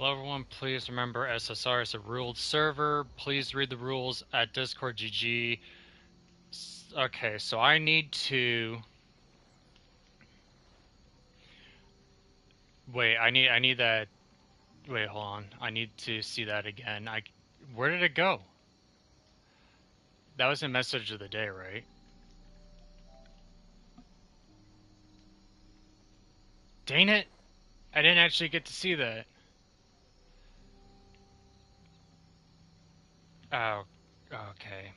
Hello everyone, please remember SSR is a ruled server. Please read the rules at Discord GG. Okay, so I need to... Wait, I need that... Wait, hold on. I need to see that again. Where did it go? That was a message of the day, right? Dang it! I didn't actually get to see that. Oh, okay.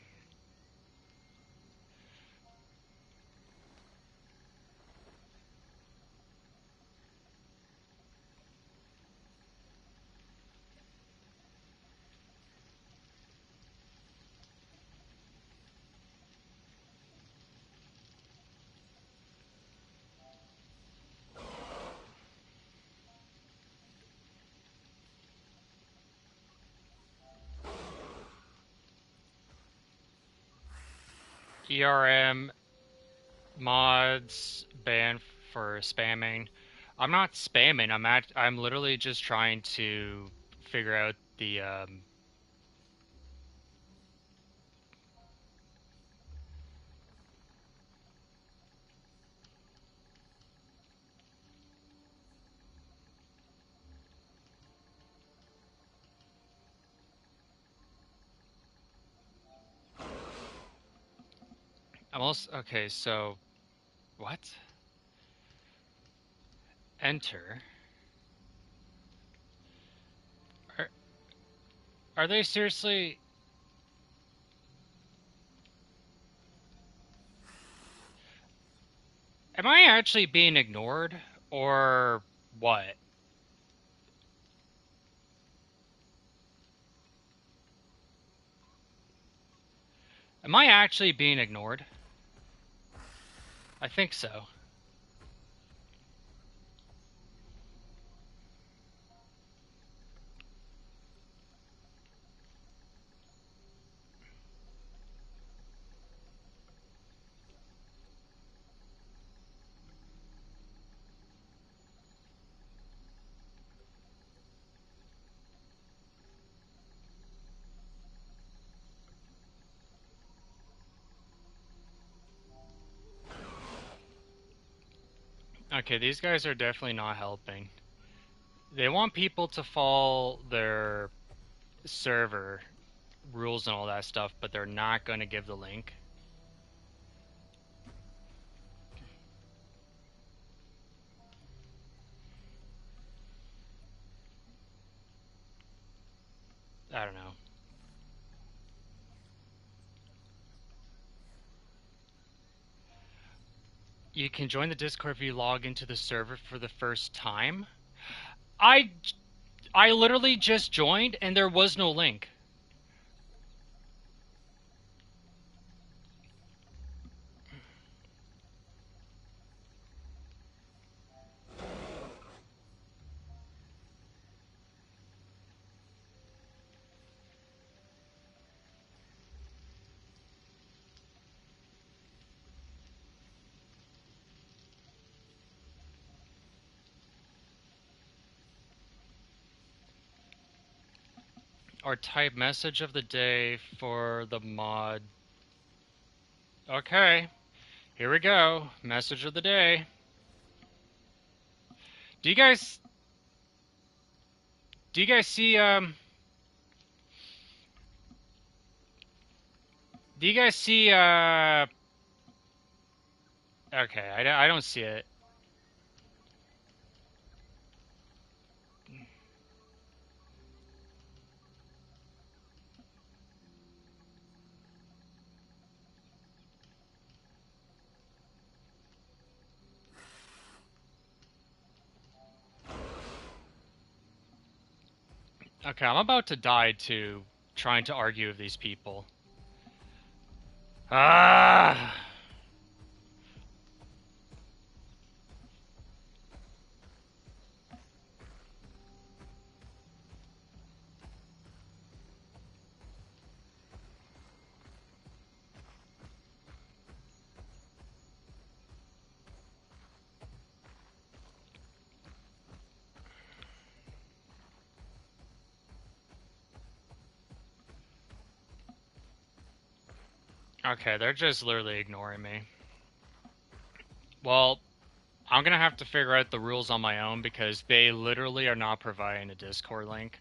ERM mods ban for spamming. I'm not spamming. I'm literally just trying to figure out the I'm also okay, so what? Enter. Are, are they seriously? Am I actually being ignored or what? Am I actually being ignored? I think so. Okay, these guys are definitely not helping. They want people to follow their server rules and all that stuff, but they're not going to give the link. I don't know. You can join the Discord if you log into the server for the first time. I I literally just joined and there was no link. Or type message of the day for the mod. Okay, here we go. Message of the day. Do you guys see do you guys see okay, I don't see it. Okay, I'm about to die too trying to argue with these people. Ah! Okay, they're just literally ignoring me. Well, I'm gonna have to figure out the rules on my own because they literally are not providing a Discord link.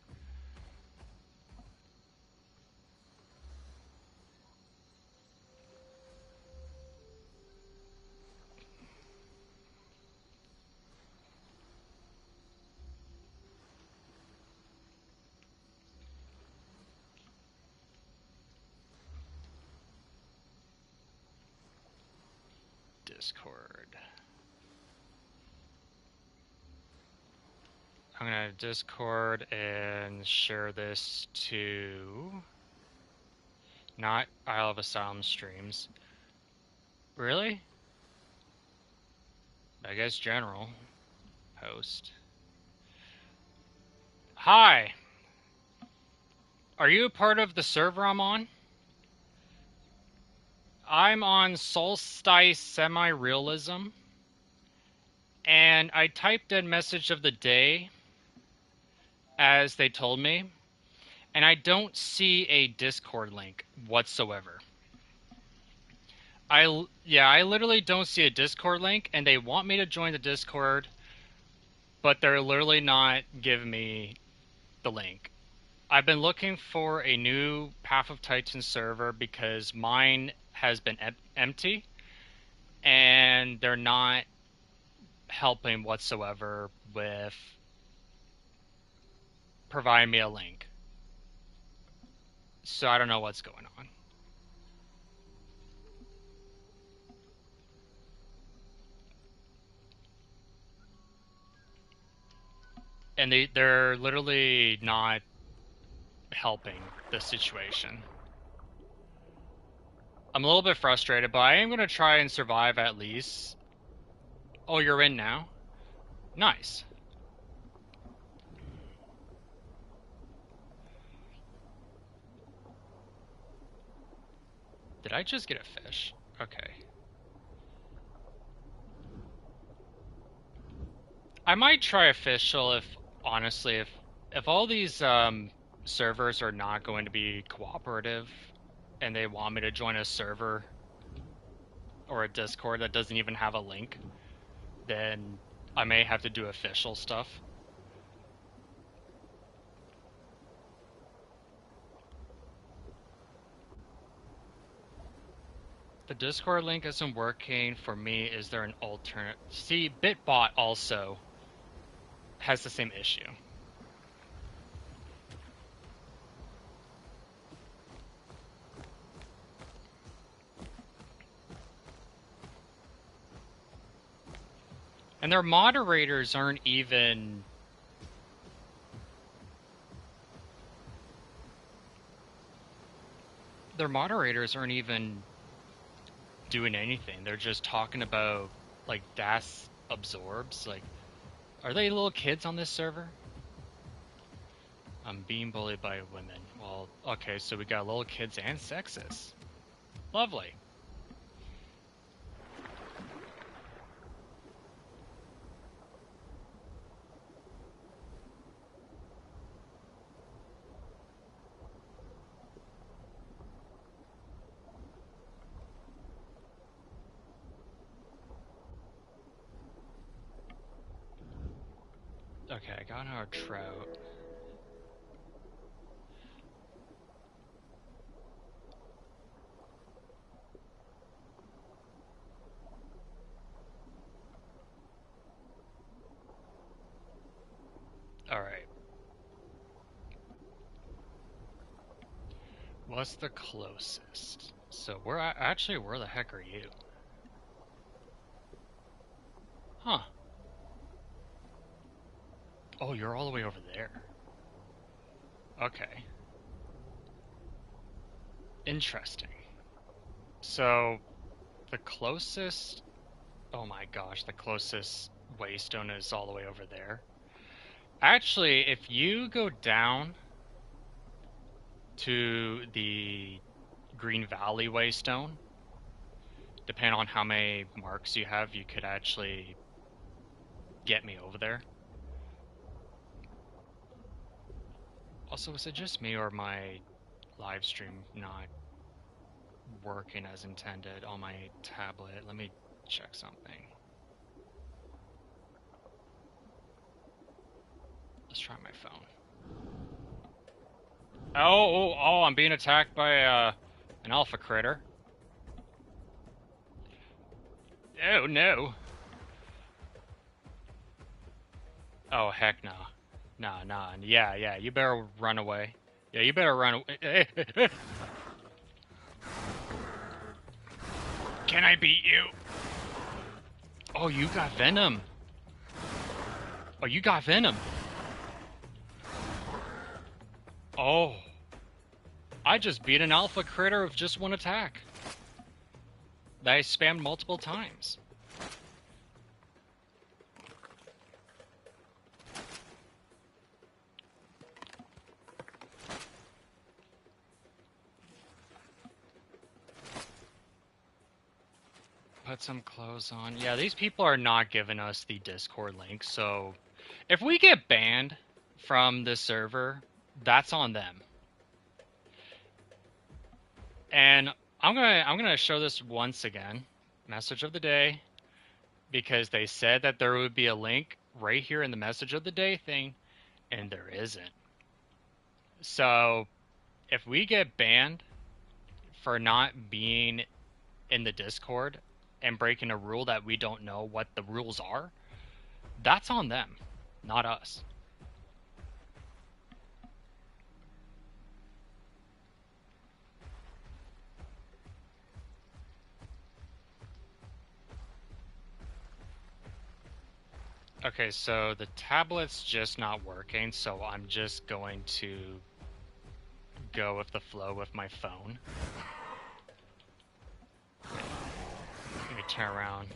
Discord. I'm gonna Discord and share this to not Isle of Asylum streams. Really? I guess general host. Hi. Are you a part of the server I'm on? I'm on Solstice Semi-Realism. And I typed in message of the day as they told me. And I don't see a Discord link whatsoever. I literally don't see a Discord link, and they want me to join the Discord, but they're literally not giving me the link. I've been looking for a new Path of Titan server because mine has been empty, and they're not helping whatsoever with providing me a link. So I don't know what's going on. And they're literally not helping the situation. I'm a little bit frustrated, but I am going to try and survive at least. Oh, you're in now? Nice. Did I just get a fish? Okay. I might try official if, honestly, if all these servers are not going to be cooperative and they want me to join a server or a Discord that doesn't even have a link, then I may have to do official stuff. The Discord link isn't working for me. Is there an alternate? See, Bitbot also has the same issue. And their moderators aren't even doing anything. They're just talking about like Das absorbs. Like, are they little kids on this server? I'm being bullied by women. Well, okay, so we got little kids and sexist. Lovely. Okay, I got our trout. Alright. What's the closest? So where the heck are you? Huh. Oh, you're all the way over there. Okay. Interesting. So the closest, oh my gosh, the closest waystone is all the way over there. Actually, if you go down to the Green Valley Waystone, depending on how many marks you have, you could actually get me over there. Also, is it just me or my live stream not working as intended on my tablet. Let me check something. Let's try my phone. Oh, I'm being attacked by an alpha critter. Oh, no. Oh, heck no. Nah. Yeah, you better run away. Yeah, you better run away. Can I beat you? Oh, you got venom. Oh, you got venom. Oh. I just beat an alpha critter with just one attack. That I spammed multiple times. Put some clothes on. Yeah, these people are not giving us the Discord link, so if we get banned from this server, that's on them. And I'm gonna show this once again. Message of the day, because they said that there would be a link right here in the message of the day thing, and there isn't. So if we get banned for not being in the Discord and breaking a rule that we don't know what the rules are, that's on them, not us. Okay, so the tablet's just not working, so I'm just going to go with the flow with my phone. Let me turn around.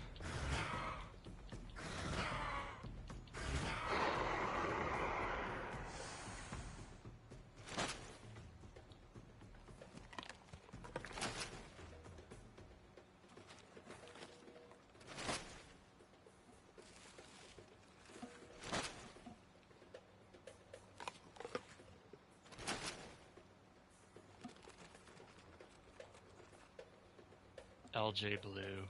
LJ Blue.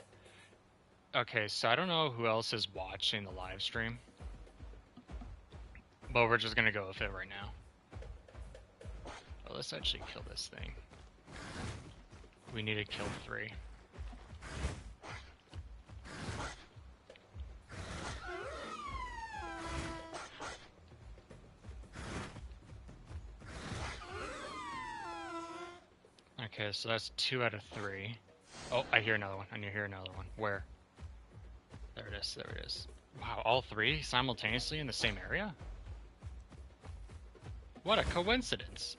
Okay, so I don't know who else is watching the live stream, but we're just gonna go with it right now. Oh, let's actually kill this thing. We need to kill 3. Okay, so that's 2 out of 3. Oh, I hear another one. I hear another one. Where? There it is. There it is. Wow, all 3 simultaneously in the same area? What a coincidence.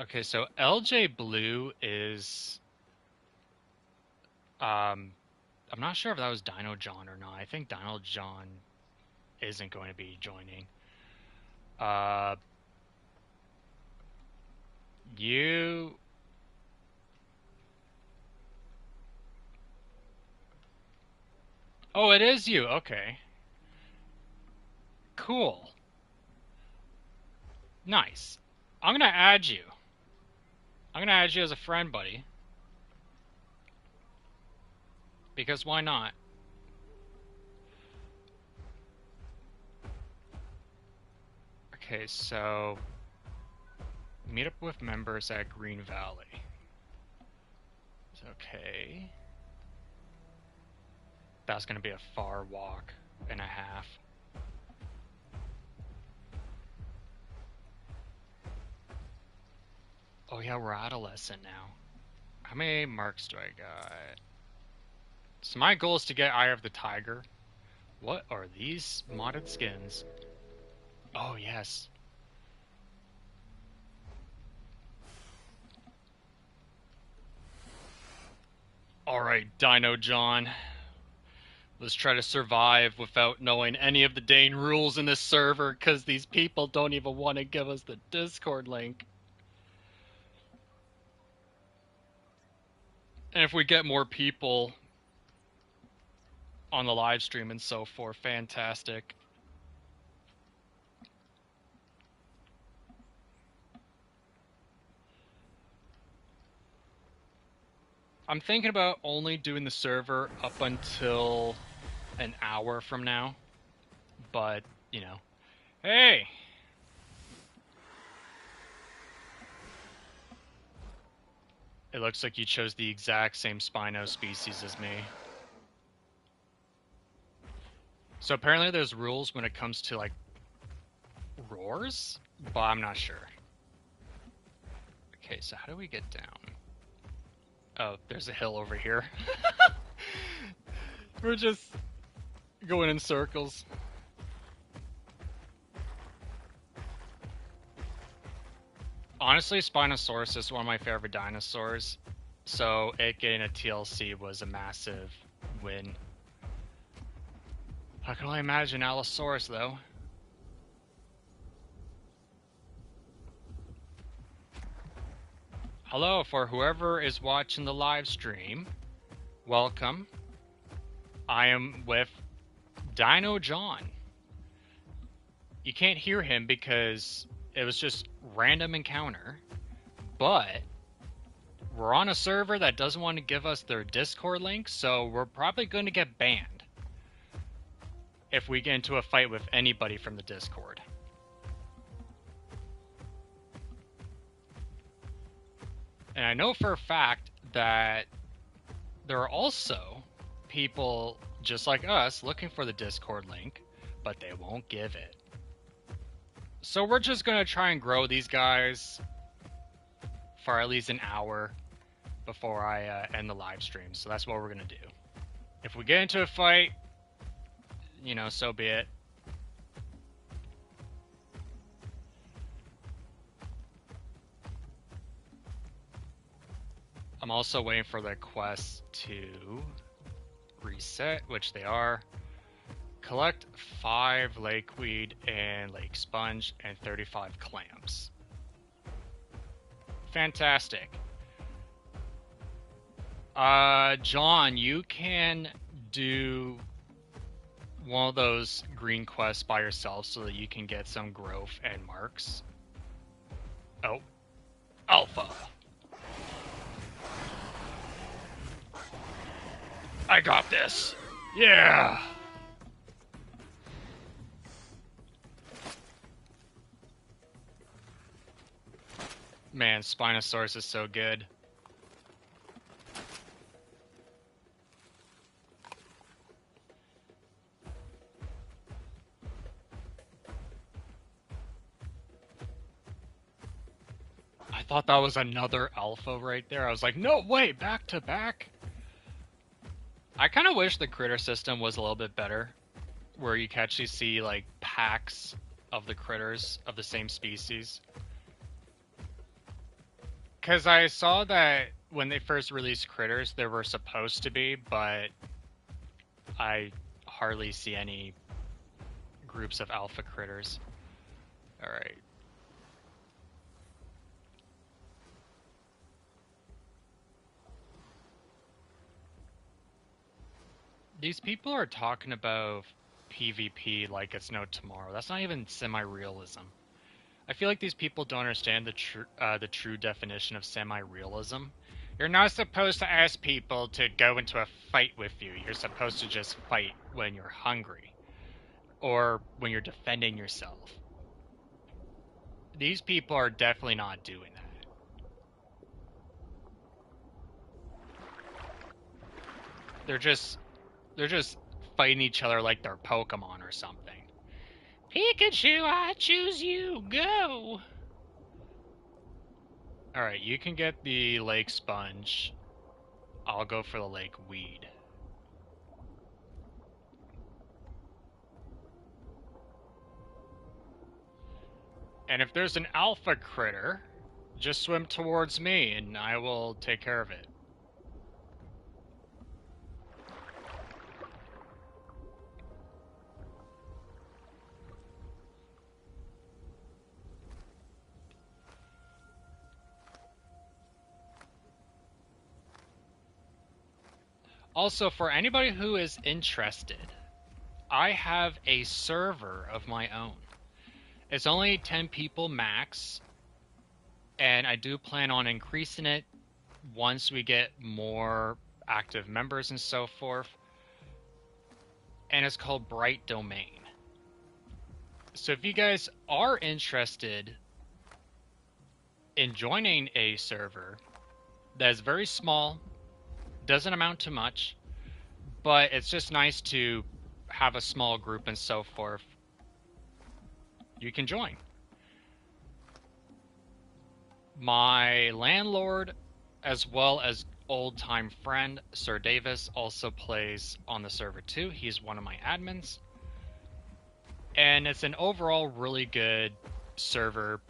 Okay, so LJ Blue is... I'm not sure if that was Dino John or not. I think Dino John isn't going to be joining. You... Oh, it is you. Okay. Cool. Nice. I'm gonna add you. I'm gonna add you as a friend, buddy. Because why not? Okay, so... meet up with members at Green Valley. Okay. That's gonna be a far walk and a half. Oh yeah, we're adolescent now. How many marks do I got? So my goal is to get Eye of the Tiger. What are these modded skins? Oh yes. Alright, Dino John. Let's try to survive without knowing any of the dang rules in this server, because these people don't even want to give us the Discord link. And if we get more people on the live stream and so forth, fantastic. I'm thinking about only doing the server up until an hour from now. But, you know. Hey! It looks like you chose the exact same Spino species as me. So apparently there's rules when it comes to, like, roars? But I'm not sure. Okay, so how do we get down? Oh, there's a hill over here. We're just going in circles. Honestly, Spinosaurus is one of my favorite dinosaurs, so it getting a TLC was a massive win. I can only imagine Allosaurus, though. Hello, for whoever is watching the live stream, welcome. I am with Dino John. You can't hear him because it was just random encounter, but we're on a server that doesn't want to give us their Discord link, so we're probably going to get banned if we get into a fight with anybody from the Discord. And I know for a fact that there are also people just like us looking for the Discord link, but they won't give it. So we're just going to try and grow these guys for at least an hour before I end the live stream. So that's what we're going to do. If we get into a fight, you know, so be it. I'm also waiting for the quests to reset, which they are. Collect 5 lakeweed and lake sponge and 35 clams. Fantastic. John, you can do one of those green quests by yourself so that you can get some growth and marks. Oh. Alpha. I got this. Yeah. Man, Spinosaurus is so good. I thought that was another alpha right there. I was like, no, wait, back to back? I kind of wish the critter system was a little bit better, where you can actually see, like, packs of the critters of the same species. Because I saw that when they first released critters, there were supposed to be, but I hardly see any groups of alpha critters. Alright. These people are talking about PvP like it's no tomorrow. That's not even semi-realism. I feel like these people don't understand the true definition of semi-realism. You're not supposed to ask people to go into a fight with you. You're supposed to just fight when you're hungry. Or when you're defending yourself. These people are definitely not doing that. They're just fighting each other like they're Pokemon or something. Pikachu, I choose you, go! Alright, you can get the lake sponge. I'll go for the lake weed. And if there's an alpha critter, just swim towards me and I will take care of it. Also, for anybody who is interested, I have a server of my own. It's only 10 people max, and I do plan on increasing it once we get more active members and so forth. And it's called Bright Domain. So if you guys are interested in joining a server that is very small, doesn't amount to much, but it's just nice to have a small group and so forth, you can join. My landlord, as well as old-time friend Sir Davis, also plays on the server too. He's one of my admins. And it's an overall really good server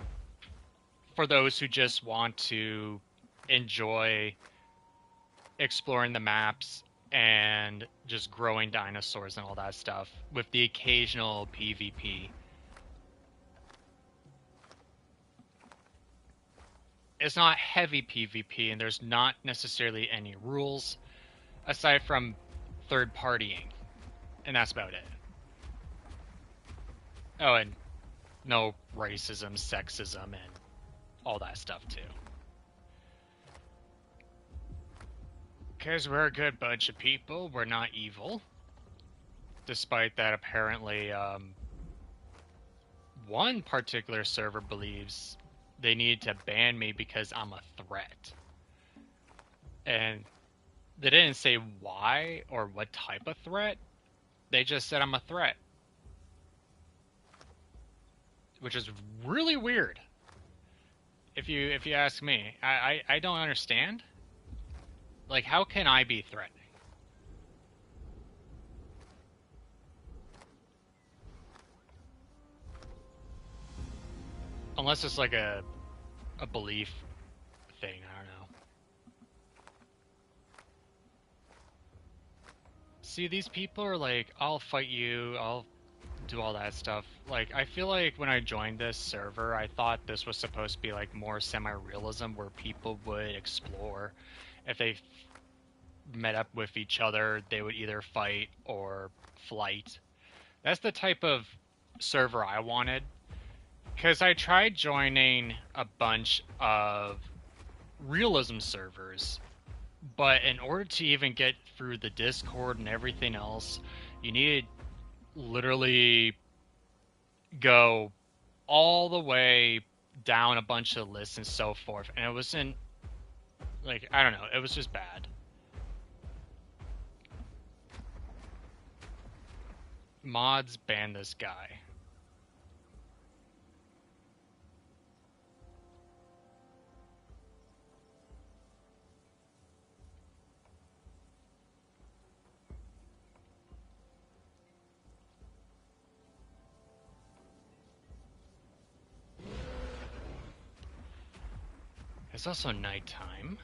for those who just want to enjoy exploring the maps and just growing dinosaurs and all that stuff with the occasional PvP. It's not heavy PvP, and there's not necessarily any rules aside from third partying, and that's about it. Oh, and no racism, sexism, and all that stuff too. Because we're a good bunch of people, we're not evil. Despite that, apparently, one particular server believes they need to ban me because I'm a threat. And they didn't say why or what type of threat. They just said I'm a threat. Which is really weird. If you ask me. I don't understand. Like, how can I be threatening? Unless it's like a belief thing, I don't know. See, these people are like, I'll fight you, I'll do all that stuff. Like, I feel like when I joined this server, I thought this was supposed to be like more semi-realism where people would explore. If they met up with each other, they would either fight or flight. That's the type of server I wanted. Because I tried joining a bunch of realism servers, but in order to even get through the Discord and everything else, you needed literally go all the way down a bunch of lists and so forth, and it wasn't like, I don't know, it was just bad. Mods ban this guy. It's also nighttime.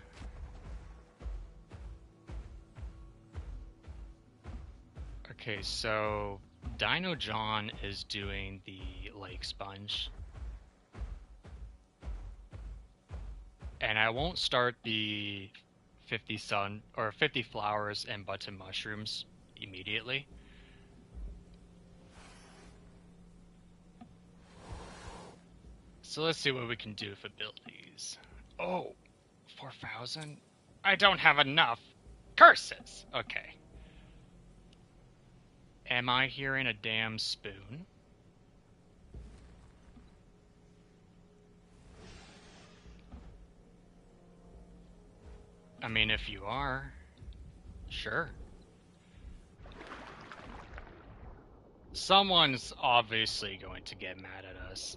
Okay, so Dino John is doing the lake sponge. And I won't start the 50 sun or 50 flowers and button mushrooms immediately. So let's see what we can do with abilities. Oh, 4,000? I don't have enough. Curses! Okay. Am I hearing a damn spoon? I mean, if you are, sure. Someone's obviously going to get mad at us.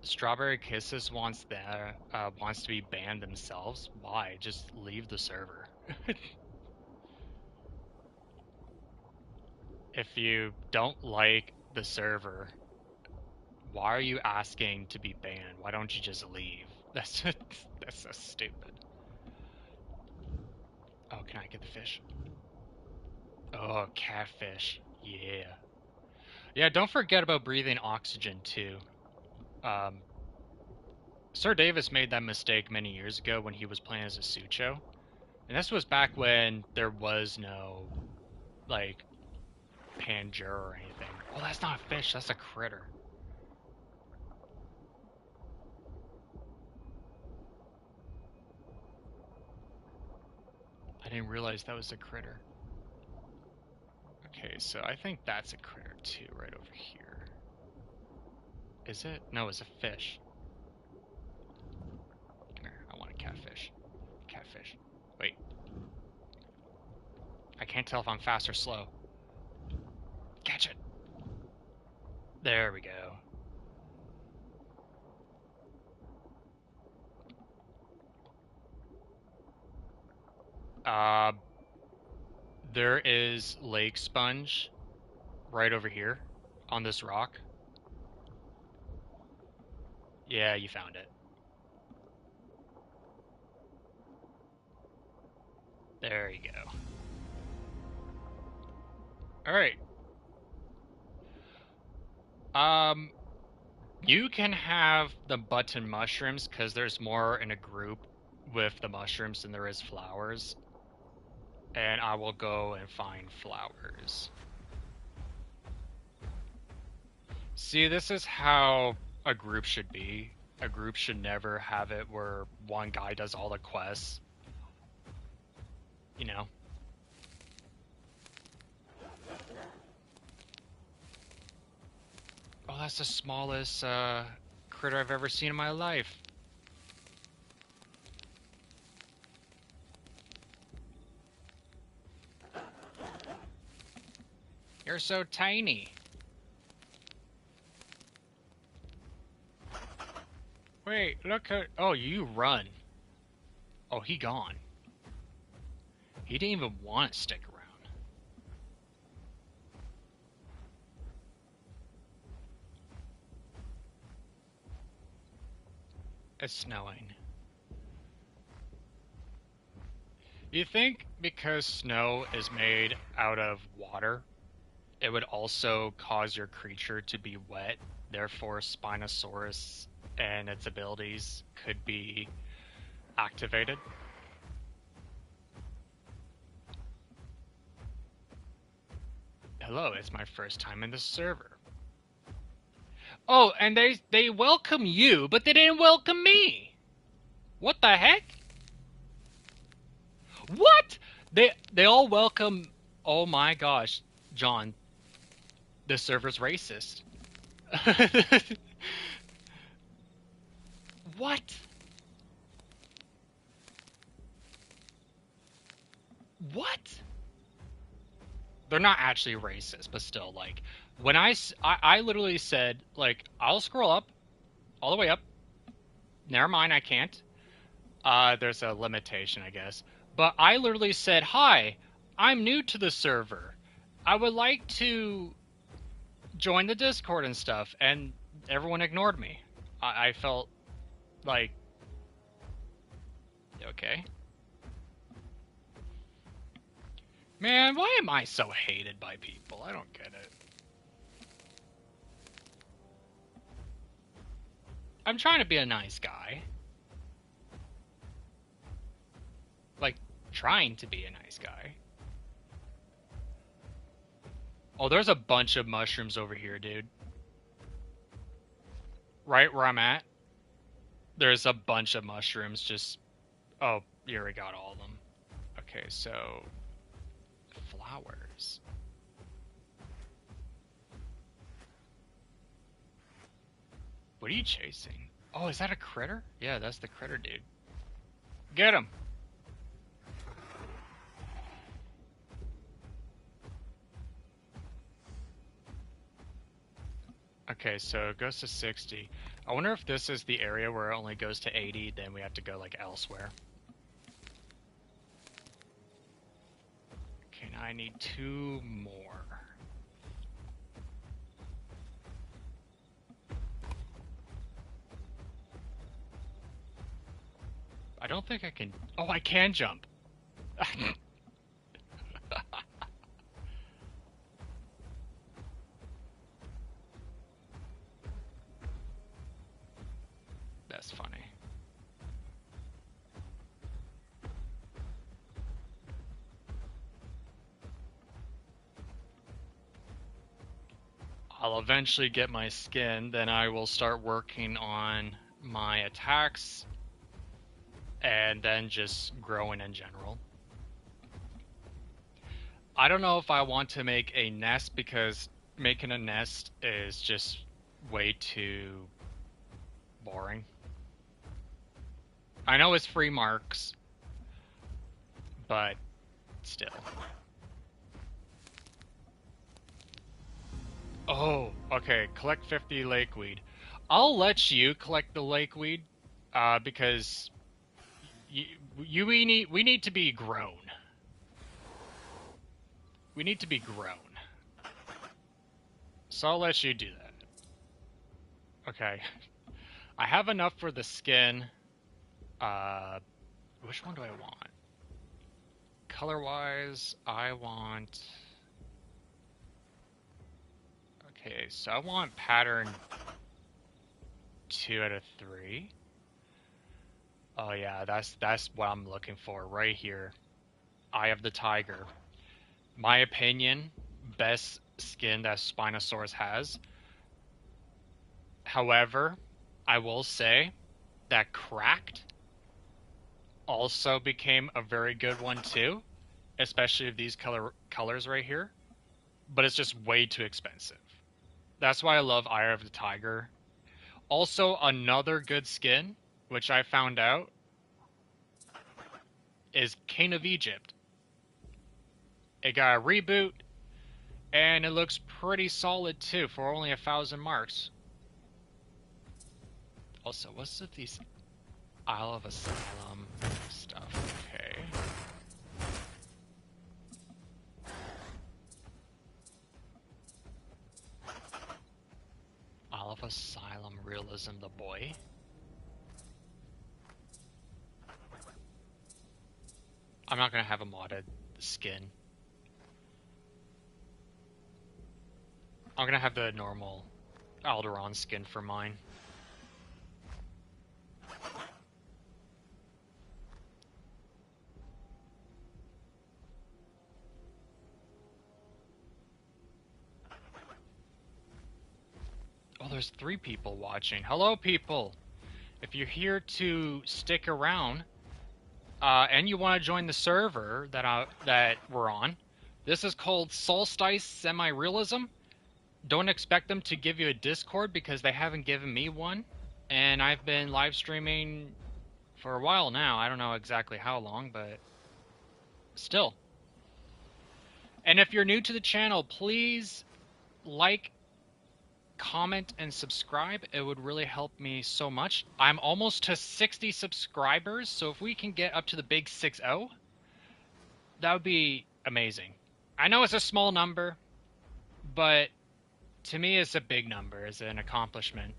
Strawberry Kisses wants to be banned themselves. Why? Just leave the server. If you don't like the server, why are you asking to be banned? Why don't you just leave? That's so stupid. Oh, can I get the fish? Oh, catfish. Yeah. Yeah, don't forget about breathing oxygen too. Um, Sir Davis made that mistake many years ago when he was playing as a Sucho. And this was back when there was no, like, Panjur or anything. Oh, that's not a fish, that's a critter. I didn't realize that was a critter. Okay, so I think that's a critter too, right over here. Is it? No, it's a fish. Come here, I want a catfish. Catfish. Wait. I can't tell if I'm fast or slow. Catch it! There we go. Uh, there is lake sponge right over here on this rock. Yeah, you found it. There you go. Alright. You can have the button mushrooms because there's more in a group with the mushrooms than there is flowers. And I will go and find flowers. See, this is how a group should be. A group should never have it where one guy does all the quests. You know? Oh, that's the smallest critter I've ever seen in my life. You're so tiny. Wait, look at... Oh, you run. Oh, he gone. He didn't even want to stick around. It's snowing. You think because snow is made out of water, it would also cause your creature to be wet, therefore Spinosaurus and its abilities could be activated? Hello, it's my first time in the server. Oh, and they welcome you, but they didn't welcome me. What the heck? What? They all welcome. Oh my gosh, John, the server's racist. What? What? They're not actually racist, but still, like, when I literally said, like, I'll scroll up, all the way up. Never mind, I can't. There's a limitation, I guess. But I literally said, hi, I'm new to the server. I would like to join the Discord and stuff, and everyone ignored me. I felt like, okay. Man, why am I so hated by people? I don't get it. I'm trying to be a nice guy. Like, trying to be a nice guy. Oh, there's a bunch of mushrooms over here, dude. Right where I'm at, there's a bunch of mushrooms just... Oh, here we got all of them. Okay, so... flowers. What are you chasing? Oh, is that a critter? Yeah, that's the critter, dude. Get him! Okay, so it goes to 60. I wonder if this is the area where it only goes to 80, then we have to go, like, elsewhere. Okay, now I need 2 more. I don't think I can... Oh, I can jump! That's funny. I'll eventually get my skin, then I will start working on my attacks, and then just growing in general. I don't know if I want to make a nest, because making a nest is just way too boring. I know it's free marks, but still. Oh, okay. Collect 50 lakeweed. I'll let you collect the lakeweed, because we need to be grown. We need to be grown. So I'll let you do that. Okay. I have enough for the skin. Which one do I want? Color-wise, I want... Okay, so I want pattern 2 out of 3. Oh yeah, that's what I'm looking for right here. Eye of the Tiger. My opinion, best skin that Spinosaurus has. However, I will say that Cracked also became a very good one too, especially of these colors right here. But it's just way too expensive. That's why I love Eye of the Tiger. Also, another good skin, which I found out, is King of Egypt. It got a reboot, and it looks pretty solid too for only 1,000 marks. Also, what's with these Isle of Asylum stuff? Okay. Isle of Asylum Realism, the boy. I'm not gonna have a modded skin. I'm gonna have the normal Alderon skin for mine. Oh, there's 3 people watching. Hello, people! If you're here to stick around, and you want to join the server that we're on, this is called Solstice Semi-Realism. Don't expect them to give you a Discord, because they haven't given me one. And I've been live streaming for a while now. I don't know exactly how long, but still. And if you're new to the channel, please like, comment, and subscribe. It would really help me so much. I'm almost to 60 subscribers, so if we can get up to the big 6-0, that would be amazing. I know it's a small number, but to me it's a big number. It's an accomplishment.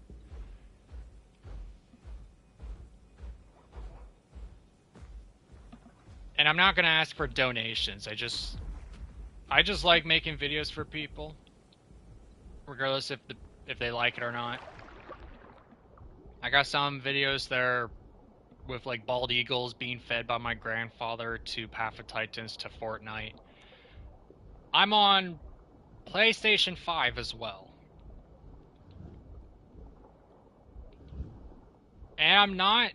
And I'm not going to ask for donations. I just like making videos for people, regardless if they like it or not. I got some videos there with like bald eagles being fed by my grandfather to Path of Titans to Fortnite. I'm on PlayStation 5 as well. And I'm not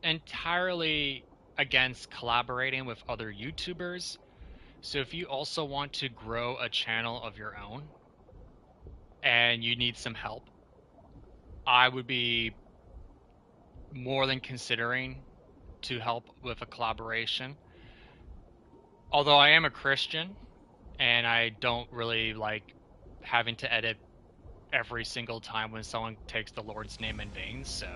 entirely against collaborating with other YouTubers. So if you also want to grow a channel of your own and you need some help, I would be more than considering to help with a collaboration. Although I am a Christian and I don't really like having to edit every single time when someone takes the Lord's name in vain, so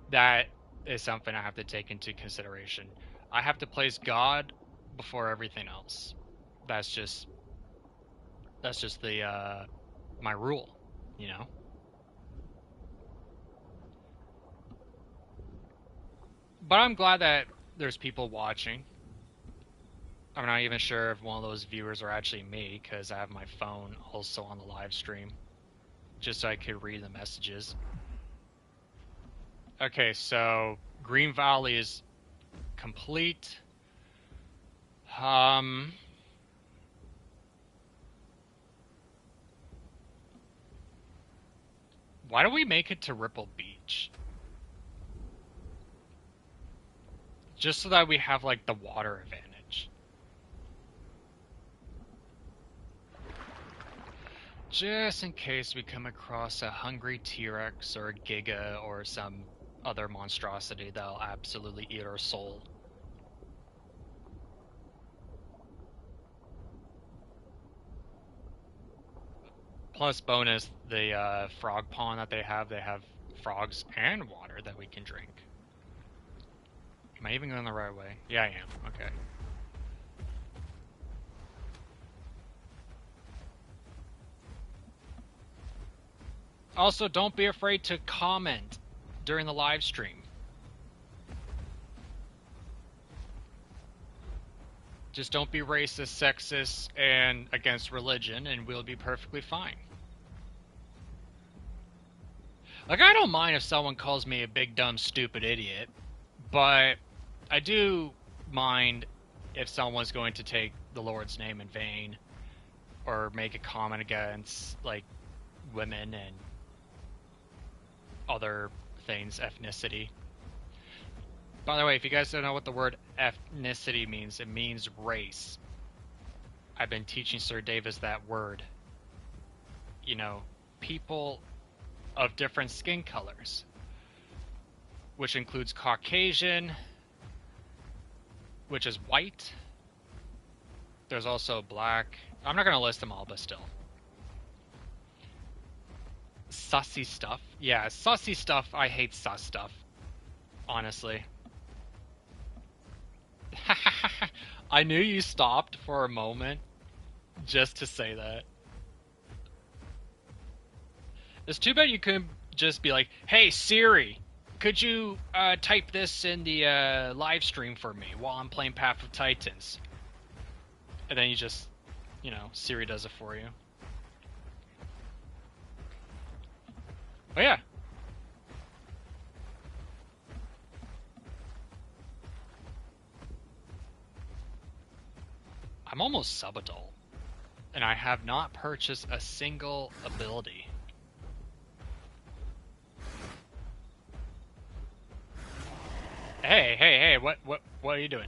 that is something I have to take into consideration. I have to place God before everything else. That's just the my rule, you know. But I'm glad that there's people watching. I'm not even sure if one of those viewers are actually me, because I have my phone also on the live stream, just so I could read the messages. Okay, so Green Valley is complete. Why don't we make it to Ripple Beach? Just so that we have, like, the water advantage. Just in case we come across a hungry T-Rex or a Giga or some other monstrosity that'll absolutely eat our soul. Plus bonus, the frog pond that they have frogs and water that we can drink. Am I even going the right way? Yeah, I am. Okay. Also, don't be afraid to comment during the live stream. Just don't be racist, sexist, and against religion, and we'll be perfectly fine. Like, I don't mind if someone calls me a big, dumb, stupid idiot, but I do mind if someone's going to take the Lord's name in vain, or make a comment against, like, women and other things, ethnicity. By the way, if you guys don't know what the word ethnicity means, it means race. I've been teaching Sir Davis that word. You know, people of different skin colors, which includes Caucasian, which is white. There's also black. I'm not going to list them all, but still. Sussy stuff. Yeah, sussy stuff. I hate sus stuff. Honestly. I knew you stopped for a moment just to say that. It's too bad you couldn't just be like, hey Siri, could you type this in the live stream for me while I'm playing Path of Titans? And then you just, you know, Siri does it for you. Oh yeah. I'm almost subadult, and I have not purchased a single ability. Hey, what are you doing?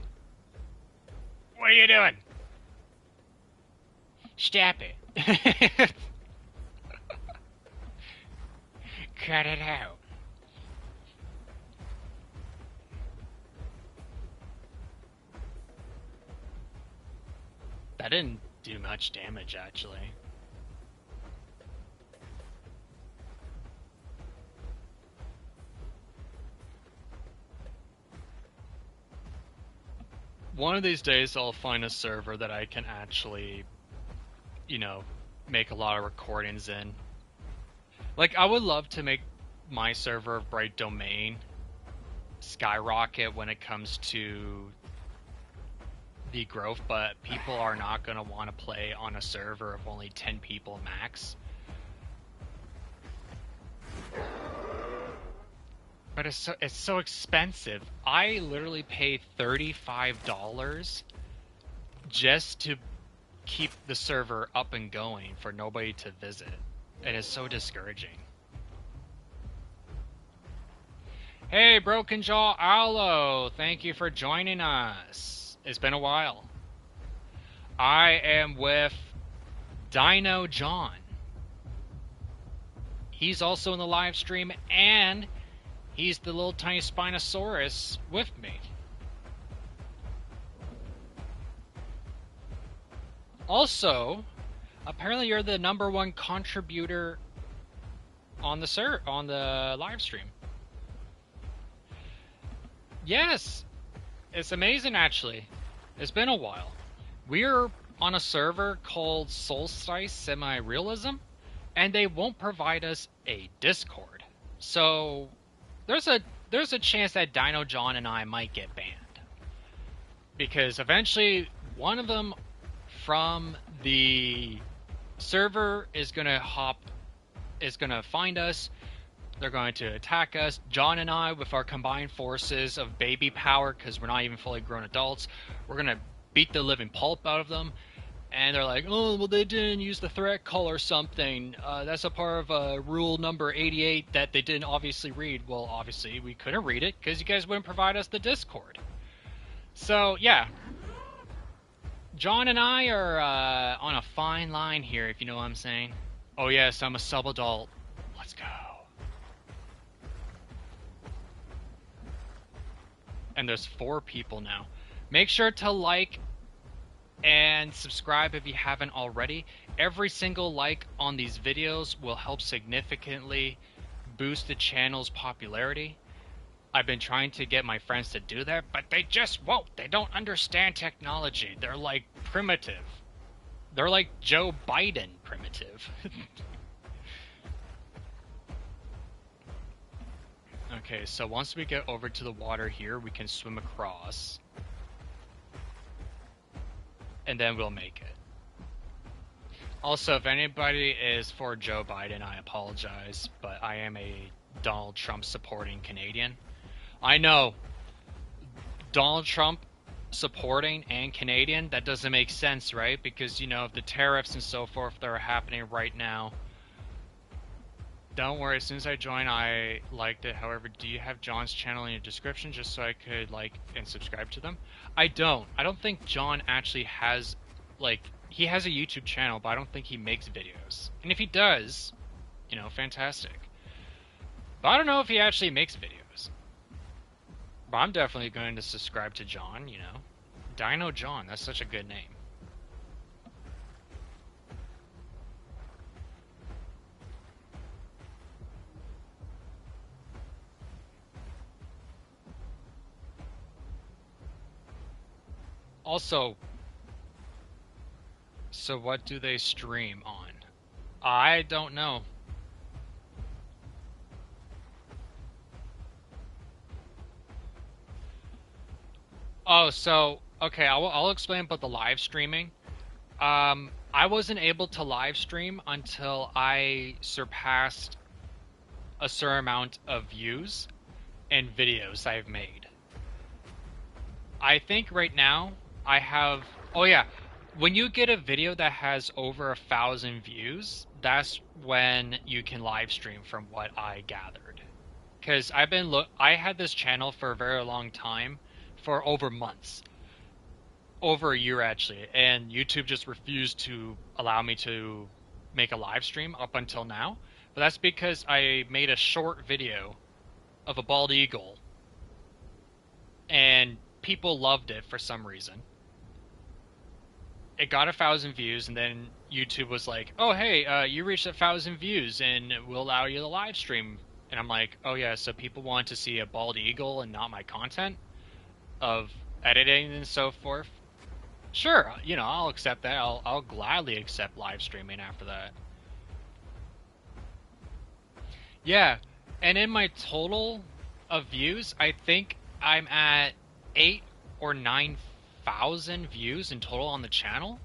What are you doing? Stop it. Cut it out. That didn't do much damage, actually. One of these days I'll find a server that I can actually, you know, make a lot of recordings in. Like, I would love to make my server of Bright Domain skyrocket when it comes to the growth, but people are not going to want to play on a server of only 10 people max. But it's so expensive. I literally paid $35 just to keep the server up and going for nobody to visit. And it's so discouraging. Hey, Broken Jaw Aloe, thank you for joining us. It's been a while. I am with Dino John. He's also in the live stream, and he's the little tiny Spinosaurus with me. Also, apparently you're the #1 contributor on the live stream. Yes, it's amazing actually. It's been a while. We're on a server called Solstice Semi-Realism, and they won't provide us a Discord. So there's a chance that Dino John and I might get banned. Because eventually one of them from the server is gonna find us. They're going to attack us. John and I, with our combined forces of baby power, because we're not even fully grown adults, we're gonna beat the living pulp out of them. And they're like, oh, well, they didn't use the threat call or something. That's a part of rule number 88 that they didn't obviously read. Well, obviously, we couldn't read it because you guys wouldn't provide us the Discord. So, yeah. John and I are on a fine line here, if you know what I'm saying. Oh, yes, I'm a sub-adult. Let's go. And there's 4 people now. Make sure to like and subscribe if you haven't already. Every single like on these videos will help significantly boost the channel's popularity. I've been trying to get my friends to do that, but they just won't. They don't understand technology. They're like primitive. They're like Joe Biden primitive. Okay, so once we get over to the water here, we can swim across. And then we'll make it. Also, if anybody is for Joe Biden, I apologize, but I am a Donald Trump supporting Canadian. I know, Donald Trump supporting and Canadian, that doesn't make sense, right? Because, you know, the tariffs and so forth that are happening right now. Don't worry, as soon as I join, I liked it. However, do you have John's channel in your description just so I could like and subscribe to them? I don't. I don't think John actually has, like, he has a YouTube channel, but I don't think he makes videos. And if he does, you know, fantastic. But I don't know if he actually makes videos. But I'm definitely going to subscribe to John, you know. Dino John, that's such a good name. Also, so what do they stream on? I don't know. Oh, so, okay, I'll explain about the live streaming. I wasn't able to live stream until I surpassed a certain amount of views and videos I've made. I think right now I have, oh yeah, when you get a video that has over 1,000 views, that's when you can live stream from what I gathered. Because I had this channel for a very long time, for over months. Over a year actually, and YouTube just refused to allow me to make a live stream up until now. But that's because I made a short video of a bald eagle and people loved it for some reason. It got 1,000 views, and then YouTube was like, oh hey, you reached 1,000 views and we'll allow you to live stream. And I'm like, oh yeah, so people want to see a bald eagle and not my content of editing and so forth. Sure, you know, I'll accept that. I'll gladly accept live streaming after that. Yeah, and in my total of views, I think I'm at 8 or 9,000 views in total on the channel,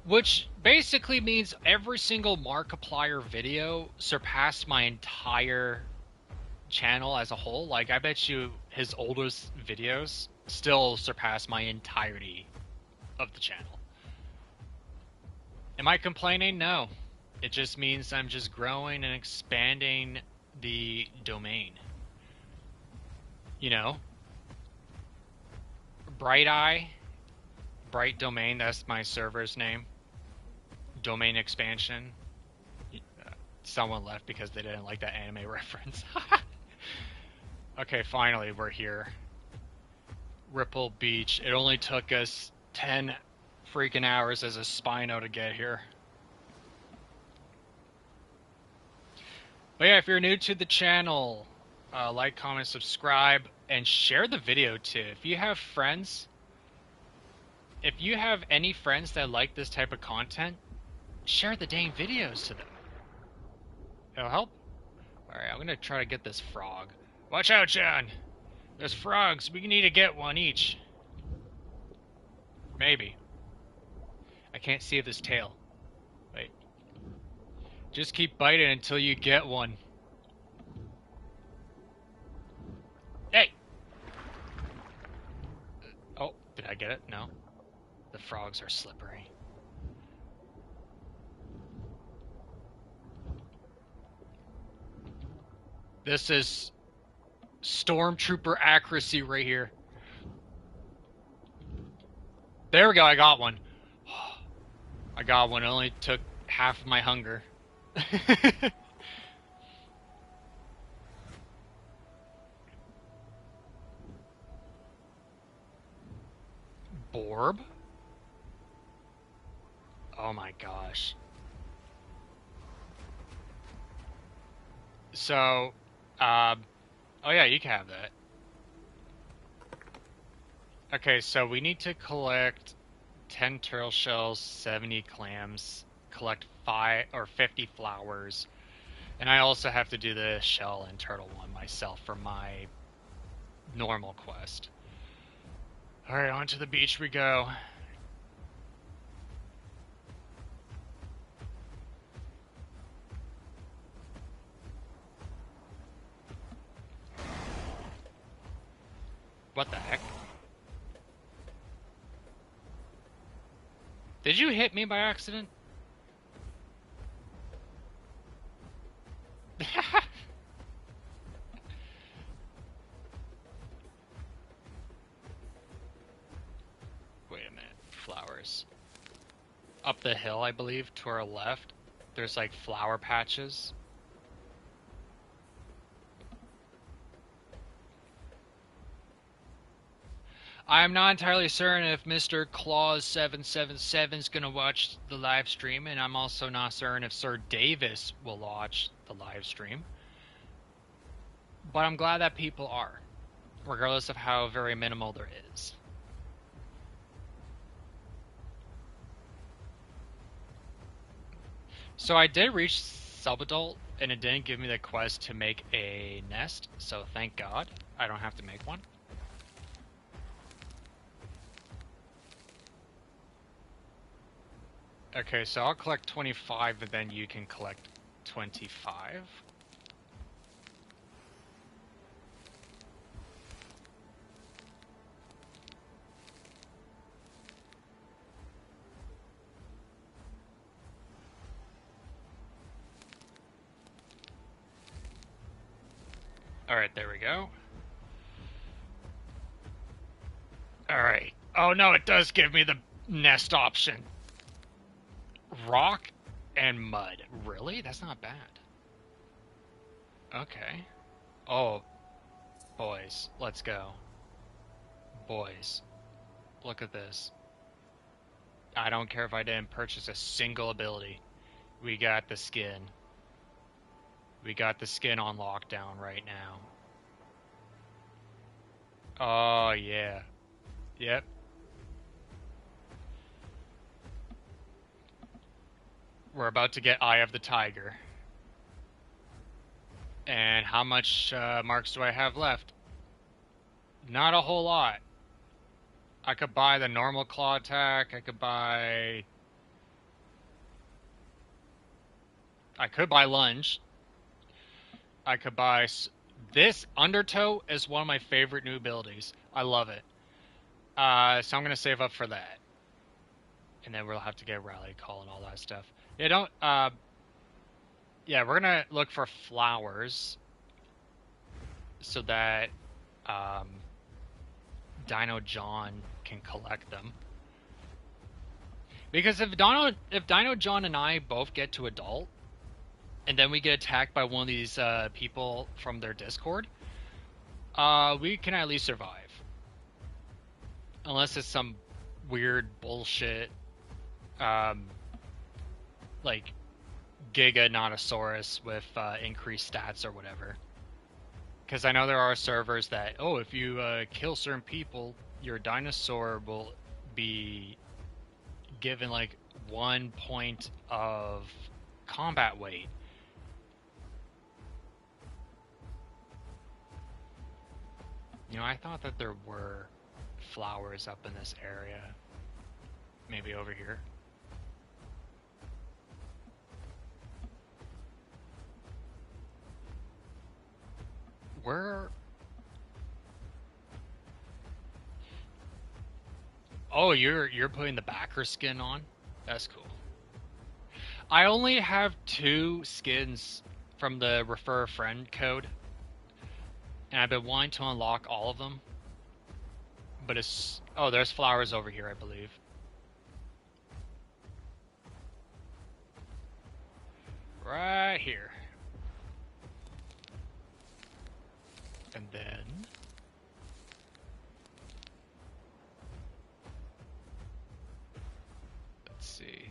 which basically means every single Markiplier video surpassed my entire channel as a whole. Like, I bet you his oldest videos still surpass my entirety of the channel. Am I complaining? No. It just means I'm just growing and expanding the domain. You know? Bright Domain, that's my server's name. Domain expansion. Someone left because they didn't like that anime reference. Okay, finally we're here. Ripple Beach. It only took us 10 freaking hours as a Spino to get here. But yeah, if you're new to the channel, like, comment, subscribe, and share the video too. If you have any friends that like this type of content, share the dang videos to them. It'll help. Alright, I'm gonna try to get this frog. Watch out, John! There's frogs. We need to get one each. Maybe. I can't see this tail. Wait. Just keep biting until you get one. Hey! Oh, did I get it? No. The frogs are slippery. This is stormtrooper accuracy right here. There we go, I got one. I got one. It only took half of my hunger. Borb? Oh my gosh. So, oh yeah, you can have that. Okay, so we need to collect 10 turtle shells, 70 clams, collect 5 or 50 flowers, and I also have to do the shell and turtle one myself for my normal quest. Alright, onto the beach we go. What the heck? Did you hit me by accident? Wait a minute. Flowers. Up the hill, I believe, to our left, there's like flower patches. I'm not entirely certain if Mr. Claus777 is going to watch the live stream, and I'm also not certain if Sir Davis will watch the live stream. But I'm glad that people are, regardless of how very minimal there is. So I did reach subadult, and it didn't give me the quest to make a nest, so thank God I don't have to make one. Okay, so I'll collect 25, and then you can collect 25. Alright, there we go. Alright. Oh no, it does give me the nest option. Rock and mud. Really? That's not bad. Okay. Oh, boys, let's go. Boys, look at this. I don't care if I didn't purchase a single ability. We got the skin. We got the skin on lockdown right now. Oh, yeah. Yep. We're about to get Eye of the Tiger. And how much marks do I have left? Not a whole lot. I could buy the normal claw attack. I could buy lunge. I could buy this. Undertow is one of my favorite new abilities. I love it. So I'm gonna save up for that, and then we'll have to get rally call and all that stuff. Yeah, don't. Yeah, we're gonna look for flowers so that Dino John can collect them. Because if Dino John and I both get to adult, and then we get attacked by one of these people from their Discord, we can at least survive. Unless it's some weird bullshit, like Giga Notosaurus with increased stats or whatever. Because I know there are servers that, oh, if you kill certain people, your dinosaur will be given like 1 point of combat weight. You know, I thought that there were flowers up in this area. Maybe over here. Where? Oh, you're putting the backer skin on? That's cool. I only have 2 skins from the refer a friend code. and I've been wanting to unlock all of them. But it's... Oh, there's flowers over here, I believe. Right here. And then... Let's see.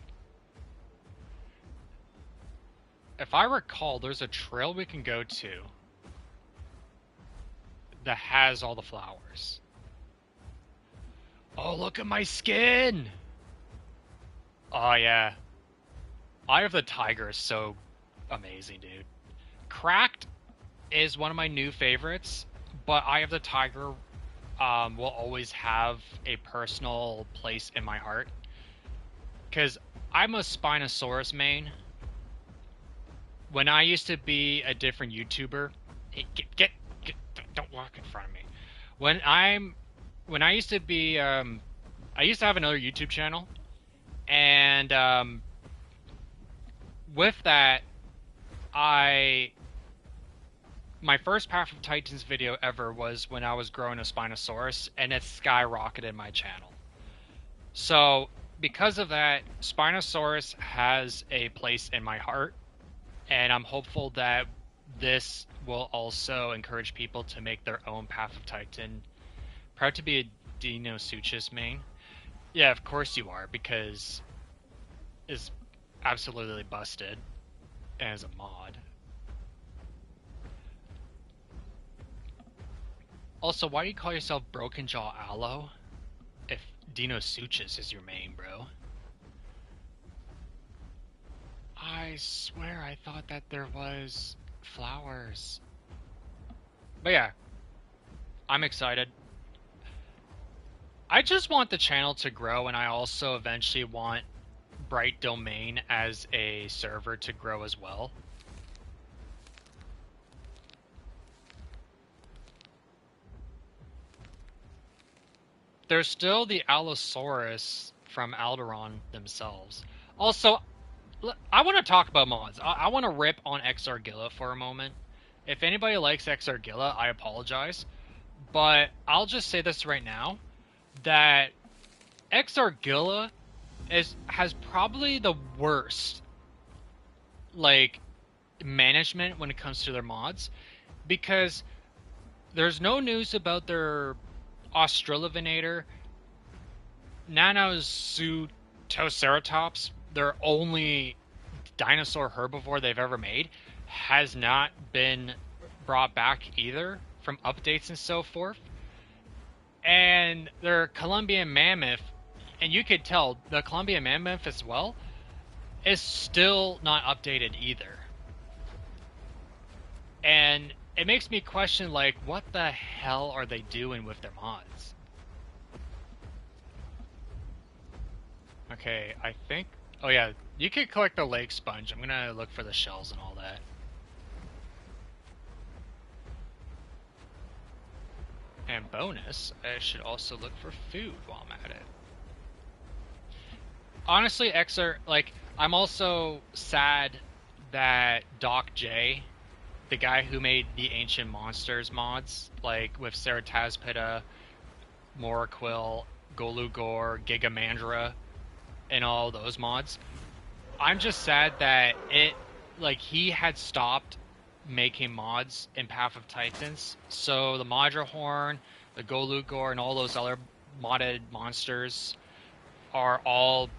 If I recall, there's a trail we can go to that has all the flowers. Oh, look at my skin! Oh, yeah. Eye of the Tiger is so amazing, dude. Cracked is one of my new favorites, but Eye of the Tiger will always have a personal place in my heart. Because I'm a Spinosaurus main. When I used to be a different YouTuber... Hey, don't walk in front of me. When I used to be... I used to have another YouTube channel. And with that, my first Path of Titans video ever was when I was growing a Spinosaurus, and it skyrocketed my channel. So, because of that, Spinosaurus has a place in my heart, and I'm hopeful that this will also encourage people to make their own Path of Titan. Proud to be a Dinosuchus main. Yeah, of course you are, because it's absolutely busted as a mod. Also, why do you call yourself Broken Jaw Aloe if Dinosuchus is your main, bro? I swear I thought that there was flowers. But yeah, I'm excited. I just want the channel to grow, and I also eventually want Bright Domain as a server to grow as well. There's still the Allosaurus from Alderaan themselves. Also, I want to talk about mods. I want to rip on Exargilla for a moment. If anybody likes Exargilla, I apologize. But I'll just say this right now, that Exargilla has probably the worst, like, management when it comes to their mods. Because there's no news about their Australivinator, Nanozotoceratops, their only dinosaur herbivore they've ever made, has not been brought back either from updates and so forth. And their Columbian mammoth, and you could tell the Columbian mammoth as well, is still not updated either. And it makes me question, like, what the hell are they doing with their mods? Okay, I think... Oh yeah, you could collect the lake sponge. I'm gonna look for the shells and all that. And bonus, I should also look for food while I'm at it. Honestly, I'm also sad that Doc J, the guy who made the Ancient Monsters mods, like with Cerataspida, Moraquil, Golugor, Gigamandra, and all those mods, I'm just sad that he had stopped making mods in Path of Titans, so the Madrahorn, the Golugor, and all those other modded monsters are all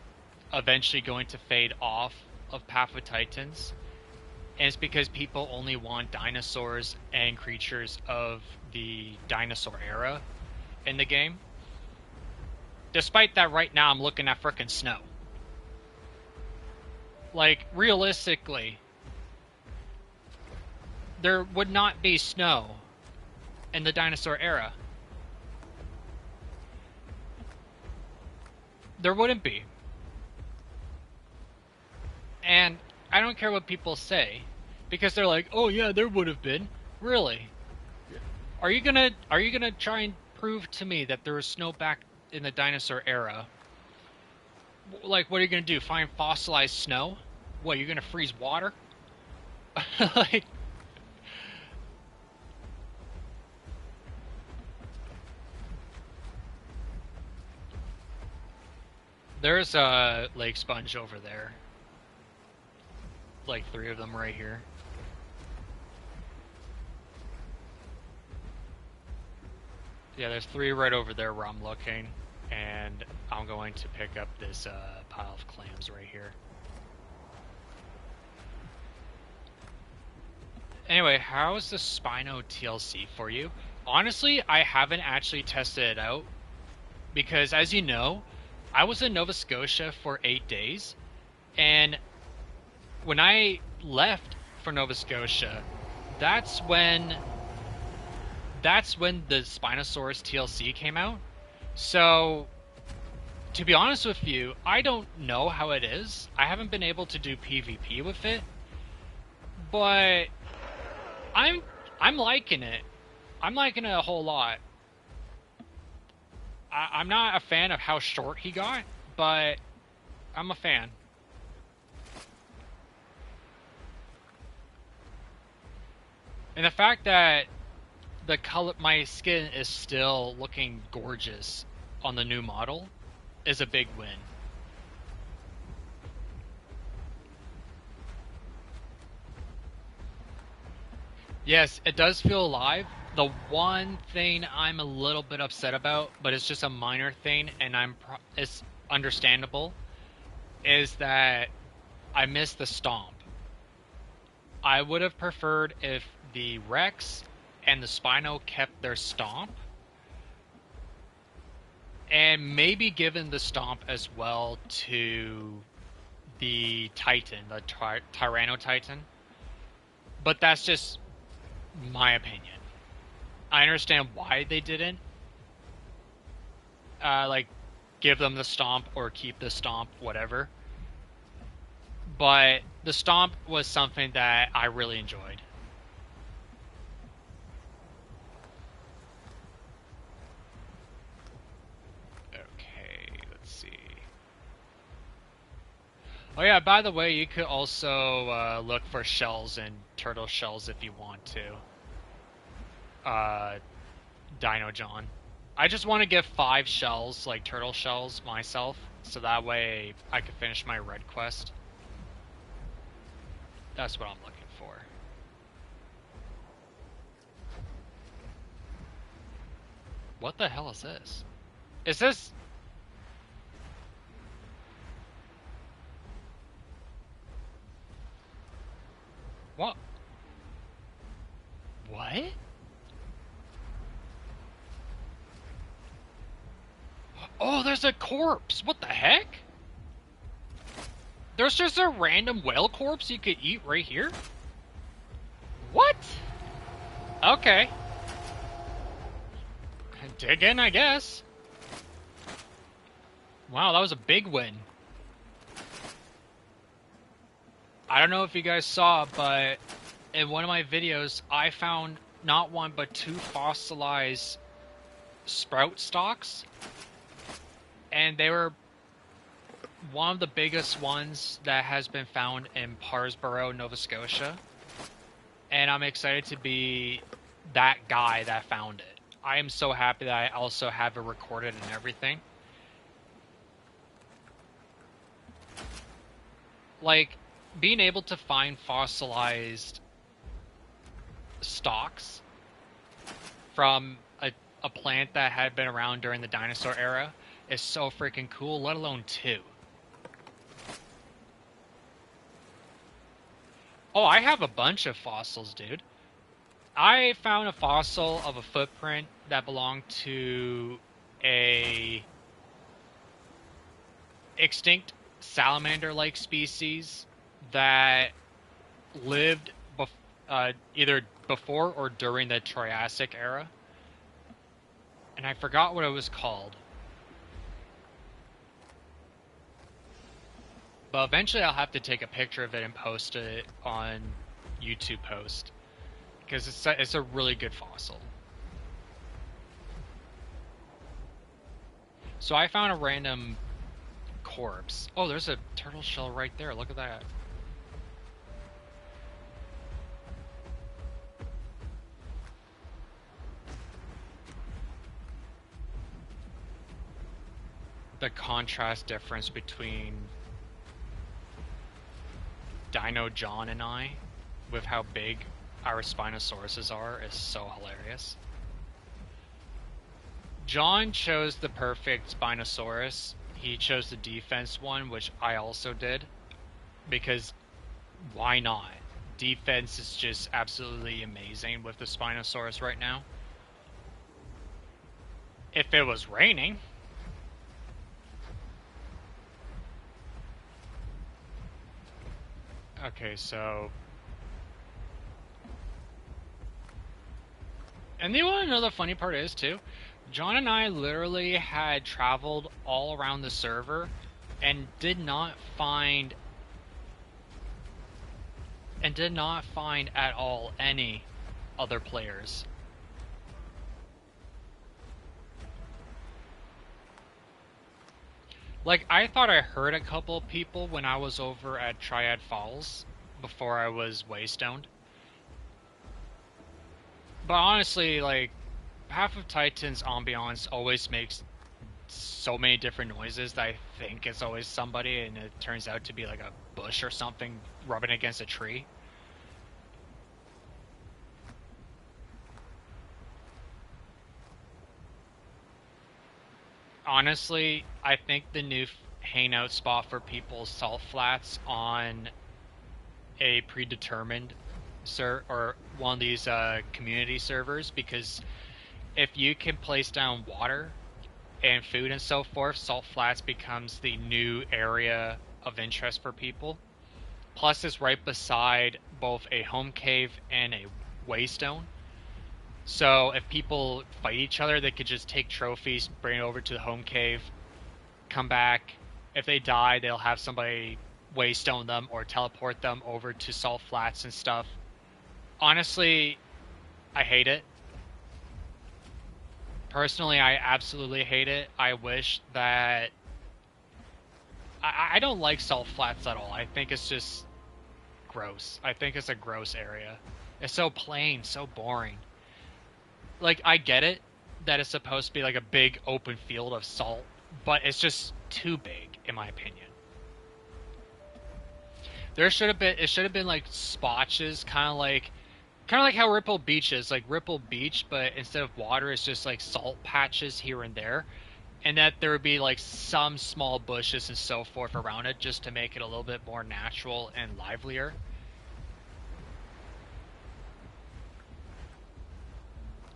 eventually going to fade off of Path of Titans. And it's because people only want dinosaurs and creatures of the dinosaur era in the game. Despite that, right now I'm looking at frickin' snow. Like, realistically, there would not be snow in the dinosaur era. There wouldn't be. And I don't care what people say, because they're like, "Oh yeah, there would have been." Really? Are you gonna try and prove to me that there was snow back in the dinosaur era? Like, what are you gonna do? Find fossilized snow? What, you're gonna freeze water? Like, There's a lake sponge over there. Like 3 of them right here. Yeah, there's 3 right over there where I'm looking. And I'm going to pick up this pile of clams right here. Anyway, how's the Spino TLC for you? Honestly, I haven't actually tested it out because, as you know, I was in Nova Scotia for 8 days, and when I left for Nova Scotia, that's when the Spinosaurus TLC came out. So, to be honest with you, I don't know how it is. I haven't been able to do PvP with it, but I'm liking it. I'm liking it a whole lot. I'm not a fan of how short he got, but I'm a fan. And the fact that the color, my skin is still looking gorgeous on the new model is a big win. Yes, it does feel alive. The one thing I'm a little bit upset about, but it's just a minor thing, and it's understandable, is that I missed the stomp. I would have preferred if the Rex and the Spino kept their stomp, and maybe given the stomp as well to the Titan, the Tyranno Titan. But that's just my opinion. I understand why they didn't like give them the stomp or keep the stomp, whatever. But the stomp was something that I really enjoyed. Okay, let's see. Oh yeah, by the way, you could also look for shells and turtle shells if you want to. Dino John. I just want to get 5 shells, like turtle shells, myself, so that way I can finish my red quest. That's what I'm looking for. What the hell is this? Is this... What? What? Oh, there's a corpse! What the heck? There's just a random whale corpse you could eat right here? What? Okay. Dig in, I guess. Wow, that was a big win. I don't know if you guys saw, but in one of my videos, I found not 1 but 2 fossilized sprout stalks. And they were one of the biggest ones that has been found in Parsboro, Nova Scotia. And I'm excited to be that guy that found it. I am so happy that I also have it recorded and everything. Like, being able to find fossilized stalks from a plant that had been around during the dinosaur era is so freaking cool, let alone 2. Oh, I have a bunch of fossils, dude. I found a fossil of a footprint that belonged to a extinct salamander-like species that lived either before or during the Triassic era. And I forgot what it was called. But eventually I'll have to take a picture of it and post it on YouTube post. Because it's a really good fossil. So I found a random corpse. Oh, there's a turtle shell right there. Look at that. the contrast difference between Dino John and I, with how big our Spinosauruses are, is so hilarious. John chose the perfect Spinosaurus. He chose the defense one, which I also did, because why not? Defense is just absolutely amazing with the Spinosaurus right now. If it was raining. Okay, so... And you want to know the funny part is, too? John and I literally had traveled all around the server and did not find at all any other players. Like, I thought I heard a couple people when I was over at Triad Falls before I was waystoned. But honestly, like, half of Titan's ambiance always makes so many different noises that I think it's always somebody, and it turns out to be like a bush or something rubbing against a tree. Honestly, I think the new hangout spot for people is salt flats on a predetermined or one of these community servers, because if you can place down water and food and so forth, salt flats becomes the new area of interest for people. Plus, it's right beside both a home cave and a waystone. So if people fight each other, they could just take trophies, bring it over to the home cave, come back. If they die, they'll have somebody waystone them or teleport them over to salt flats and stuff. Honestly, I hate it. Personally, I absolutely hate it. I wish that... I don't like salt flats at all. I think it's just gross. I think it's a gross area. It's so plain, so boring. Like, I get it that it's supposed to be like a big open field of salt, but it's just too big, in my opinion. It should have been like spotches, kind of like how Ripple Beach is, like Ripple Beach, but instead of water, it's just like salt patches here and there, and that there would be like some small bushes and so forth around it, just to make it a little bit more natural and livelier.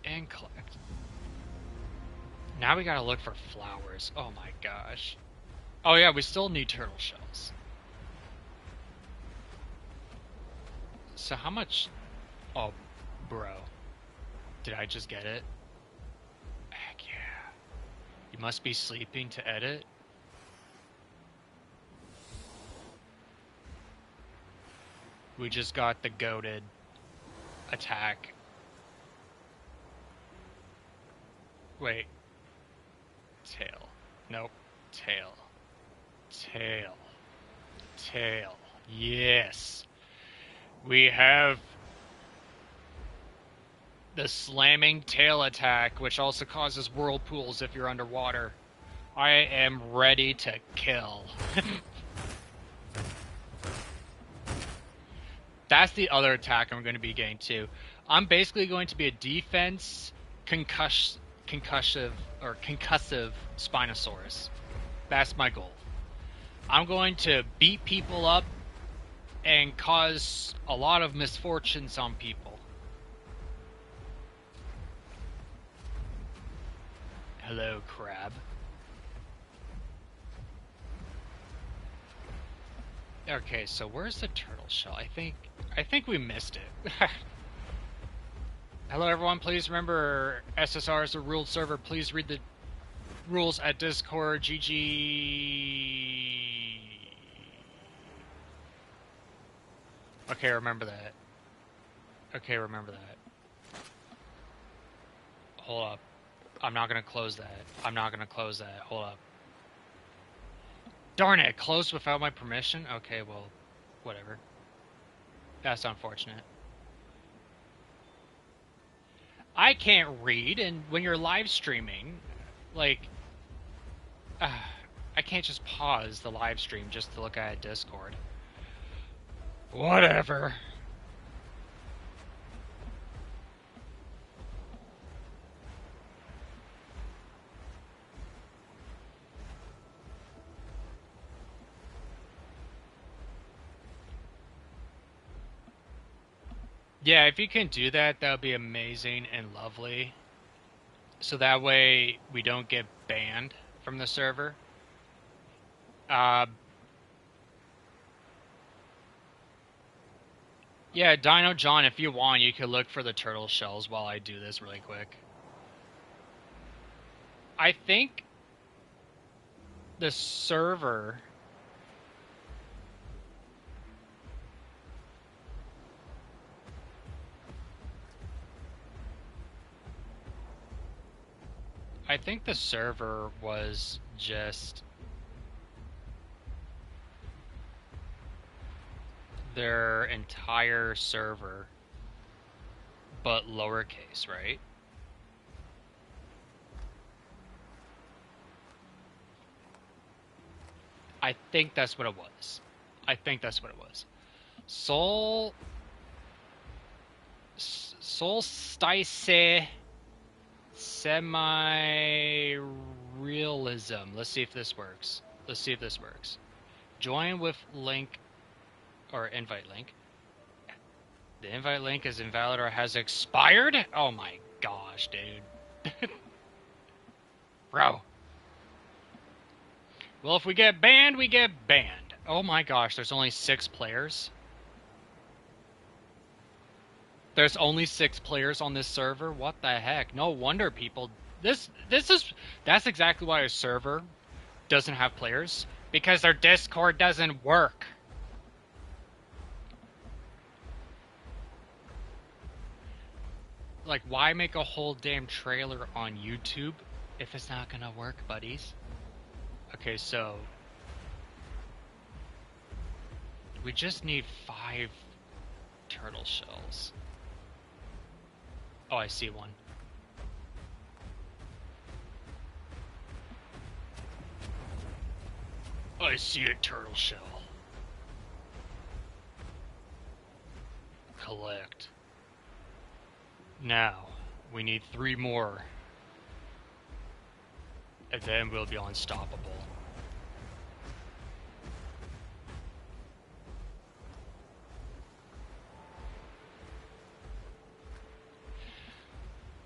And collect. Now we gotta look for flowers. Oh my gosh. Oh yeah, we still need turtle shells. So how much... Oh, bro. Did I just get it? Heck yeah. You must be sleeping to edit? We just got the goated attack. Wait. Tail. Nope. Tail. Tail. Tail. Yes. We have the slamming tail attack, which also causes whirlpools if you're underwater. I am ready to kill. That's the other attack I'm going to be getting to. I'm basically going to be a defense concussive Spinosaurus. That's my goal. I'm going to beat people up and cause a lot of misfortunes on people. Hello, crab. Okay, so where's the turtle shell? I think we missed it. Hello, everyone. Please remember, SSR is a ruled server. Please read the rules at Discord. GG. Okay, remember that. Okay, remember that. Hold up. I'm not gonna close that. I'm not gonna close that. Hold up. Darn it, closed without my permission? Okay, well, whatever. That's unfortunate. I can't read, and when you're live streaming, like... I can't just pause the live stream just to look at Discord. Whatever. Yeah, if you can do that, that would be amazing and lovely. So that way we don't get banned from the server. Yeah, Dino John, if you want, you could look for the turtle shells while I do this really quick. I think the server... I think the server was just their entire server, but lowercase, right? I think that's what it was. I think that's what it was. Solstice semi-realism. Let's see if this works. Let's see if this works. Join with link or invite link. The invite link is invalid or has expired? Oh my gosh, dude. Bro. Well, if we get banned, we get banned. Oh my gosh, there's only 6 players. There's only 6 players on this server? What the heck? No wonder people... That's exactly why a server doesn't have players. Because their Discord doesn't work. Like, why make a whole damn trailer on YouTube if it's not gonna work, buddies? Okay, so... we just need 5 turtle shells. Oh, I see one. I see a turtle shell. Collect. Now, we need 3 more. And then we'll be unstoppable.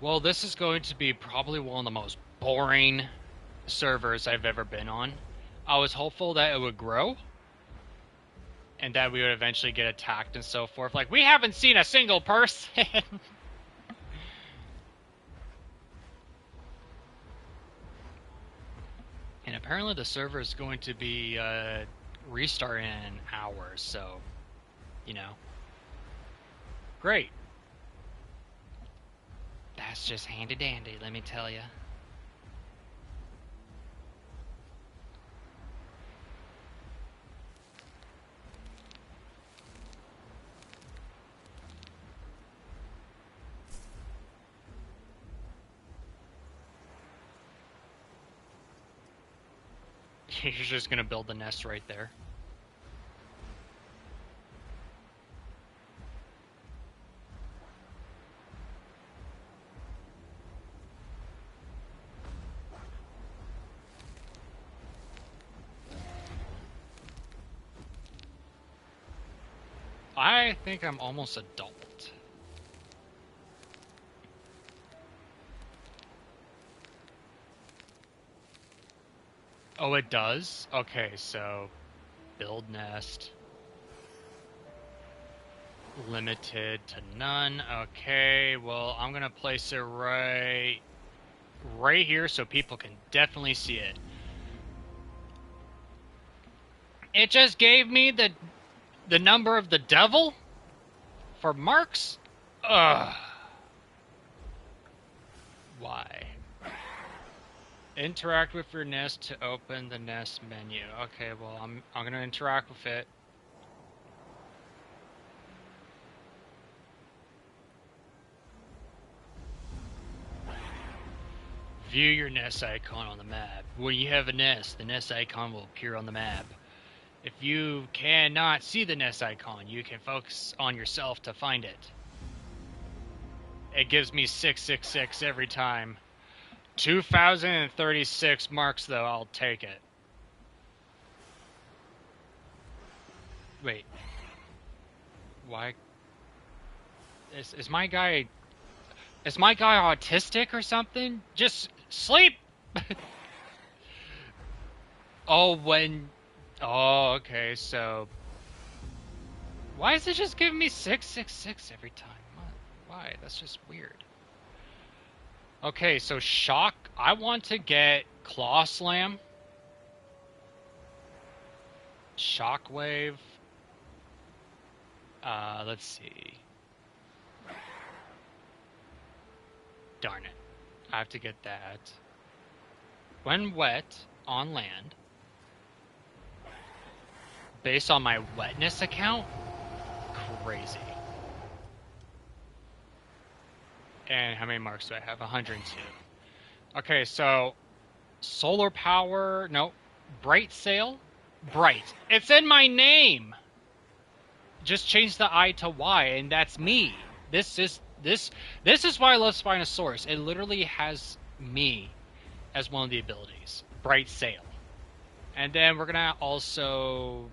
Well, this is going to be probably one of the most boring servers I've ever been on. I was hopeful that it would grow. And that we would eventually get attacked and so forth. Like, we haven't seen a single person! And apparently the server is going to be restarting in an hour, so, you know. Great. That's just handy dandy, let me tell you. You're just gonna build the nest right there. I think I'm almost adult. Oh, it does? Okay, so build nest. Limited to none. Okay, well, I'm gonna place it right here so people can definitely see it. It just gave me the number of the devil for marks? Ugh. Why? Interact with your nest to open the nest menu. Okay, well, I'm gonna interact with it. View your nest icon on the map. When you have a nest, the nest icon will appear on the map. If you cannot see the nest icon, you can focus on yourself to find it. It gives me 666 every time. 2,036 marks, though. I'll take it. Wait. Why? Is my guy autistic or something? Just sleep. Oh, okay, so why is it just giving me 666 every time? Why? That's just weird. Okay, so shock. I want to get Claw Slam, Shockwave. Let's see. Darn it. I have to get that. When wet on land, based on my wetness account, crazy. And how many marks do I have? 102. Okay, so solar power. No, bright sail. Bright. It's in my name. Just change the I to Y, and that's me. This is why I love Spinosaurus. It literally has me as one of the abilities. Bright sail. And then we're gonna also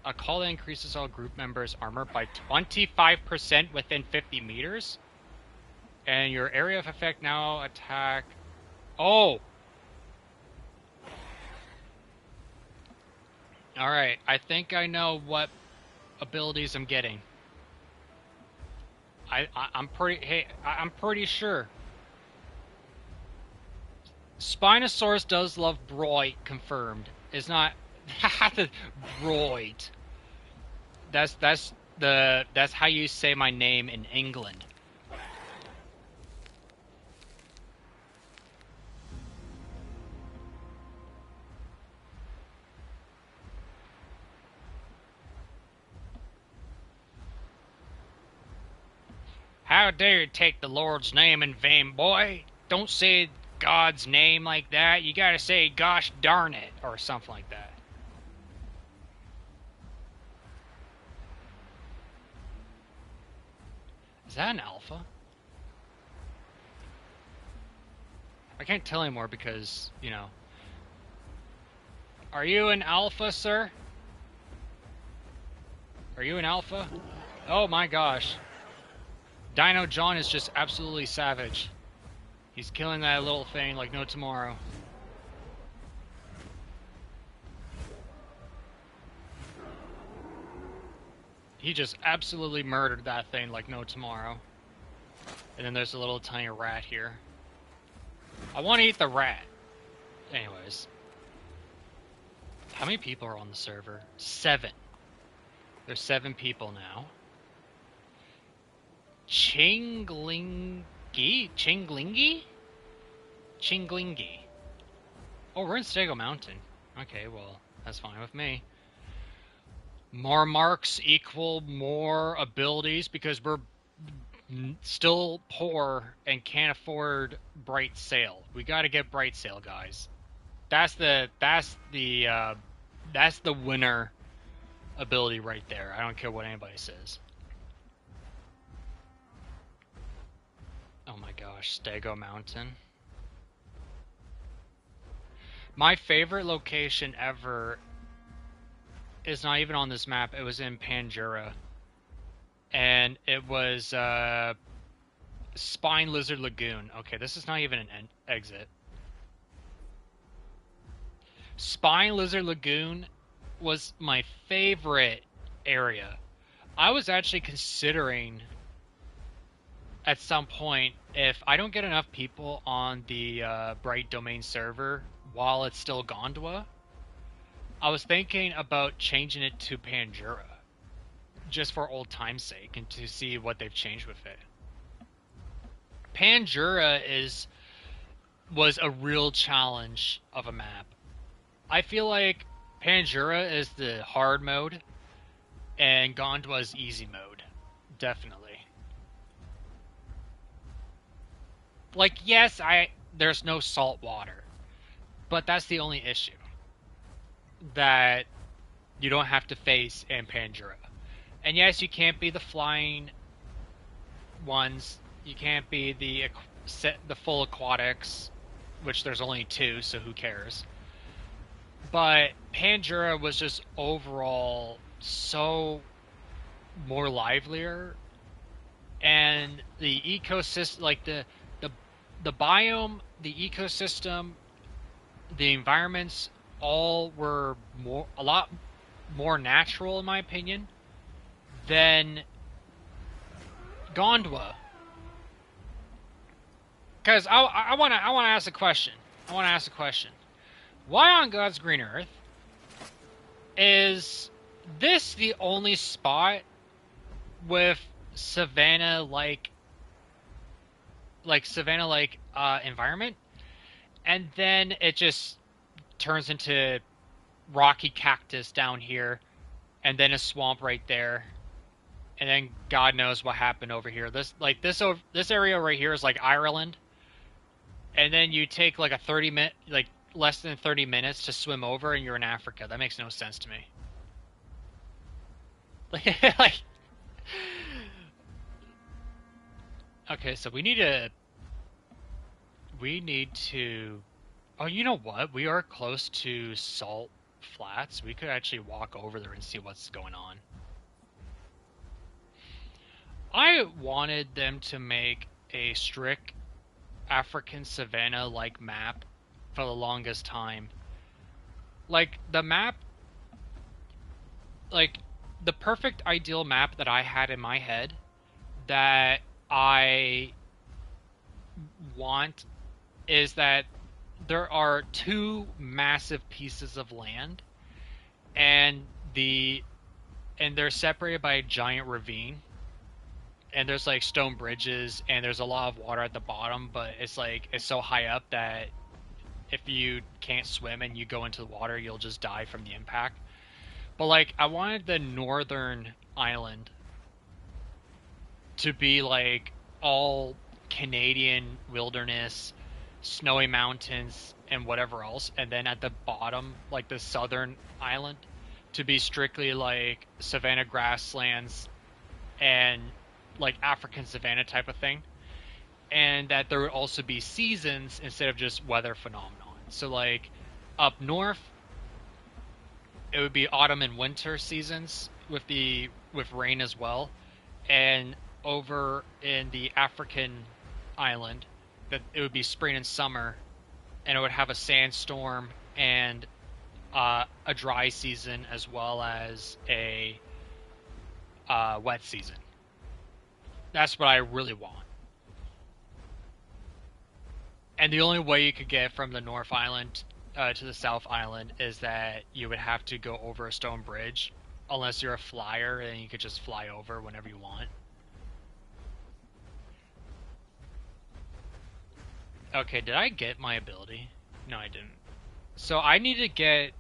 a call that increases all group members' armor by 25% within 50 meters. And your area of effect now attack. Oh! Alright, I think I know what abilities I'm getting. I'm pretty sure. Spinosaurus does love Broid, confirmed. It's not Broid. That's how you say my name in England. How dare you take the Lord's name in vain, boy? Don't say God's name like that. You gotta say, gosh darn it, or something like that. Is that an alpha? I can't tell anymore because, you know. Are you an alpha, sir? Are you an alpha? Oh my gosh. Dino John is just absolutely savage. He's killing that little thing like no tomorrow. He just absolutely murdered that thing like no tomorrow. And then there's a little tiny rat here. I want to eat the rat. Anyways. How many people are on the server? 7. There's 7 people now. Chinglingi? Oh, we're in Stego Mountain. Okay, well, that's fine with me. More marks equal more abilities because we're still poor and can't afford Bright Sail. We gotta get Bright Sail, guys. That's the winner ability right there. I don't care what anybody says. Oh my gosh, Stego Mountain. My favorite location ever is not even on this map. It was in Pandora. And it was Spine Lizard Lagoon. Okay, this is not even an exit. Spine Lizard Lagoon was my favorite area. I was actually considering at some point, if I don't get enough people on the Bright Domain server while it's still Gondwa, I was thinking about changing it to Pandora, just for old time's sake, and to see what they've changed with it. Pandora was a real challenge of a map. I feel like Pandora is the hard mode, and Gondwa is easy mode, definitely. Like, yes, there's no salt water. But that's the only issue that you don't have to face in Pandora. And yes, you can't be the flying ones. You can't be the full aquatics, which there's only two, so who cares? But Pandora was just overall so more livelier, and the ecosystem, like the the biome, the ecosystem, the environments, all were a lot more natural in my opinion than Gondwa. Because I want to ask a question. I want to ask a question. Why on God's green earth is this the only spot with savanna like environment, and then it just turns into rocky cactus down here, and then a swamp right there, and then God knows what happened over here. This area right here is like Ireland, and then you take like a 30-minute, like less than 30 minutes to swim over, and you're in Africa. That makes no sense to me. Like, okay, so we need to. Oh, you know what? We are close to Salt Flats. We could actually walk over there and see what's going on. I wanted them to make a strict African savanna-like map for the longest time. Like, the map, like, the perfect ideal map that I had in my head that I want is that there are two massive pieces of land, and they're separated by a giant ravine, and there's like stone bridges, and there's a lot of water at the bottom, but it's so high up that if you can't swim and you go into the water, you'll just die from the impact. But like, I wanted the northern island to be like all Canadian wilderness, snowy mountains, and whatever else, and then at the bottom, like the southern island, to be strictly like savanna grasslands and like African savanna type of thing, and that there would also be seasons instead of just weather phenomenon. So like up north, it would be autumn and winter seasons with rain as well, and over in the African island, that it would be spring and summer, and it would have a sandstorm and a dry season as well as a wet season. That's what I really want. And the only way you could get from the North Island to the South Island is that you would have to go over a stone bridge, unless you're a flyer, and you could just fly over whenever you want. Okay, did I get my ability? No, I didn't. So I need to get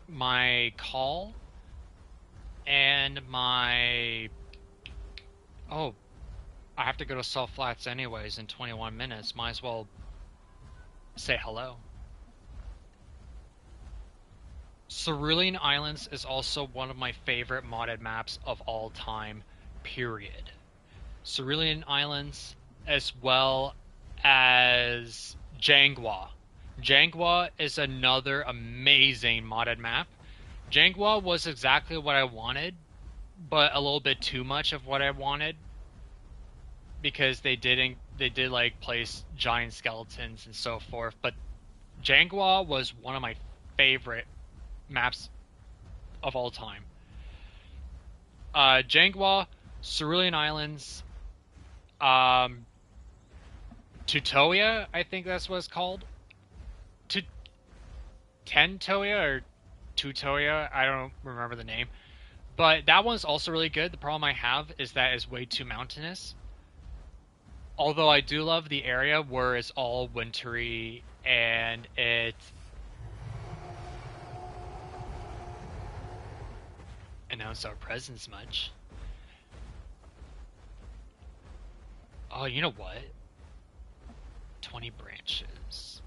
my call and my... Oh, I have to go to Salt Flats anyways in 21 minutes. Might as well say hello. Cerulean Islands is also one of my favorite modded maps of all time, period. Cerulean Islands, as well as Jangwa. Jangwa is another amazing modded map. Jangwa was exactly what I wanted, but a little bit too much of what I wanted, because they did like place giant skeletons and so forth. But Jangwa was one of my favorite maps of all time. Jangwa, Cerulean Islands, Tutoia, I think that's what it's called. Tentoia or Tutoia, I don't remember the name. But that one's also really good. The problem I have is that it's way too mountainous. Although I do love the area where it's all wintry and it announce our presence much. Oh, you know what? 20 branches.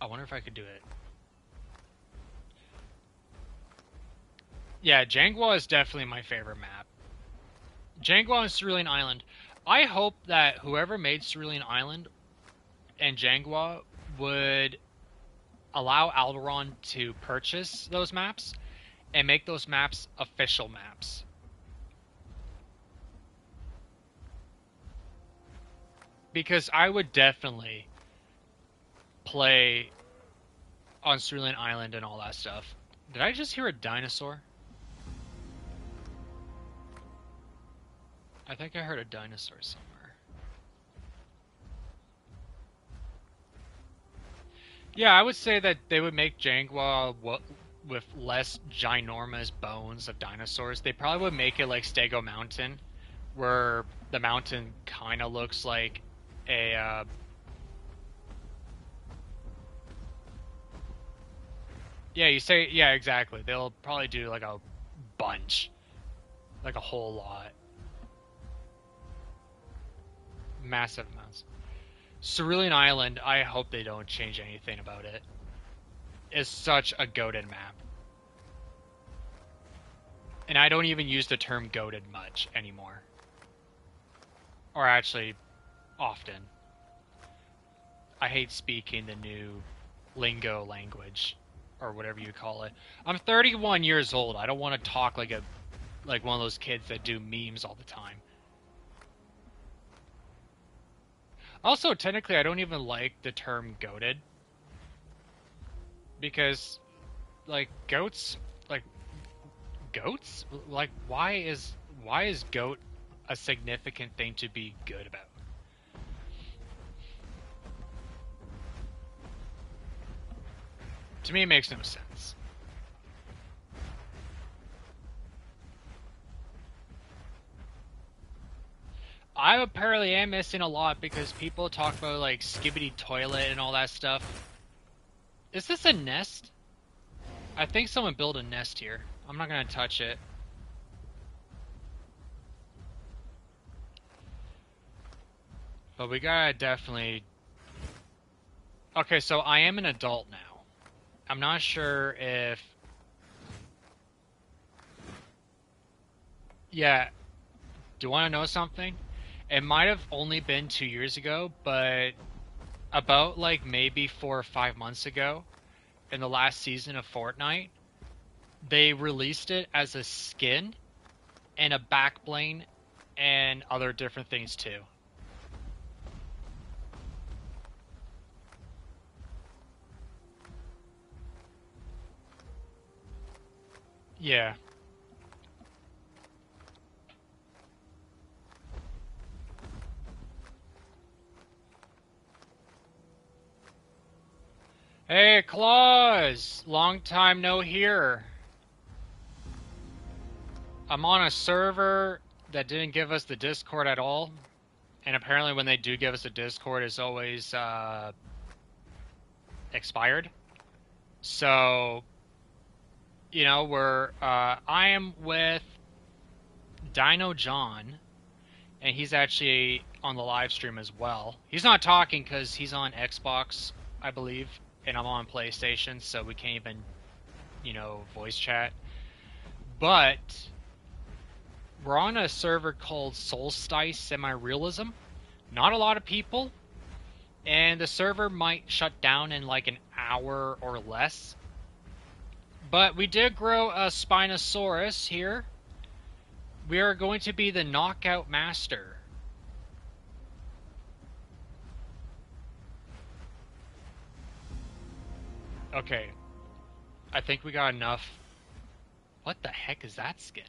I wonder if I could do it. Yeah, Jangwa is definitely my favorite map. Jangwa and Cerulean Island. I hope that whoever made Cerulean Island and Jangwa would allow Alderon to purchase those maps and make those maps official maps. Because I would definitely play on Cerulean Island and all that stuff. Did I just hear a dinosaur? I think I heard a dinosaur somewhere. Yeah, I would say that they would make Jangwa with less ginormous bones of dinosaurs. They probably would make it like Stego Mountain, where the mountain kind of looks like a yeah, you say yeah, exactly. They'll probably do like a bunch, like a whole lot, massive amounts. Cerulean Island, I hope they don't change anything about it. It's such a goated map. And I don't even use the term goated much anymore. Or actually, often. I hate speaking the new lingo language, or whatever you call it. I'm 31 years old. I don't want to talk like one of those kids that do memes all the time. Also, technically, I don't even like the term goated. Because, like, goats? Like, why is goat a significant thing to be good about? To me, it makes no sense. I apparently am missing a lot because people talk about, like, Skibbity Toilet and all that stuff. Is this a nest? I think someone built a nest here. I'm not gonna touch it. But we gotta definitely... Okay, so I am an adult now. I'm not sure if... Yeah, do you want to know something? It might have only been 2 years ago, but about like maybe 4 or 5 months ago, in the last season of Fortnite, they released it as a skin and a backbling and other different things too. Yeah. Hey, Claus! Long time no hear. I'm on a server that didn't give us the Discord at all. And apparently when they do give us a Discord, it's always expired. So, you know, I am with Dino John, and he's actually on the live stream as well. He's not talking because he's on Xbox, I believe, and I'm on PlayStation, so we can't even, voice chat. But we're on a server called Solstice Semi-Realism. Not a lot of people, and the server might shut down in like an hour or less. But we did grow a Spinosaurus here. We are going to be the Knockout Master. Okay. I think we got enough. What the heck is that skin?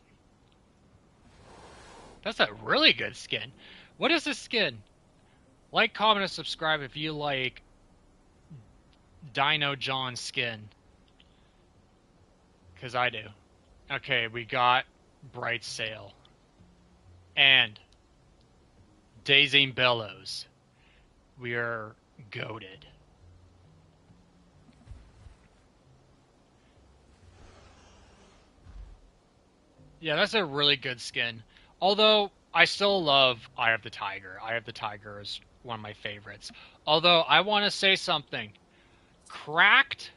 That's a really good skin. What is this skin? Like, comment, and subscribe if you like Dino John skin. Because I do. Okay, we got Bright Sail. And Dazing Bellows. We are goated. Yeah, that's a really good skin. Although, I still love Eye of the Tiger. Eye of the Tiger is one of my favorites. Although, I want to say something. cracked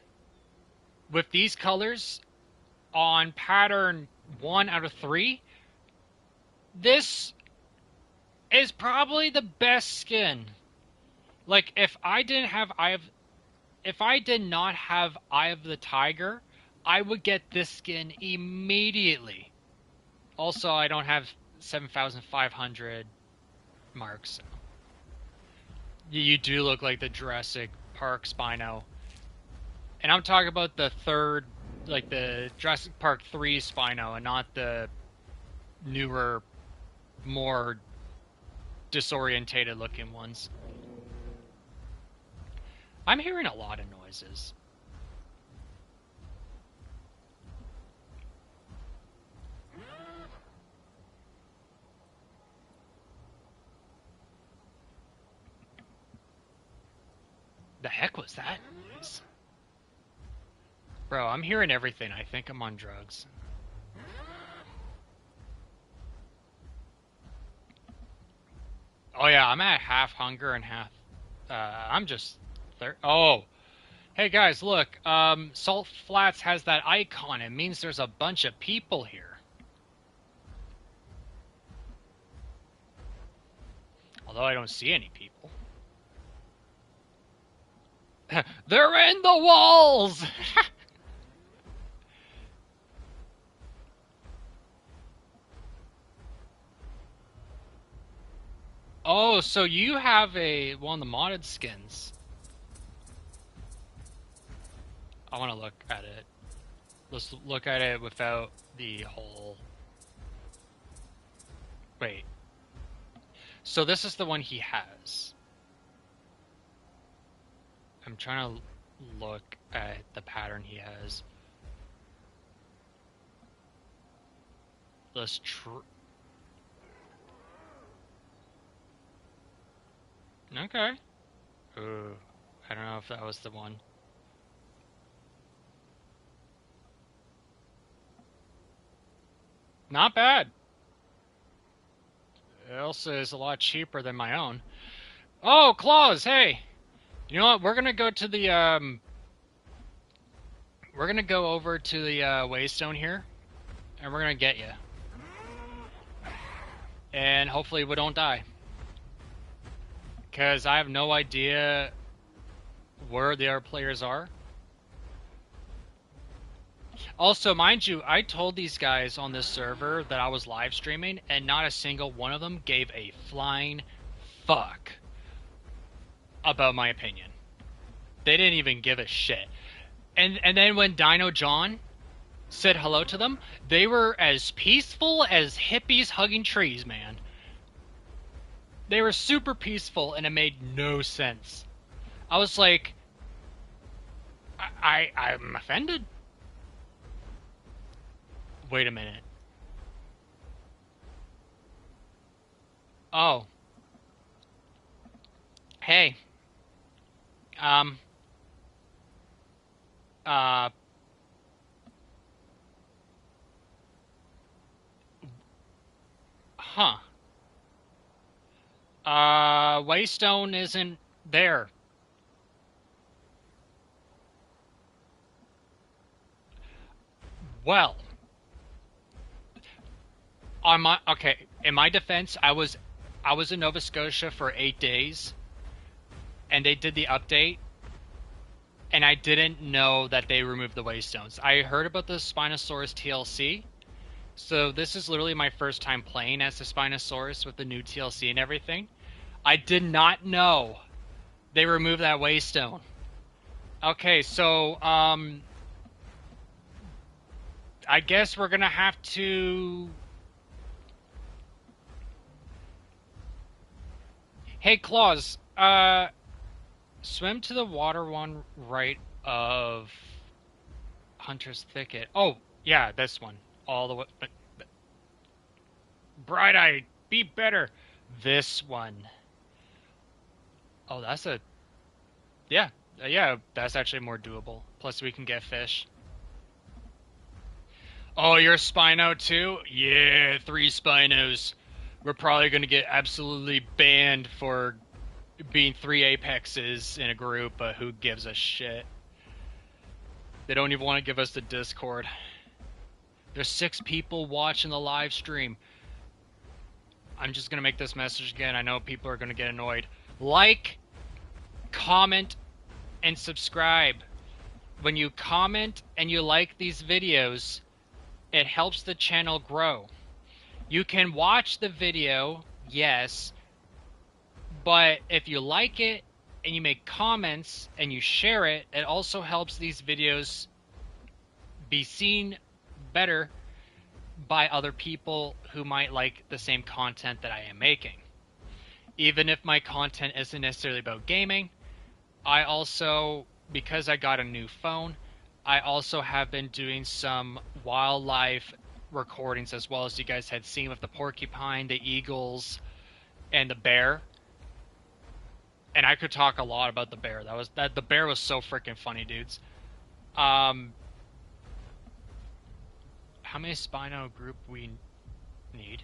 with these colors on pattern 1 out of 3, this is probably the best skin. Like, if I did not have Eye of the Tiger, I would get this skin immediately. Also, I don't have 7,500 marks. You do look like the Jurassic Park Spino. And I'm talking about the third, like the Jurassic Park 3 Spino, and not the newer, more disorientated looking ones. I'm hearing a lot of noises. The heck was that noise? Bro, I'm hearing everything. I think I'm on drugs. Oh yeah, I'm at half hunger and half... I'm just... Oh! Hey guys, look. Salt Flats has that icon. It means there's a bunch of people here. Although I don't see any people. They're in the walls! Oh, so you have one of the modded skins. I want to look at it. Let's look at it without the whole... Wait. So this is the one he has. I'm trying to look at the pattern he has. Let's Okay. Ooh, I don't know if that was the one. Not bad. Elsa is a lot cheaper than my own. Oh, Claus, hey! You know what? We're gonna go to the, we're gonna go over to the, Waystone here, and we're gonna get you. And hopefully we don't die. Because I have no idea where the other players are. Also, mind you, I told these guys on this server that I was live streaming, and not a single one of them gave a flying fuck about my opinion. They didn't even give a shit. And then when Dino John said hello to them, they were as peaceful as hippies hugging trees, man. They were super peaceful, and it made no sense. I was like, I'm offended. Wait a minute. Oh. Hey. Huh. Waystone isn't there. Well, in my defense, I was in Nova Scotia for 8 days, and they did the update, and I didn't know that they removed the Waystones. I heard about the Spinosaurus TLC, so this is literally my first time playing as the Spinosaurus with the new TLC and everything. I did not know they removed that Waystone. Okay, so, I guess we're gonna have to... Hey, Claus, swim to the water one right of Hunter's Thicket. Oh, yeah, this one. All the way... Bright Eye, be better. This one. Oh, that's a... Yeah, that's actually more doable. Plus, we can get fish. Oh, you're a Spino too? Yeah, 3 Spinos. We're probably going to get absolutely banned for being 3 apexes in a group, but who gives a shit? They don't even want to give us the Discord. There's 6 people watching the live stream. I'm just going to make this message again. I know people are going to get annoyed. Like, comment, and subscribe. When you comment and you like these videos, it helps the channel grow. You can watch the video, yes, but if you like it and you make comments and you share it, it also helps these videos be seen better by other people who might like the same content that I am making. Even if my content isn't necessarily about gaming, I also, because I got a new phone, I also have been doing some wildlife recordings, as well as you guys had seen with the porcupine, the eagles, and the bear. And I could talk a lot about the bear. The bear was so freaking funny, dudes. How many Spino group we need?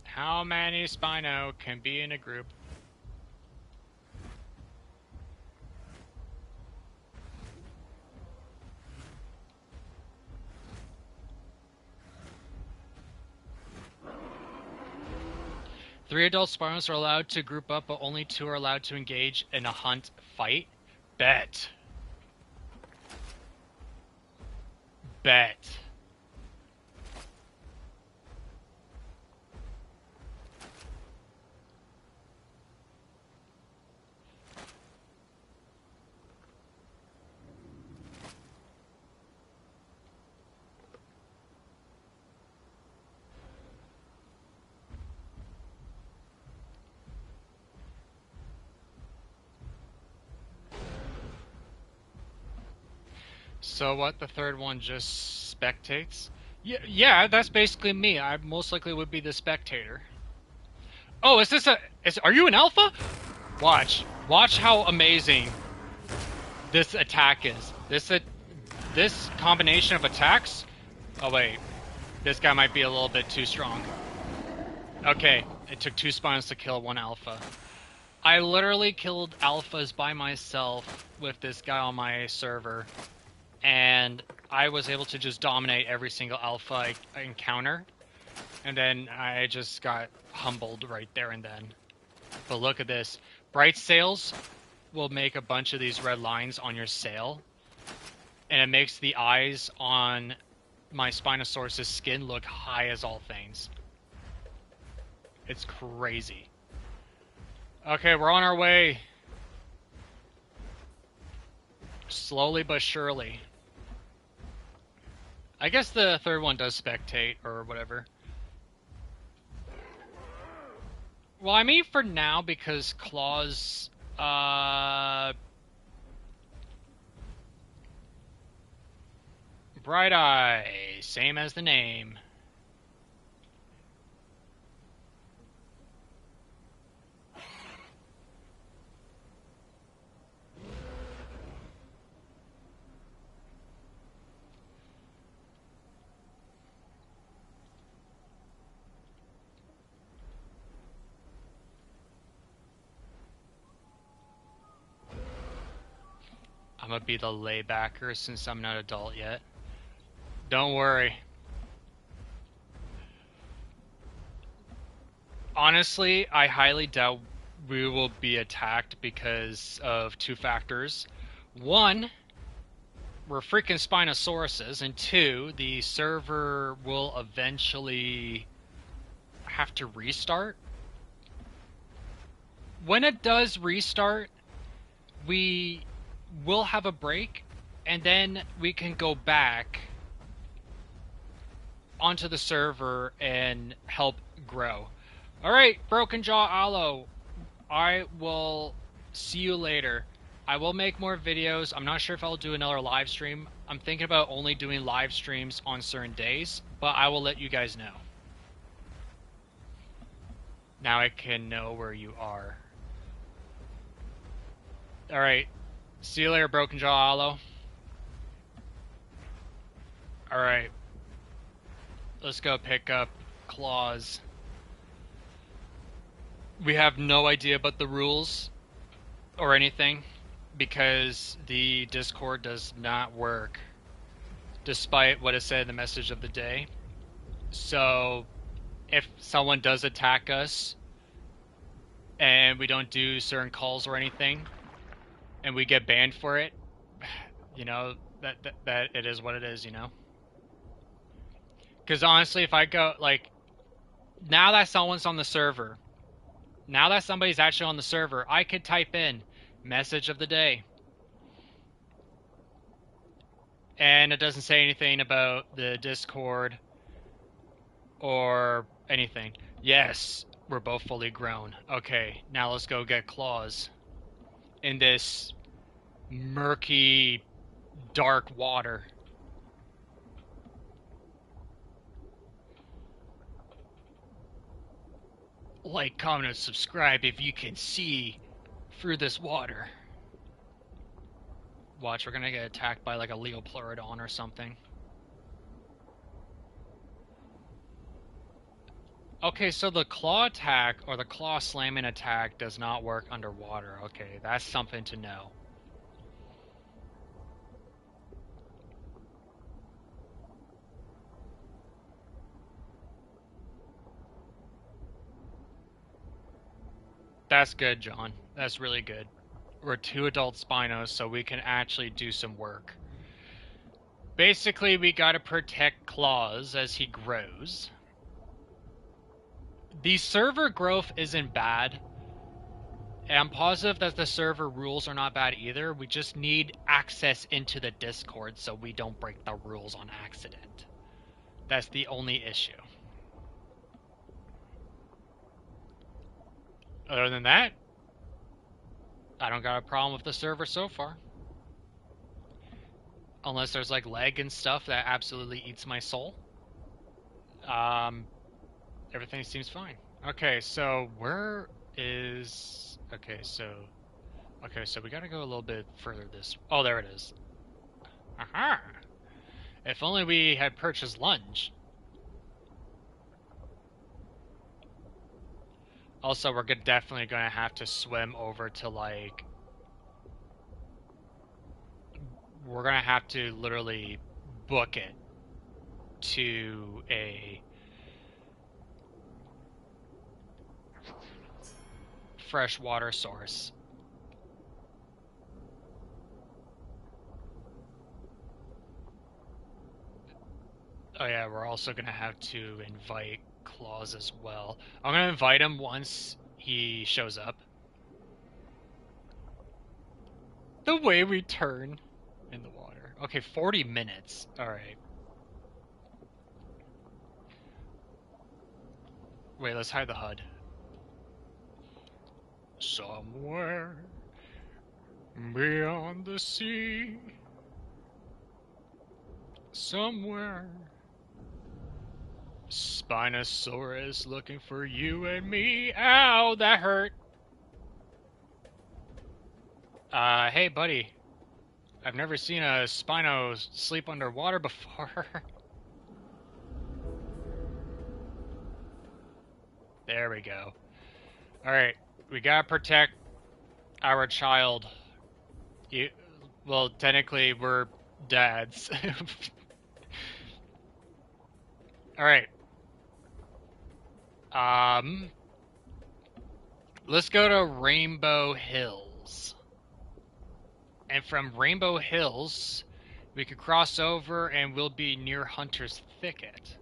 How many Spino can be in a group? Three adult Spinos are allowed to group up, but only 2 are allowed to engage in a hunt fight. Bet. Bet. So what, the third one just spectates? Yeah, that's basically me. I most likely would be the spectator. Oh, are you an alpha? Watch how amazing this attack is. This combination of attacks. Oh wait, this guy might be a little bit too strong. Okay, it took 2 Spinos to kill 1 alpha. I literally killed alphas by myself with this guy on my server, and I was able to just dominate every single alpha I encounter, and then I just got humbled right there and then. But look at this. Bright sails will make a bunch of these red lines on your sail, and it makes the eyes on my Spinosaurus' skin look high as all things. It's crazy. Okay, we're on our way. Slowly but surely. I guess the third one does spectate or whatever. Well, I mean for now, because Claws, Bright Eye, same as the name. I'm gonna be the laybacker since I'm not adult yet. Don't worry. Honestly, I highly doubt we will be attacked because of 2 factors. 1, we're freaking Spinosauruses, and 2, the server will eventually have to restart. When it does restart, we will have a break, and then we can go back onto the server and help grow. Alright, Broken Jaw Aloe, I will see you later. I will make more videos. I'm not sure if I'll do another live stream. I'm thinking about only doing live streams on certain days, but I will let you guys know. Now I can know where you are. Alright, see you later, Broken Jaw Aloe. Alright, let's go pick up Claws. We have no idea about the rules or anything because the Discord does not work despite what is said in the message of the day. So if someone does attack us and we don't do certain calls or anything and we get banned for it, you know, that it is what it is, you know? Because honestly, if I go, like, now that someone's on the server, now that somebody's actually on the server, I could type in message of the day. And it doesn't say anything about the Discord or anything. Yes, we're both fully grown. Okay, now let's go get claws in this murky, dark water. Like, comment, and subscribe if you can see through this water. Watch, we're gonna get attacked by like a Leopleurodon or something. Okay, so the claw attack or the claw slamming attack does not work underwater. Okay, that's something to know. That's good, John. That's really good. We're 2 adult Spinos, so we can actually do some work. Basically, we gotta protect Claws as he grows. The server growth isn't bad. And I'm positive that the server rules are not bad either. We just need access into the Discord so we don't break the rules on accident. That's the only issue. Other than that, I don't got a problem with the server so far. Unless there's like lag and stuff that absolutely eats my soul. Everything seems fine. Okay, so where is... Okay, so we gotta go a little bit further this... Oh, there it is. Aha! If only we had purchased lunch. Also, we're definitely gonna have to swim over to, like... We're gonna have to literally book it to a fresh water source. Oh yeah, we're also gonna have to invite Claus as well. I'm gonna invite him once he shows up. The way we turn in the water. Okay, 40 minutes. Alright. Wait, let's hide the HUD. Somewhere beyond the sea. Somewhere. Spinosaurus looking for you and me. Ow, that hurt. Hey buddy. I've never seen a Spino sleep underwater before. There we go. Alright, we gotta protect our child. Well, technically, we're dads. Alright. Let's go to Rainbow Hills. And from Rainbow Hills, we could cross over and we'll be near Hunter's Thicket.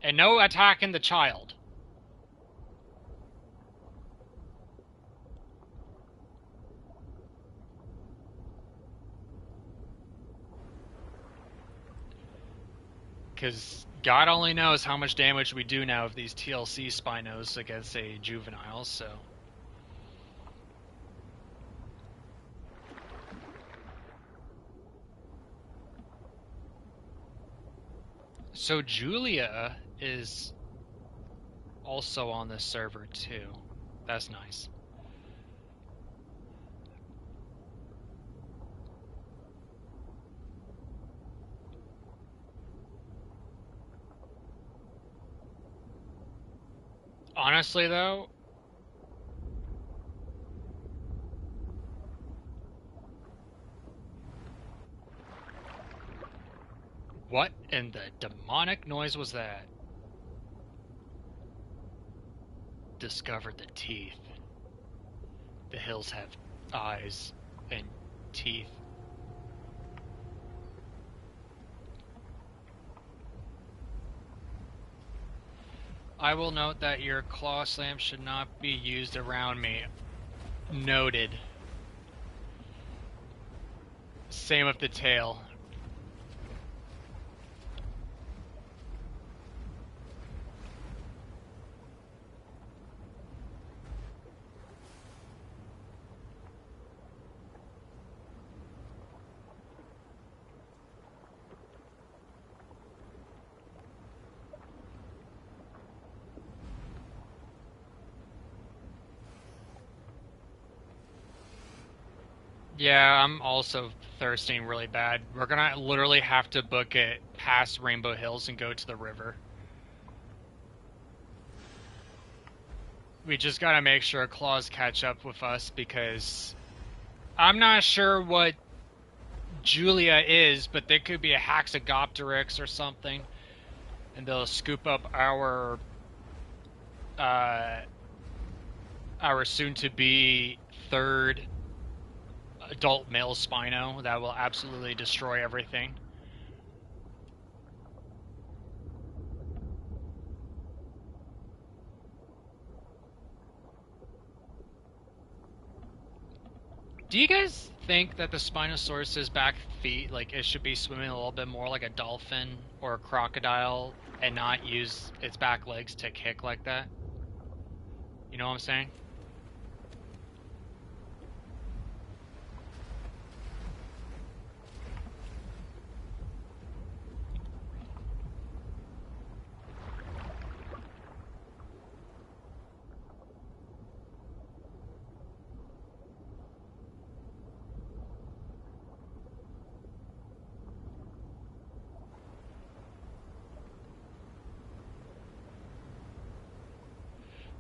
And no attacking the child. Because God only knows how much damage we do now with these TLC Spinos against a juvenile, so... So Julia is also on this server too. That's nice. Honestly, though, what in the demonic noise was that? Discovered the teeth. The hills have eyes and teeth. I will note that your claw slam should not be used around me. Noted. Same with the tail. Yeah, I'm also thirsting really bad. We're gonna literally have to book it past Rainbow Hills and go to the river. We just gotta make sure claws catch up with us because I'm not sure what Julia is, but there could be a Haxagopteryx or something, and they'll scoop up uh, our soon-to-be third adult male Spino that will absolutely destroy everything. Do you guys think that the Spinosaurus's back feet, like, it should be swimming a little bit more like a dolphin or a crocodile and not use its back legs to kick like that? You know what I'm saying?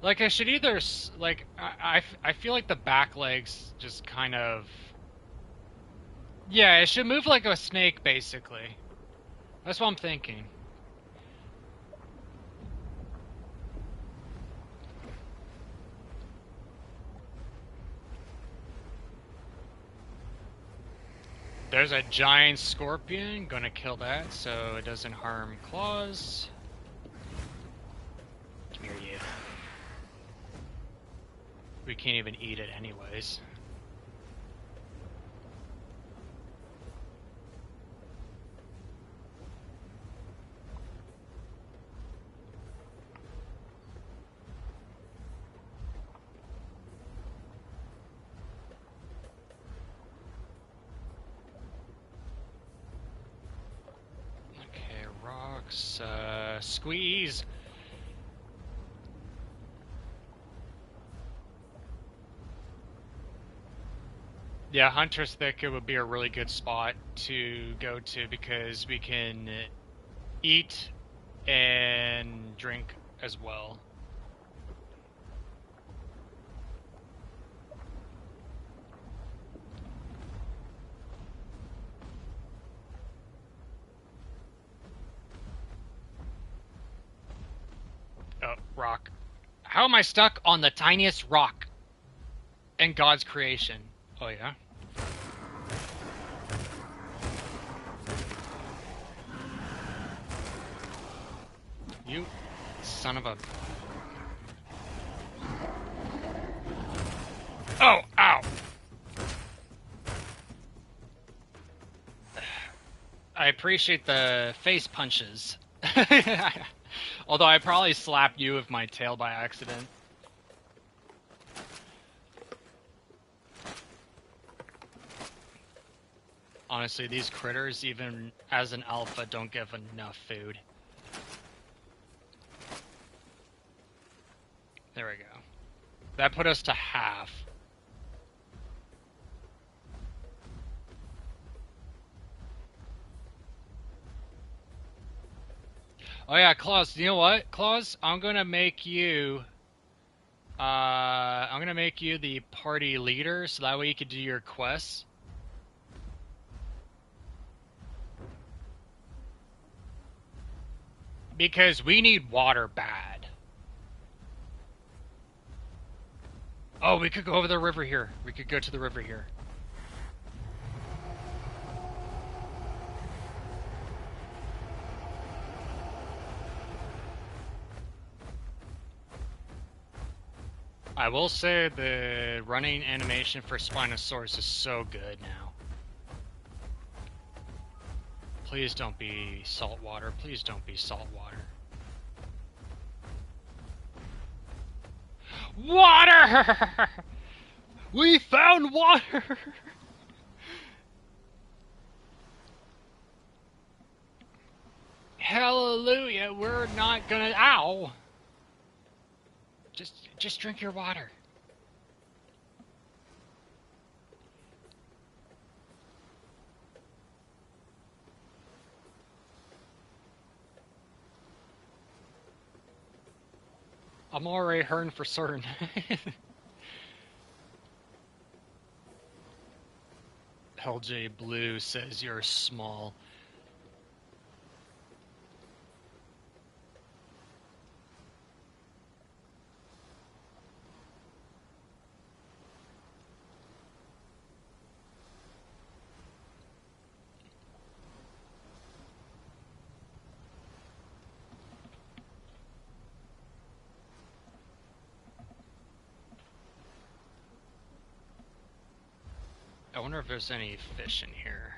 Like, I should either, like, I feel like the back legs just kind of. Yeah, it should move like a snake, basically. That's what I'm thinking. There's a giant scorpion. Gonna kill that so it doesn't harm claws. Come here, you. We can't even eat it anyways. Okay, rocks. Squeeze. Yeah, Hunter's Thicket would be a really good spot to go to because we can eat and drink as well. Oh, rock. How am I stuck on the tiniest rock in God's creation? Oh, yeah? You son of a... Oh, ow! I appreciate the face punches. Although I probably slapped you with my tail by accident. Honestly, these critters, even as an alpha, don't give enough food. There we go. That put us to half. Oh yeah, Claus, you know what? Claus, I'm gonna make you I'm gonna make you the party leader, so that way you can do your quests. Because we need water bad. Oh, we could go over the river here. We could go to the river here. I will say the running animation for Spinosaurus is so good now. Please don't be salt water. Please don't be salt water. Water! We found water! Hallelujah, we're not gonna... Ow! Just drink your water. I'm already hurting for certain. LJ Blue says you're small. I wonder if there's any fish in here.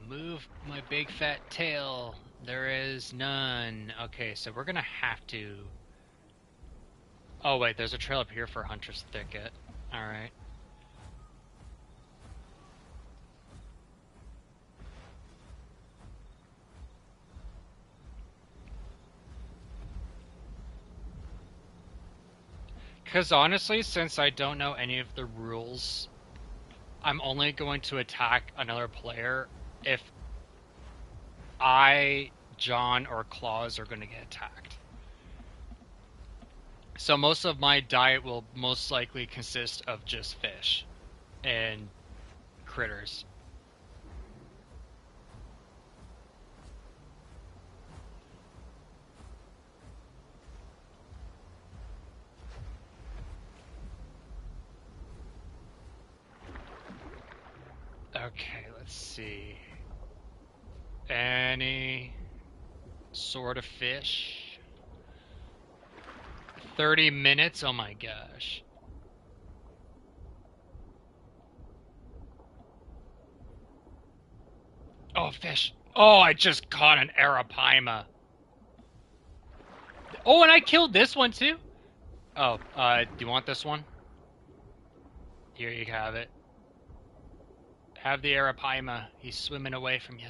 Move my big fat tail. There is none. Okay, so we're gonna have to... Oh wait, there's a trail up here for Hunter's Thicket. Alright. Because honestly, since I don't know any of the rules, I'm only going to attack another player if I, John, or Claus are going to get attacked. So most of my diet will most likely consist of just fish and critters. Okay, let's see. Any sort of fish? 30 minutes? Oh my gosh. Oh, fish. Oh, I just caught an arapaima. Oh, and I killed this one too? Oh, do you want this one? Here you have it. Have the arapaima. He's swimming away from you.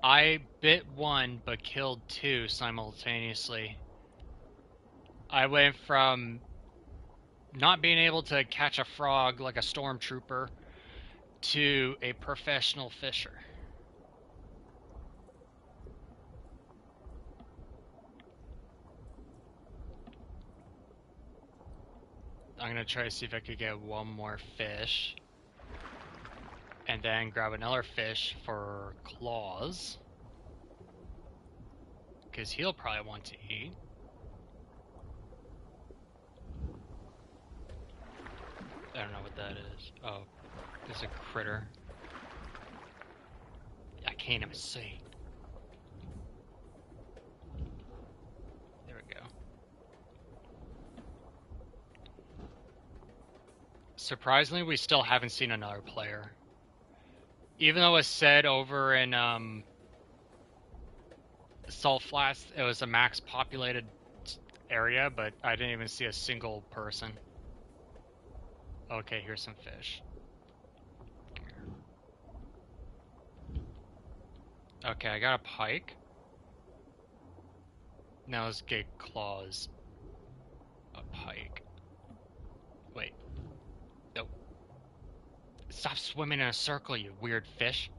I bit one, but killed two simultaneously. I went from not being able to catch a frog like a stormtrooper to a professional fisher. I'm gonna try to see if I could get one more fish. And then grab another fish for Claus. Because he'll probably want to eat. I don't know what that is. Oh, there's a critter. I can't even see. There we go. Surprisingly, we still haven't seen another player. Even though it said over in Salt Flats it was a max populated area, but I didn't even see a single person. Okay, here's some fish. Okay, I got a pike. Now let's get Claws. A pike. Wait. Nope. Stop swimming in a circle, you weird fish.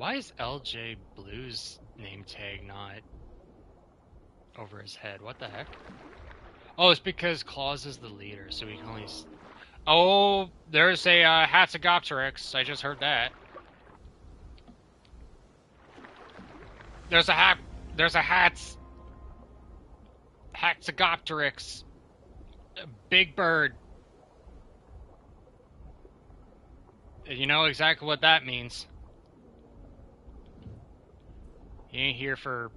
Why is LJ Blue's name tag not over his head? What the heck? Oh, it's because Claus is the leader, so he can only... Oh, there's a Hatzegopteryx. I just heard that. There's a Hatzegopteryx. A big bird. You know exactly what that means. He ain't here for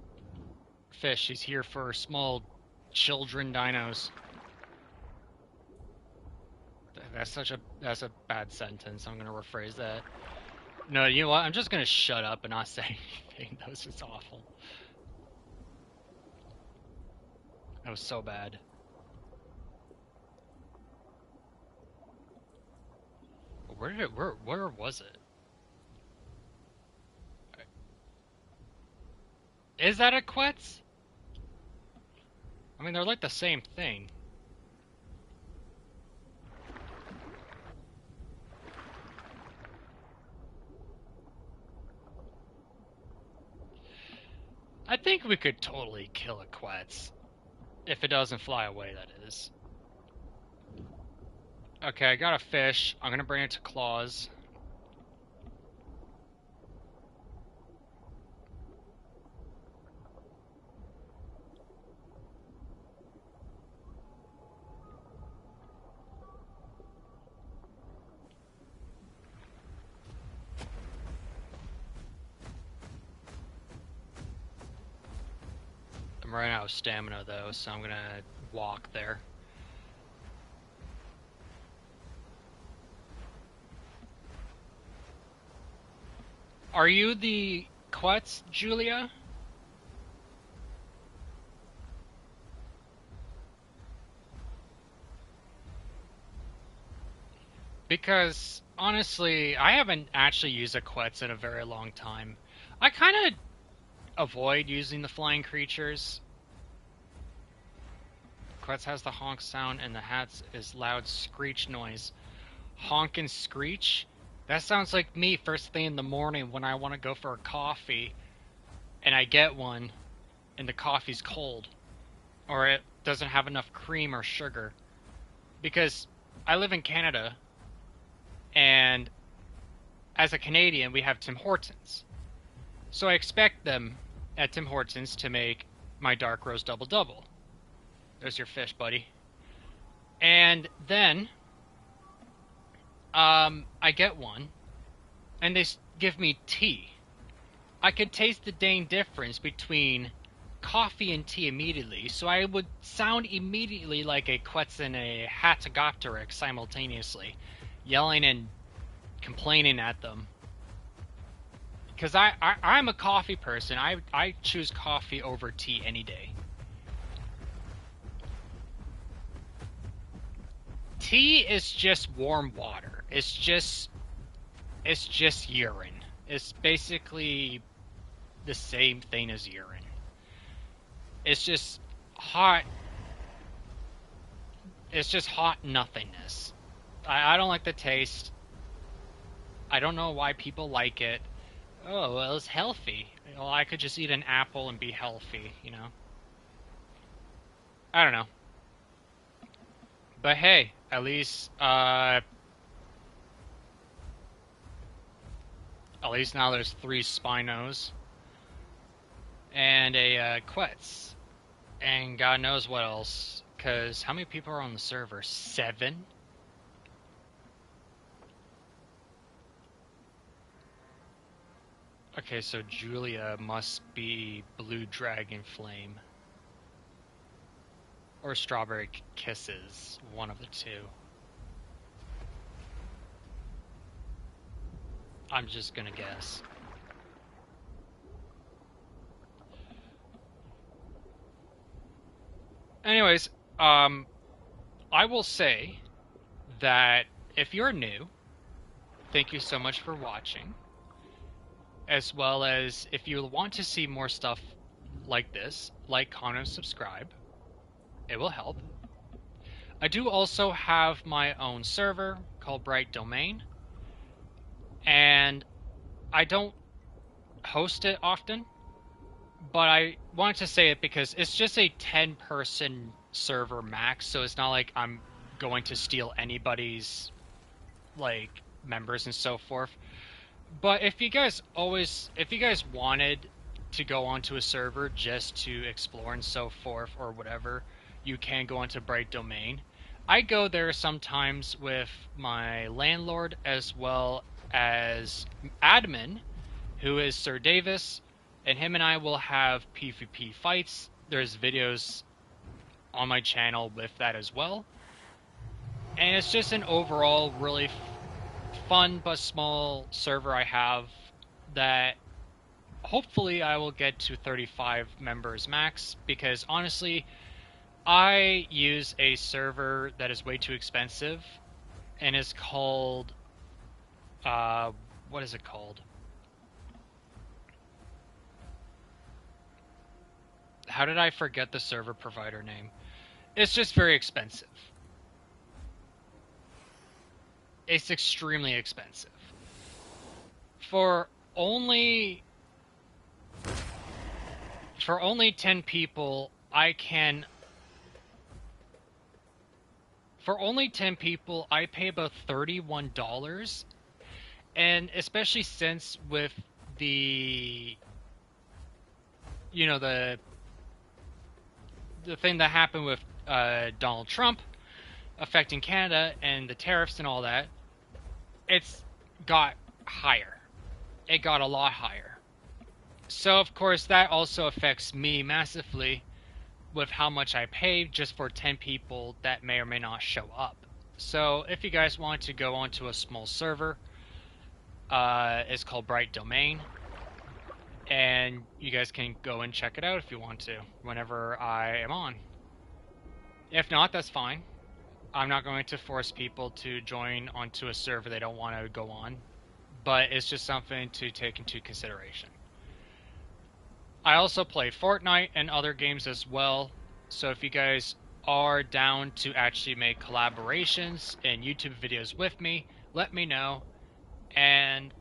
fish. He's here for small children dinos. That's a bad sentence. I'm gonna rephrase that. No, you know what? I'm just gonna shut up and not say anything. That was just awful. That was so bad. Where was it? Is that a Quetz? I mean, they're like the same thing. I think we could totally kill a Quetz. If it doesn't fly away, that is. Okay, I got a fish. I'm gonna bring it to Claus. I'm running out of stamina though, so I'm gonna walk there. Are you the Quetz, Julia? Because, honestly, I haven't actually used a Quetz in a very long time. I kind of avoid using the flying creatures. Quetz has the honk sound, and the Hats is loud screech noise. Honk and screech? That sounds like me first thing in the morning when I want to go for a coffee, and I get one, and the coffee's cold, or it doesn't have enough cream or sugar. Because I live in Canada, and as a Canadian, we have Tim Hortons. So I expect them at Tim Hortons to make my dark roast double double. There's your fish, buddy. And then I get one, and they give me tea. I could taste the dang difference between coffee and tea immediately, so I would sound immediately like a Quetz and a Hatzegopteryx simultaneously, yelling and complaining at them. Because I'm a coffee person. I choose coffee over tea any day. Tea is just warm water. It's just urine. It's basically the same thing as urine. It's just hot. It's just hot nothingness. I don't like the taste. I don't know why people like it. Oh, well, it's healthy. Well, I could just eat an apple and be healthy, you know? I don't know. But hey, at least now there's 3 Spinos and a Quetz, and God knows what else. Cause how many people are on the server? 7. Okay, so Julia must be Blue Dragon Flame. Or Strawberry Kisses, one of the two. I'm just gonna guess. Anyways, I will say that if you're new, thank you so much for watching. As well as if you want to see more stuff like this, like, comment, subscribe. It will help. I do also have my own server called Bright Domain, and I don't host it often, but I wanted to say it because it's just a 10-person server max, so it's not like I'm going to steal anybody's like members and so forth. But if you guys wanted to go onto a server just to explore and so forth or whatever, you can go onto Bright Domain. I go there sometimes with my landlord as well as admin, who is Sir Davis, and him and I will have PvP fights. There's videos on my channel with that as well. And it's just an overall really fun but small server I have that hopefully I will get to 35 members max, because honestly, I use a server that is way too expensive and is called what is it called? How did I forget the server provider name? It's just very expensive. It's extremely expensive. For only 10 people, I pay about $31, and especially since with the the thing that happened with Donald Trump affecting Canada and the tariffs and all that, it's got higher. It got a lot higher. So of course that also affects me massively with how much I pay just for 10 people that may or may not show up. So if you guys want to go onto a small server, it's called Bright Domain, and you guys can go and check it out if you want to whenever I am on. If not, that's fine. I'm not going to force people to join onto a server they don't want to go on, but it's just something to take into consideration. I also play Fortnite and other games as well, so if you guys are down to actually make collaborations and YouTube videos with me, let me know, and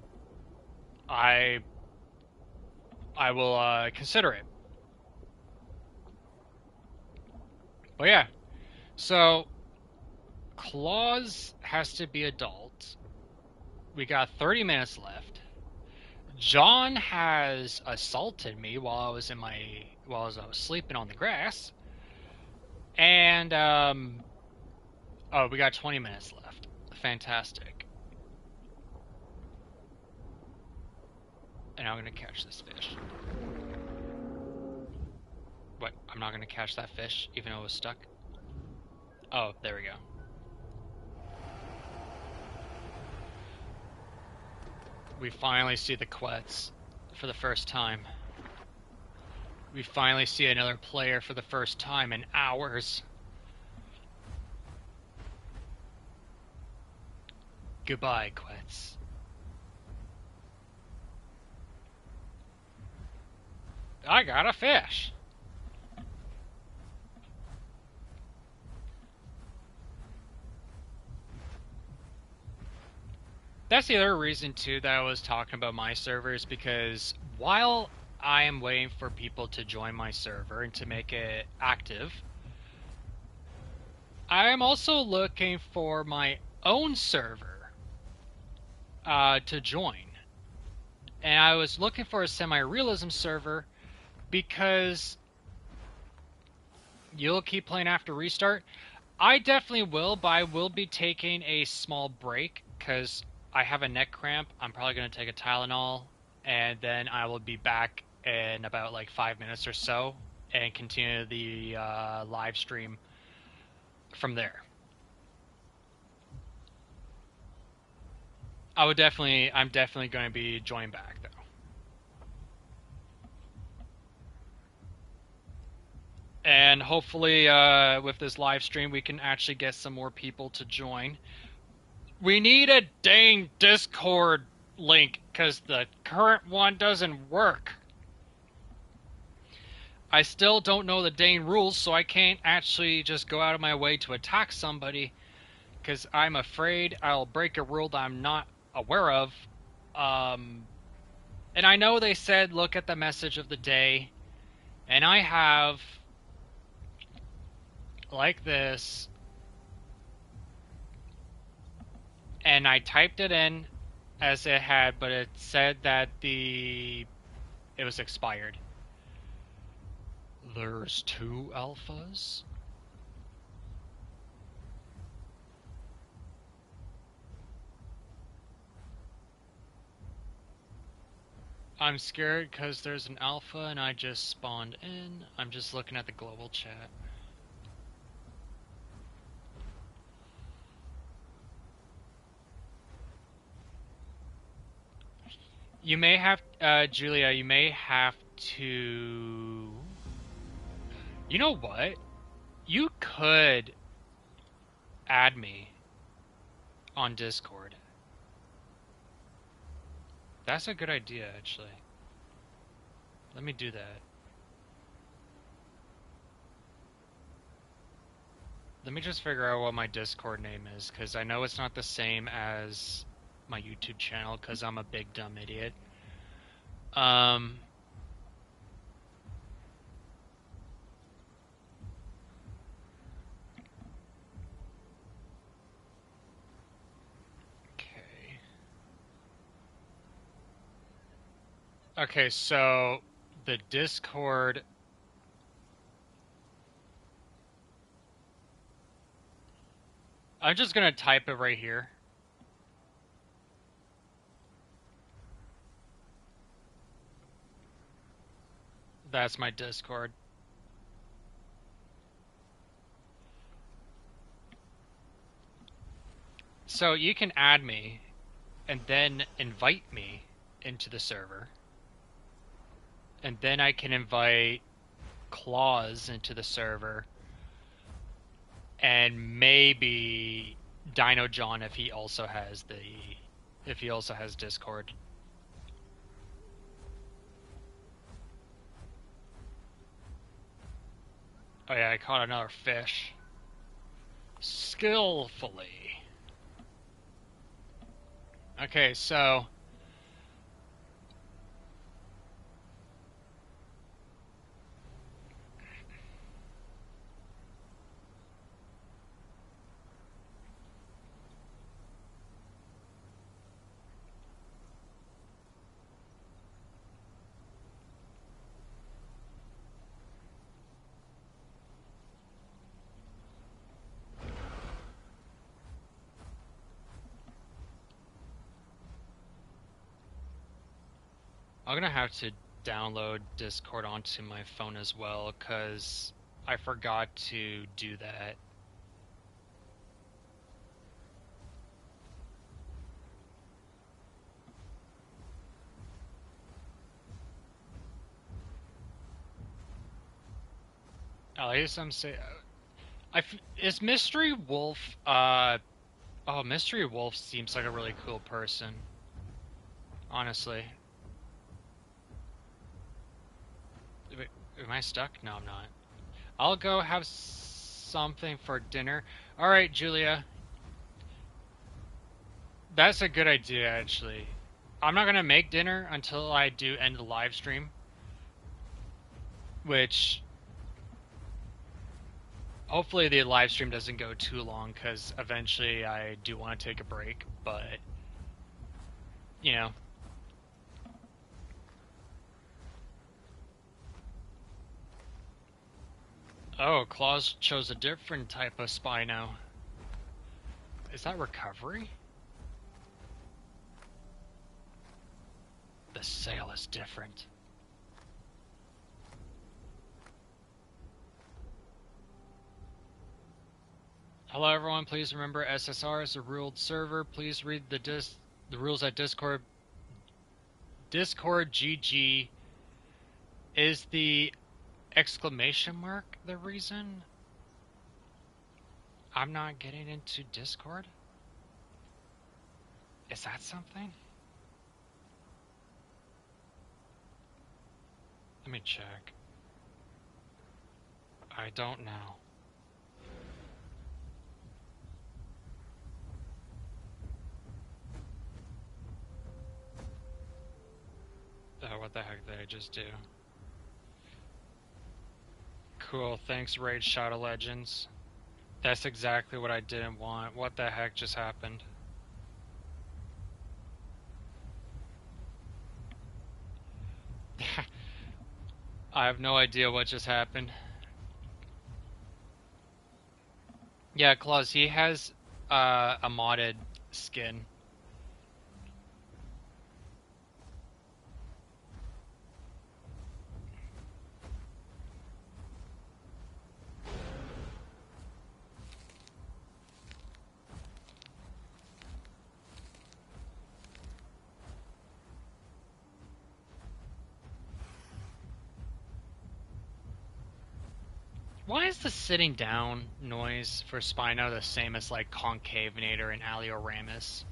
I will consider it. But yeah, so Claus has to be adult. We got 30 minutes left. John has assaulted me while I was sleeping on the grass. And oh, we got 20 minutes left. Fantastic. And I'm gonna catch this fish. What? I'm not gonna catch that fish even though it was stuck? Oh, there we go. We finally see the Quets for the first time. We finally see another player for the first time in hours. Goodbye, Quets. I got a fish. That's the other reason too that I was talking about my servers, because while I am waiting for people to join my server and to make it active, I am also looking for my own server to join. And I was looking for a semi-realism server because you'll keep playing after restart. I definitely will, but I will be taking a small break because I have a neck cramp. I'm probably going to take a Tylenol, and then I will be back in about like 5 minutes or so and continue the live stream from there. I'm definitely going to be joining back though. And hopefully with this live stream we can actually get some more people to join. We need a dang Discord link because the current one doesn't work. I still don't know the dang rules, so I can't actually just go out of my way to attack somebody because I'm afraid I'll break a rule that I'm not aware of. And I know they said look at the message of the day, and I have like this, and I typed it in as it had, but it said that it was expired. There's 2 alphas? I'm scared because there's an alpha and I just spawned in. I'm just looking at the global chat. You may have, Julia, you may have to... You know what? You could add me on Discord. That's a good idea, actually. Let me do that. Let me just figure out what my Discord name is, because I know it's not the same as my YouTube channel, because I'm a big dumb idiot. Okay, so the Discord... I'm just gonna type it right here. That's my Discord. So you can add me and then invite me into the server. And then I can invite Claus into the server. And maybe Dino John if he also has Discord. Oh yeah, I caught another fish. Skillfully. Okay, so... I'm gonna have to download Discord onto my phone as well, because I forgot to do that. At least I'm saying... Is Mystery Wolf... Oh, Mystery Wolf seems like a really cool person. Honestly. Wait, am I stuck? No, I'm not. I'll go have something for dinner. Alright, Julia. That's a good idea, actually. I'm not gonna make dinner until I do end the live stream. Which... Hopefully the live stream doesn't go too long, because eventually I do want to take a break, but... You know. Oh, Claus chose a different type of Spino. Is that recovery? The sail is different. Hello everyone, please remember SSR is a ruled server. Please read the rules at Discord. Discord GG. Is the exclamation mark the reason I'm not getting into Discord? Is that something? Let me check. I don't know. what the heck did I just do? Cool, thanks Raid Shadow Legends. That's exactly what I didn't want. What the heck just happened? I have no idea what just happened. Yeah, Claus, he has a modded skin. Why is the sitting down noise for Spino the same as like Concavinator and Alioramus?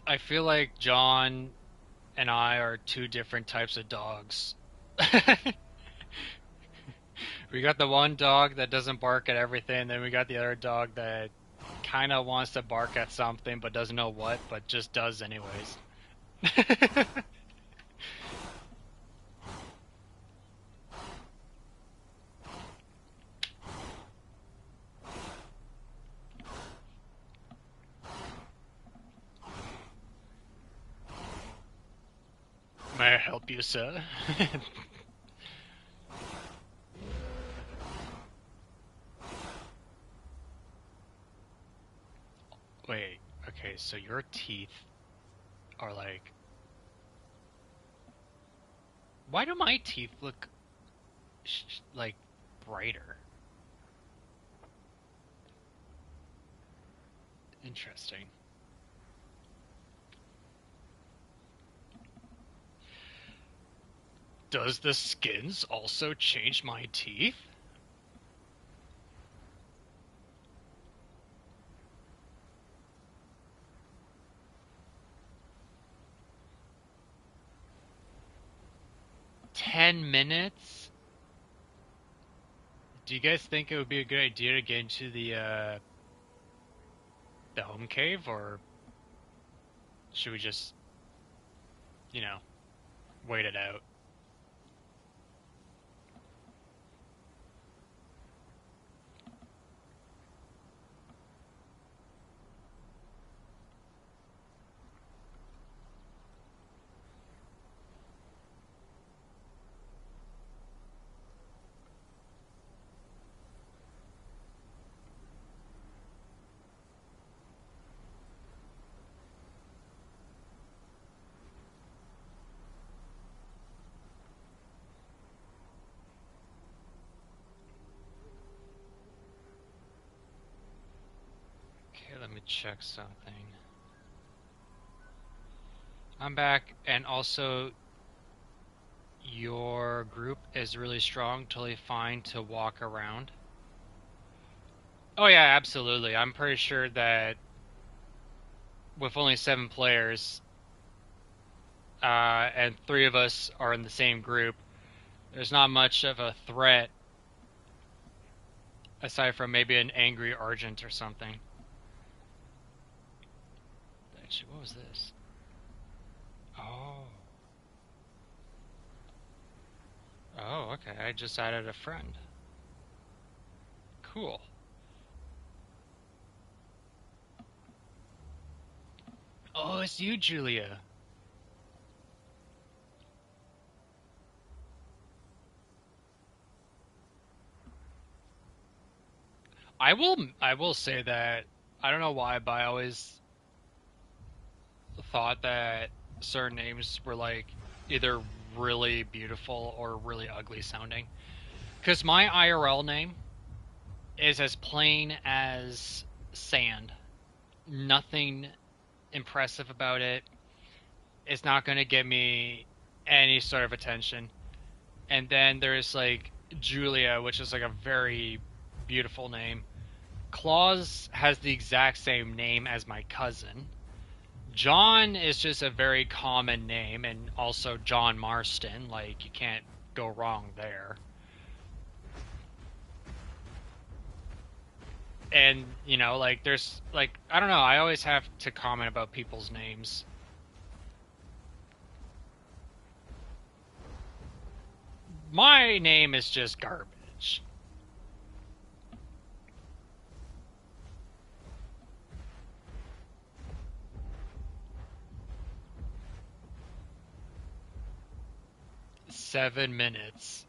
I feel like John and I are two different types of dogs. We got the one dog that doesn't bark at everything, then we got the other dog that kind of wants to bark at something but doesn't know what, but just does anyways. May I help you, sir? Wait, okay, so your teeth are like. Why do my teeth look like brighter? Interesting. Does the skins also change my teeth? $10? Do you guys think it would be a good idea to get into the home cave, or should we just, you know, wait it out? Okay, let me check something. I'm back, and also your group is really strong, totally fine to walk around. Oh yeah, absolutely. I'm pretty sure that with only 7 players, and 3 of us are in the same group, there's not much of a threat aside from maybe an angry Argent or something. Actually, what was this? Oh. Oh, okay. I just added a friend. Cool. Oh, it's you, Julia. I will say that I don't know why, but I always thought that certain names were like either really beautiful or really ugly sounding. Because my IRL name is as plain as sand. Nothing impressive about it. It's not going to get me any sort of attention. And then there's like Julia, which is like a very beautiful name. Claus has the exact same name as my cousin. John is just a very common name, and also John Marston. Like, you can't go wrong there. And, you know, like, there's, like, I don't know, I always have to comment about people's names. My name is just garbage. Seven minutes.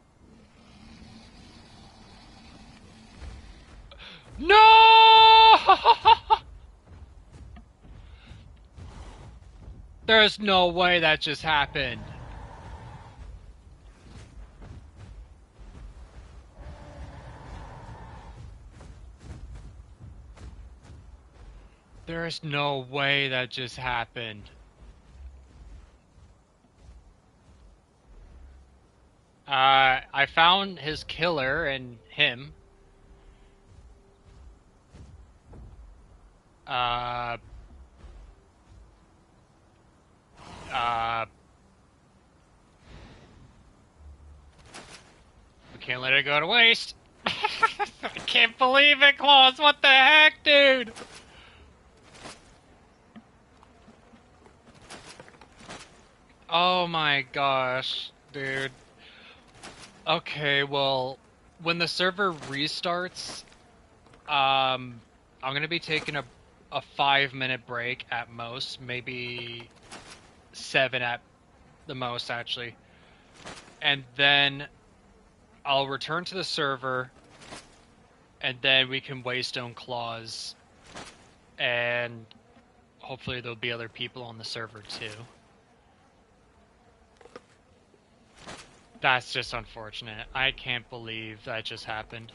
No! There's no way that just happened. There's no way that just happened. I found his killer and him. Uh, uh, we can't let it go to waste. I can't believe it, Claus. What the heck, dude? Oh my gosh, dude. Okay, well, when the server restarts, I'm gonna be taking a 5 minute break at most, maybe seven at the most, actually. And then I'll return to the server, and then we can Waystone Claws, and hopefully there'll be other people on the server too. That's just unfortunate. I can't believe that just happened.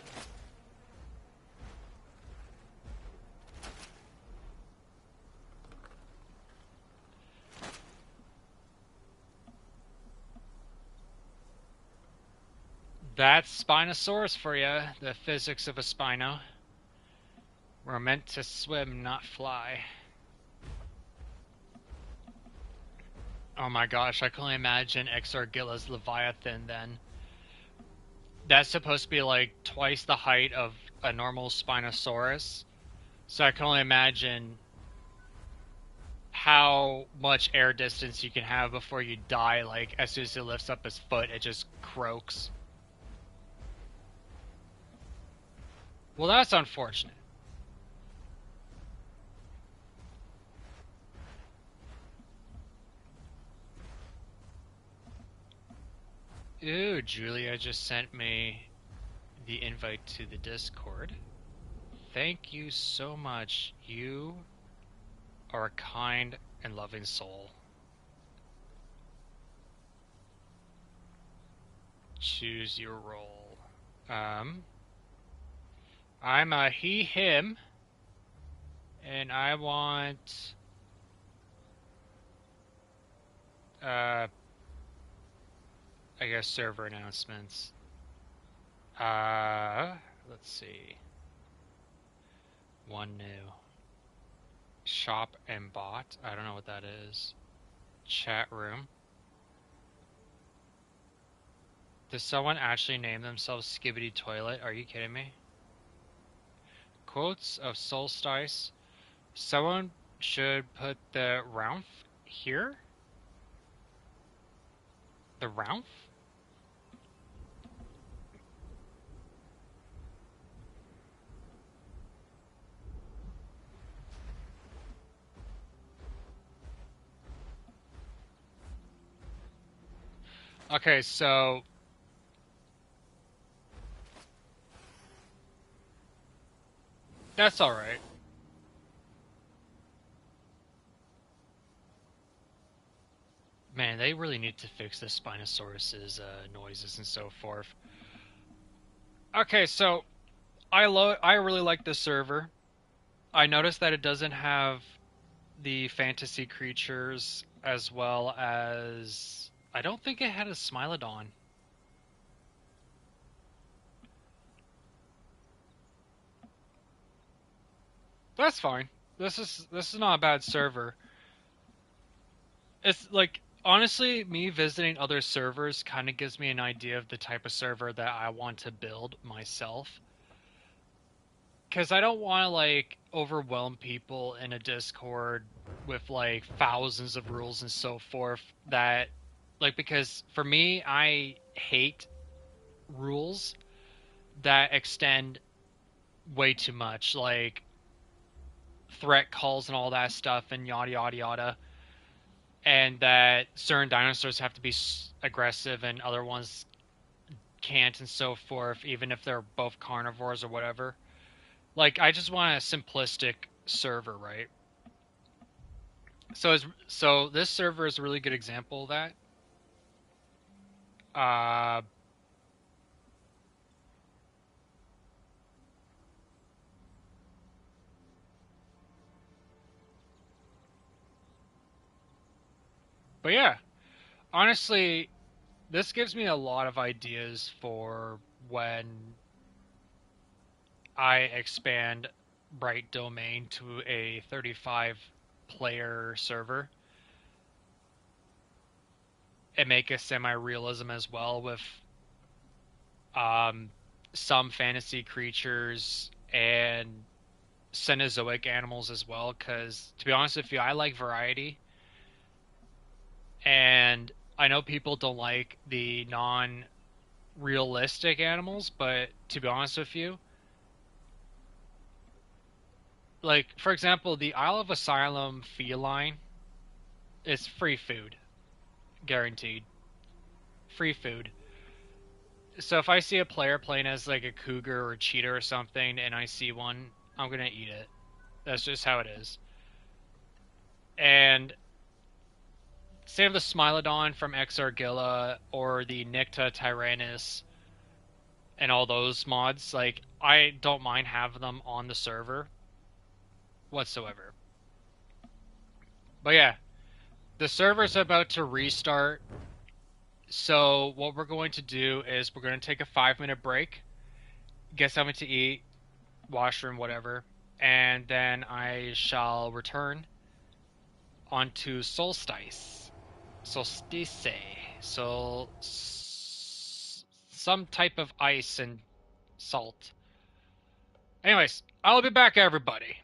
That's Spinosaurus for you, the physics of a Spino. We're meant to swim, not fly. Oh my gosh, I can only imagine Exargilla's Leviathan then. That's supposed to be like twice the height of a normal Spinosaurus. So I can only imagine how much air distance you can have before you die. Like, as soon as it lifts up his foot, it just croaks. Well, that's unfortunate. Ooh, Julia just sent me the invite to the Discord. Thank you so much. You are a kind and loving soul. Choose your role. I'm a he, him, and I want, I guess server announcements. Let's see. One new. Shop and bot. I don't know what that is. Chat room. Does someone actually name themselves Skibbity Toilet? Are you kidding me? Quotes of Solstice. Someone should put the Raunf here? The Raunf? Okay, so that's alright. Man, they really need to fix the Spinosaurus's noises and so forth. Okay, so I really like this server. I noticed that it doesn't have the fantasy creatures as well as I don't think it had a Smilodon. That's fine. This is not a bad server. It's like honestly, me visiting other servers kind of gives me an idea of the type of server that I want to build myself. Because I don't want to like overwhelm people in a Discord with like thousands of rules and so forth. That like because for me, I hate rules that extend way too much, like threat calls and all that stuff and yada yada yada, and that certain dinosaurs have to be aggressive and other ones can't and so forth, even if they're both carnivores or whatever. Like, I just want a simplistic server, right? So this server is a really good example of that. Uh, but yeah, honestly, this gives me a lot of ideas for when I expand Bright Domain to a 35 player server and make a semi-realism as well with um, some fantasy creatures and Cenozoic animals as well. Because to be honest with you, I like variety, and I know people don't like the non-realistic animals, but to be honest with you, like for example, the Isle of Asylum feline is free food, guaranteed, free food. So if I see a player playing as like a cougar or a cheetah or something, and I see one, I'm gonna eat it. That's just how it is. And save the Smilodon from Exargilla or the Nycta Tyrannus and all those mods. Like I don't mind having them on the server whatsoever. But yeah, the server's about to restart. So what we're going to do is we're going to take a 5 minute break, get something to eat, washroom, whatever, and then I shall return onto solstice, so some type of ice and salt. Anyways, I'll be back, everybody.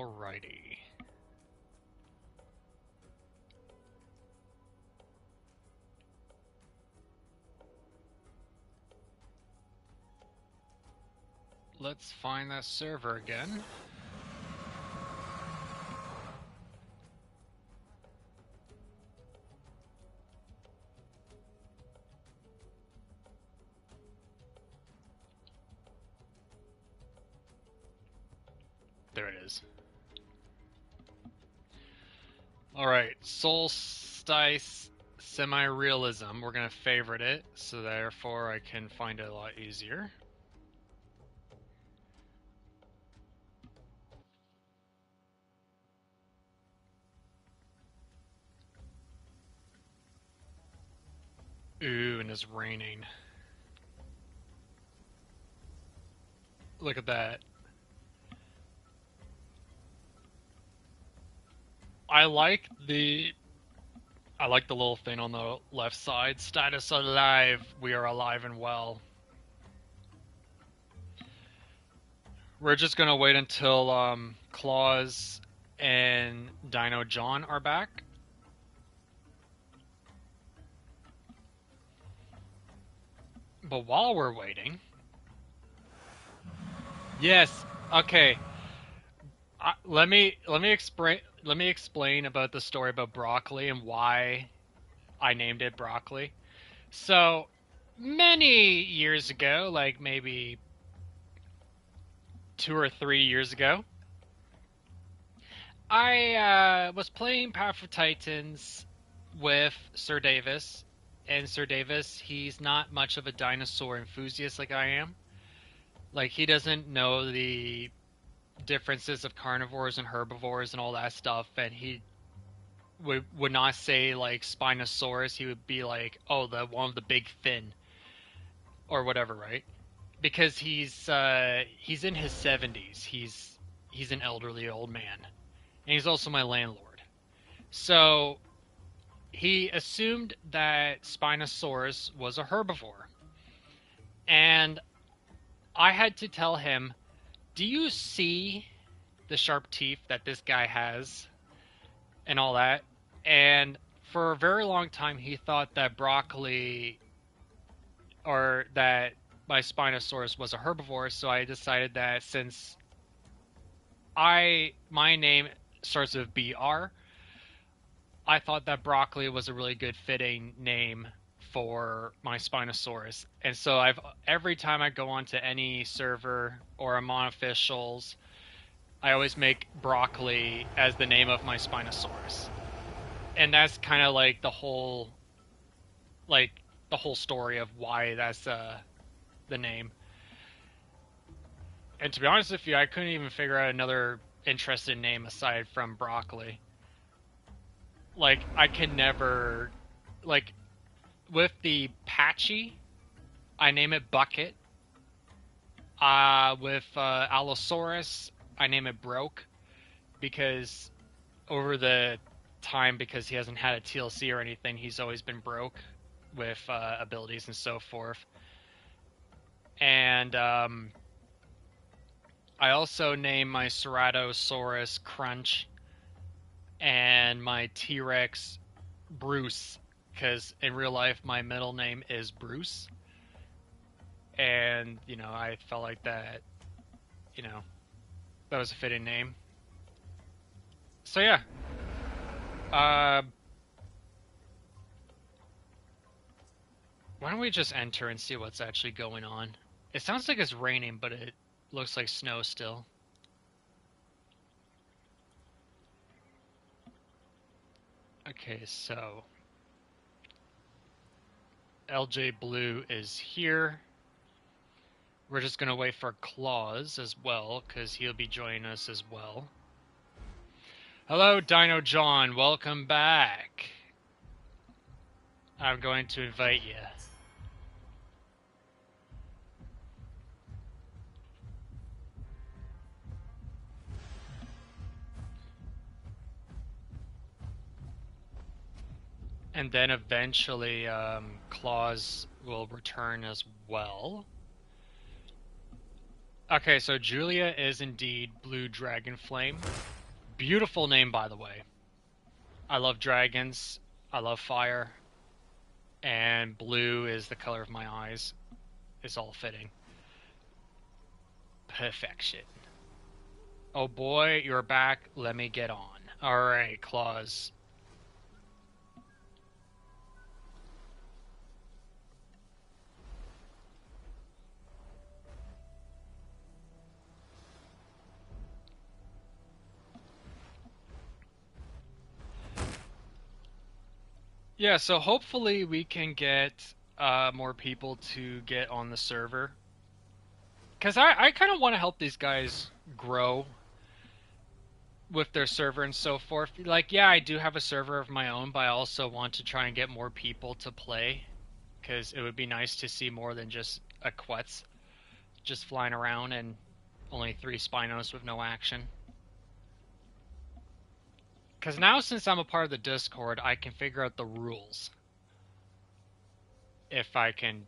Alrighty. Let's find that server again. There it is. Alright, Solstice Semi-Realism. We're going to favorite it, so therefore I can find it a lot easier. Ooh, and it's raining. Look at that. I like the little thing on the left side. Status alive. We are alive and well. We're just gonna wait until Claus and Dino John are back. But while we're waiting, yes, okay. Let me explain about the story about broccoli and why I named it broccoli. So many years ago, like maybe 2 or 3 years ago, I was playing Path of Titans with Sir Davis, and Sir Davis, he's not much of a dinosaur enthusiast like I am. Like, he doesn't know the differences of carnivores and herbivores and all that stuff, and he would not say like Spinosaurus. He would be like, oh, the one of the big fin or whatever, right? Because he's in his 70s. He's an elderly old man, and he's also my landlord. So he assumed that Spinosaurus was a herbivore, and I had to tell him, do you see the sharp teeth that this guy has and all that? And for a very long time, he thought that broccoli or that my Spinosaurus was a herbivore. So I decided that since my name starts with BR, I thought that broccoli was a really good fitting name for my Spinosaurus. And so every time I go onto any server or I'm on officials, I always make broccoli as the name of my Spinosaurus. And that's kind of like the whole story of why that's the name. And to be honest with you, I couldn't even figure out another interesting name aside from broccoli. Like, I can never, like, with the Patchy, I name it Bucket. With Allosaurus, I name it Broke, because over the time, because he hasn't had a TLC or anything, he's always been broke with abilities and so forth. And I also name my Ceratosaurus Crunch and my T-Rex Bruce, because in real life my middle name is Bruce. And, you know, I felt like that, you know, that was a fitting name. So yeah. Why don't we just enter and see what's actually going on? It sounds like it's raining, but it looks like snow still. Okay, so LJ Blue is here. We're just gonna wait for Claus as well, because he'll be joining us as well. Hello, Dino John. Welcome back. I'm going to invite you. And then eventually, Claus will return as well. Okay, so Julia is indeed Blue Dragon Flame. Beautiful name, by the way. I love dragons. I love fire. And blue is the color of my eyes. It's all fitting. Perfection. Oh boy, you're back. Let me get on. Alright, Claws. Yeah, so hopefully we can get more people to get on the server. Because I kind of want to help these guys grow with their server and so forth. Like, yeah, I do have a server of my own, but I also want to try and get more people to play. Because it would be nice to see more than just a Quetz just flying around and only 3 Spinos with no action. Because now, since I'm a part of the Discord, I can figure out the rules. If I can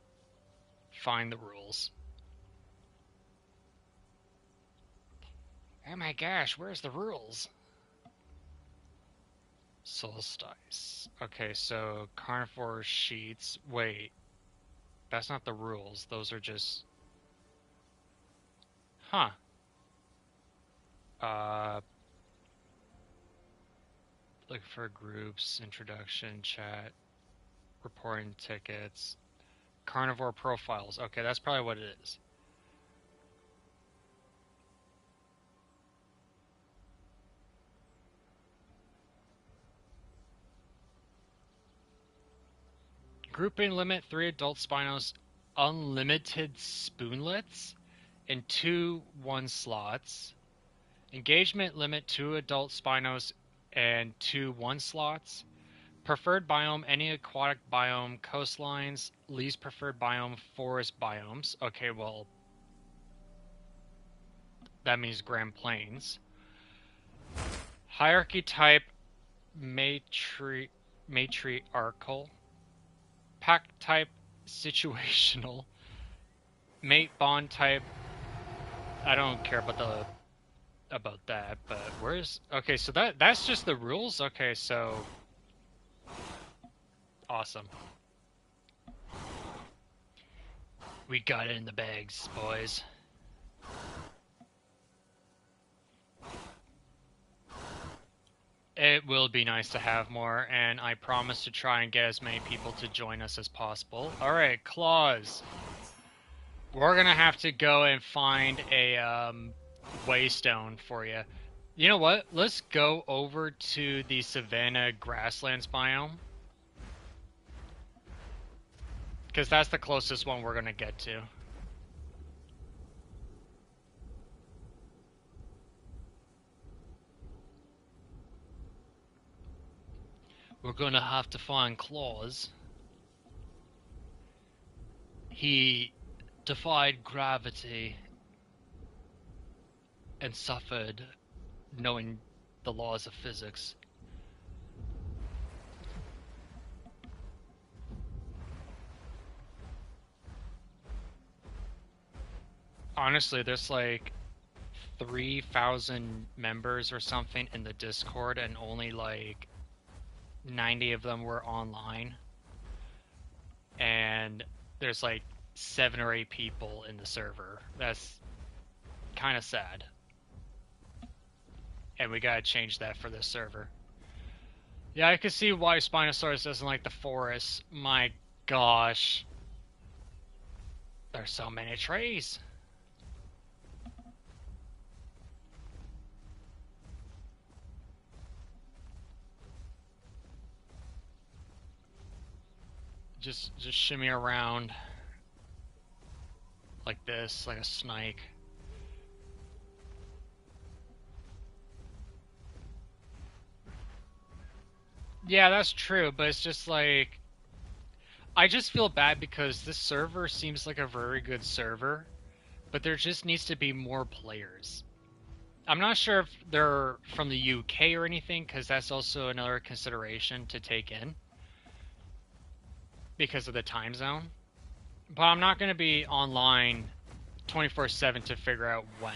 find the rules. Oh my gosh, where's the rules? Solstice. Okay, so carnivore sheets. Wait, that's not the rules. Those are just... Huh. Look for groups, introduction, chat, reporting tickets, carnivore profiles. Okay, that's probably what it is. Grouping limit 3 adult Spinos, unlimited spoonlets, and 2 1 slots. Engagement limit 2 adult Spinos and 2 1 slots. Preferred biome, any aquatic biome, coastlines, least preferred biome, forest biomes. Okay, well, that means Grand Plains. Hierarchy type, matriarchal. Pack type, situational. Mate bond type, I don't care about that, but where's... Okay, so that's just the rules? Okay, so... Awesome. We got it in the bags, boys. It will be nice to have more, and I promise to try and get as many people to join us as possible. Alright, Claws. We're gonna have to go and find a waystone for you. You know what? Let's go over to the Savannah Grasslands biome. Because that's the closest one we're gonna get to. We're gonna have to find Claws. He defied gravity and suffered knowing the laws of physics. Honestly, there's like 3,000 members or something in the Discord, and only like 90 of them were online. And there's like 7 or 8 people in the server. That's kind of sad. And we gotta change that for this server. Yeah, I can see why Spinosaurus doesn't like the forest. My gosh. There's so many trees. Just shimmy around like this, like a snake. Yeah, that's true, but it's just like... I just feel bad because this server seems like a very good server, but there just needs to be more players. I'm not sure if they're from the UK or anything, because that's also another consideration to take in. Because of the time zone. But I'm not going to be online 24/7 to figure out when.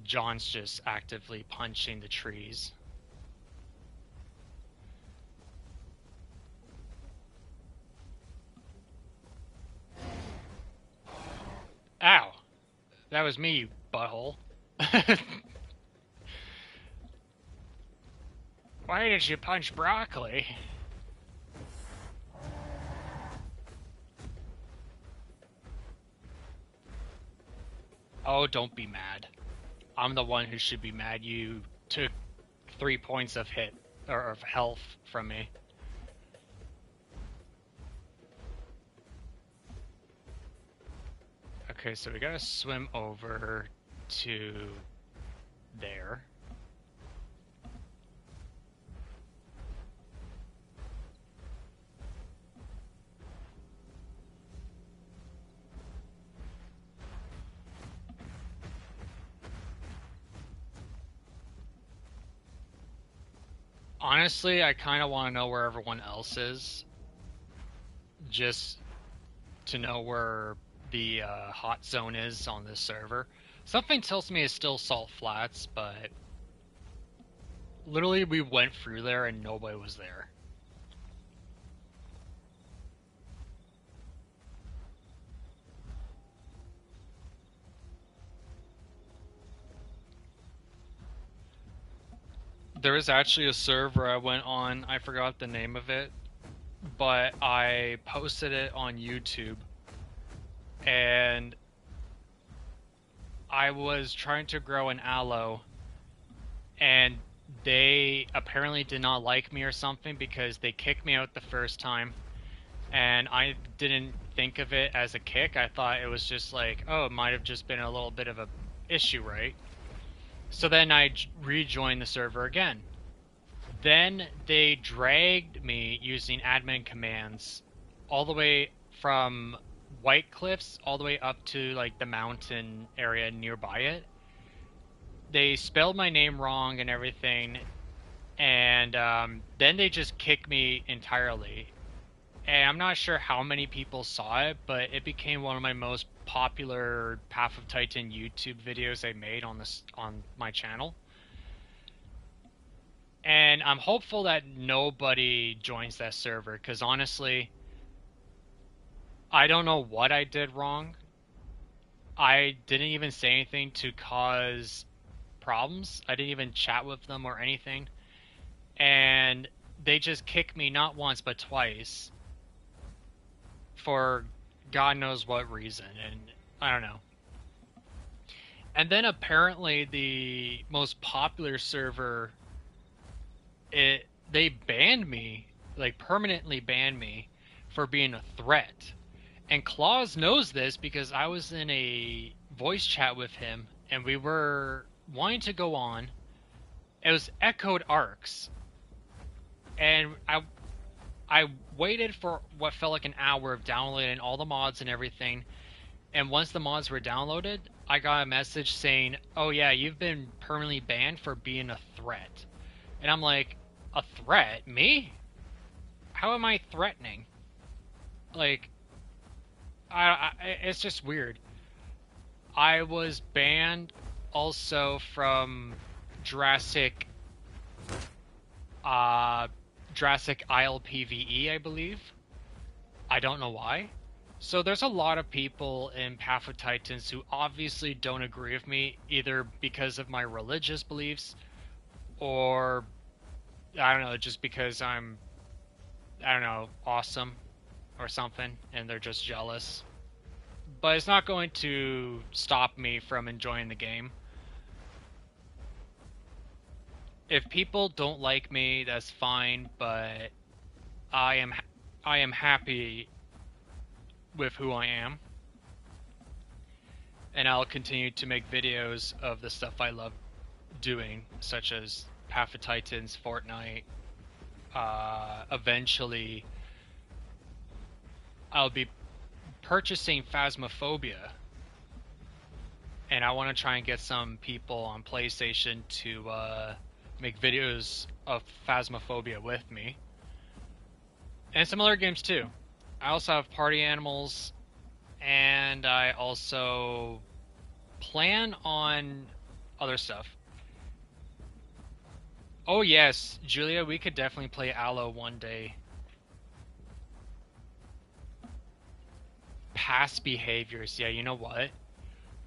John's just actively punching the trees. Ow! That was me, you butthole. Why did you punch broccoli? Oh, don't be mad. I'm the one who should be mad. You took 3 points of hit, or of health from me. Okay, so we gotta swim over to there. Honestly, I kind of want to know where everyone else is, just to know where the hot zone is on this server. Something tells me it's still Salt Flats, but literally we went through there and nobody was there. There is actually a server I went on, I forgot the name of it, but I posted it on YouTube, and I was trying to grow an aloe, and they apparently did not like me or something because they kicked me out the first time, and I didn't think of it as a kick. I thought it was just like, oh, it might have just been a little bit of a issue, right? So then I rejoined the server again. Then they dragged me using admin commands all the way from White Cliffs all the way up to like the mountain area nearby it. They spelled my name wrong and everything, and then they just kicked me entirely. And I'm not sure how many people saw it, but it became one of my most popular Path of Titan YouTube videos I made on my channel. And I'm hopeful that nobody joins that server, because honestly, I don't know what I did wrong. I didn't even say anything to cause problems. I didn't even chat with them or anything. And they just kicked me not once but twice for God knows what reason, and I don't know. And then apparently the most popular server, they banned me, like permanently banned me for being a threat. And Claus knows this because I was in a voice chat with him and we were wanting to go on. It was Echoed Arcs. And I waited for what felt like an hour of downloading all the mods and everything. And once the mods were downloaded, I got a message saying, oh yeah, you've been permanently banned for being a threat. And I'm like, a threat? Me? How am I threatening? Like, it's just weird. I was banned also from Jurassic Isle PvE, I believe. I don't know why. So there's a lot of people in Path of Titans who obviously don't agree with me, either because of my religious beliefs, or I don't know, just because I'm, I don't know, awesome or something, and they're just jealous. But it's not going to stop me from enjoying the game. If people don't like me, that's fine, but I am happy with who I am. And I'll continue to make videos of the stuff I love doing, such as Path of Titans, Fortnite. Eventually, I'll be purchasing Phasmophobia. And I want to try and get some people on PlayStation to make videos of Phasmophobia with me. And some other games too. I also have Party Animals, and I also plan on other stuff. Oh yes, Julia, we could definitely play Aloe one day. Past behaviors. Yeah, you know what?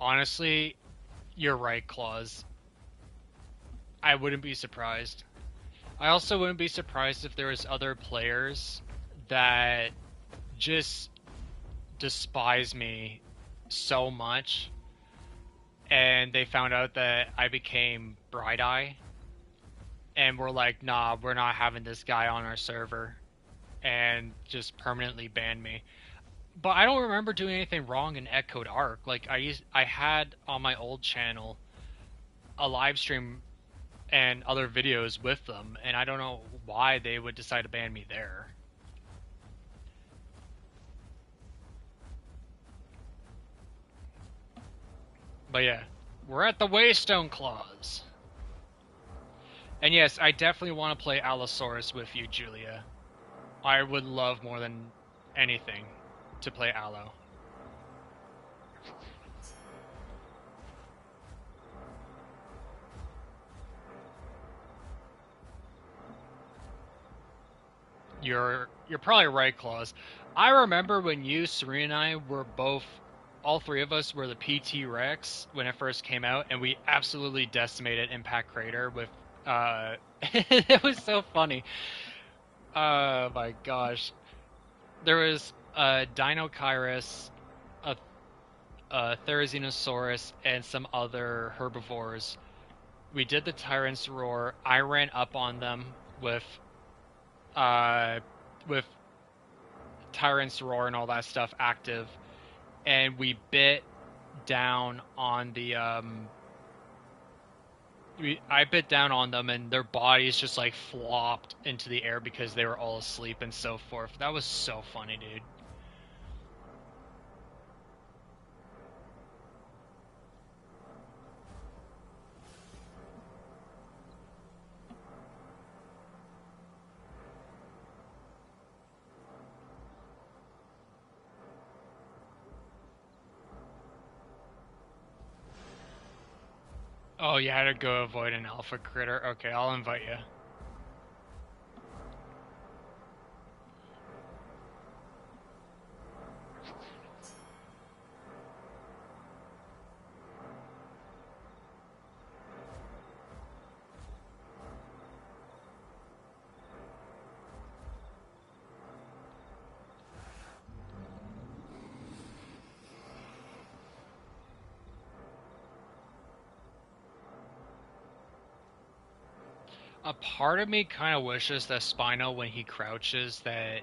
Honestly, you're right, Claus. I wouldn't be surprised. I also wouldn't be surprised if there was other players that just despise me so much and they found out that I became Bright Eye and were like, nah, we're not having this guy on our server and just permanently banned me. But I don't remember doing anything wrong in Echoed Arc. Like I had on my old channel a live stream and other videos with them, and I don't know why they would decide to ban me there. But yeah, we're at the Waystone Clause. And yes, I definitely want to play Allosaurus with you, Julia. I would love more than anything to play Allo. You're probably right, Claus. I remember when you, Serena, and I were both, all three of us were the PT Rex when it first came out, and we absolutely decimated Impact Crater with. It was so funny. Oh my gosh, there was a Deinonychus, a Therizinosaurus, and some other herbivores. We did the Tyrant's Roar. I ran up on them with uh with Tyrant's Roar and all that stuff active, and we bit down on the I bit down on them and their bodies just like flopped into the air because they were all asleep and so forth. That was so funny, dude. Oh, you had to go avoid an alpha critter? Okay, I'll invite you. A part of me kind of wishes that Spino, when he crouches, that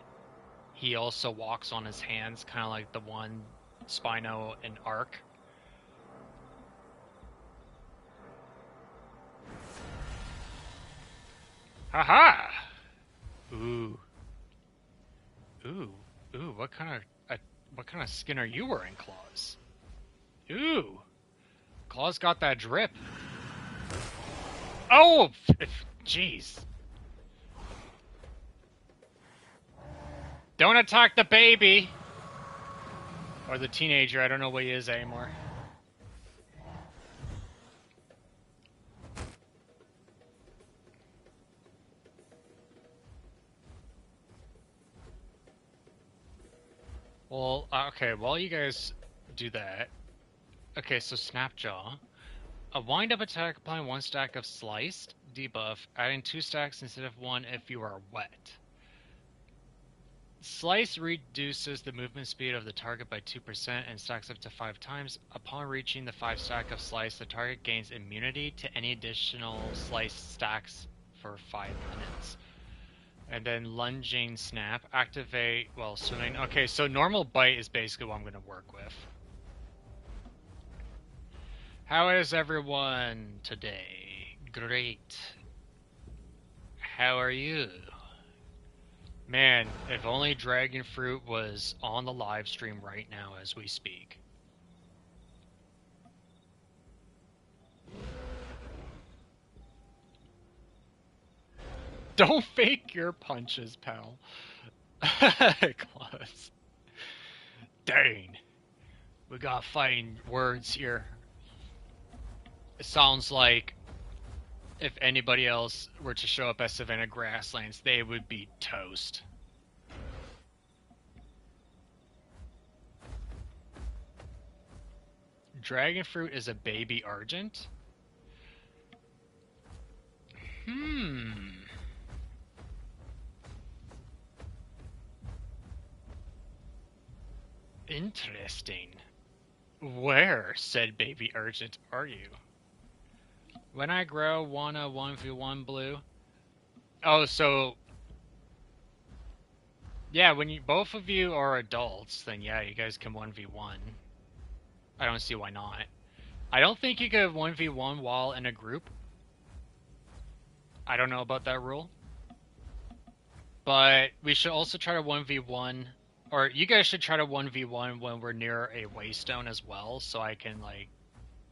he also walks on his hands, kind of like the one Spino in Arc. Haha! Ooh, ooh, ooh! What kind of skin are you wearing, Claus? Ooh, Claus got that drip. Oh, jeez! Don't attack the baby or the teenager. I don't know what he is anymore. Well, okay, while you guys do that, okay, so Snapjaw. A wind-up attack applying one stack of sliced debuff, adding 2 stacks instead of 1 if you are wet. Slice reduces the movement speed of the target by 2% and stacks up to 5 times. Upon reaching the 5 stack of slice, the target gains immunity to any additional slice stacks for 5 minutes. And then lunging snap, activate while swimming. Okay, so normal bite is basically what I'm going to work with. How is everyone today? Great. How are you? Man, if only Dragon Fruit was on the live stream right now as we speak. Don't fake your punches, pal. Close. Dang. We got fighting words here. It sounds like if anybody else were to show up at Savannah Grasslands, they would be toast. Dragon fruit is a baby argent? Interesting. Where, said baby argent, are you? When I grow, wanna 1v1 blue? Oh, so... Yeah, when you both of you are adults, then yeah, you guys can 1v1. I don't see why not. I don't think you could 1v1 while in a group. I don't know about that rule. But we should also try to 1v1, or you guys should try to 1v1 when we're near a waystone as well, so I can, like,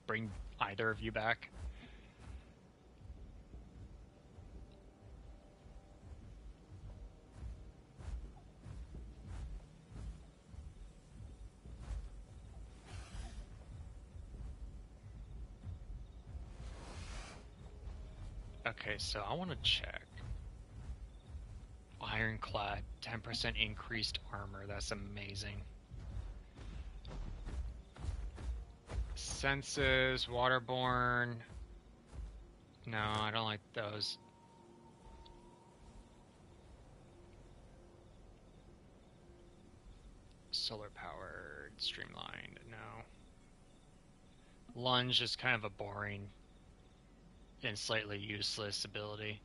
bring either of you back. Okay, so I want to check. Ironclad, 10% increased armor. That's amazing. Senses, waterborne. No, I don't like those. Solar powered, streamlined. No. Lunge is kind of a boring and slightly useless ability.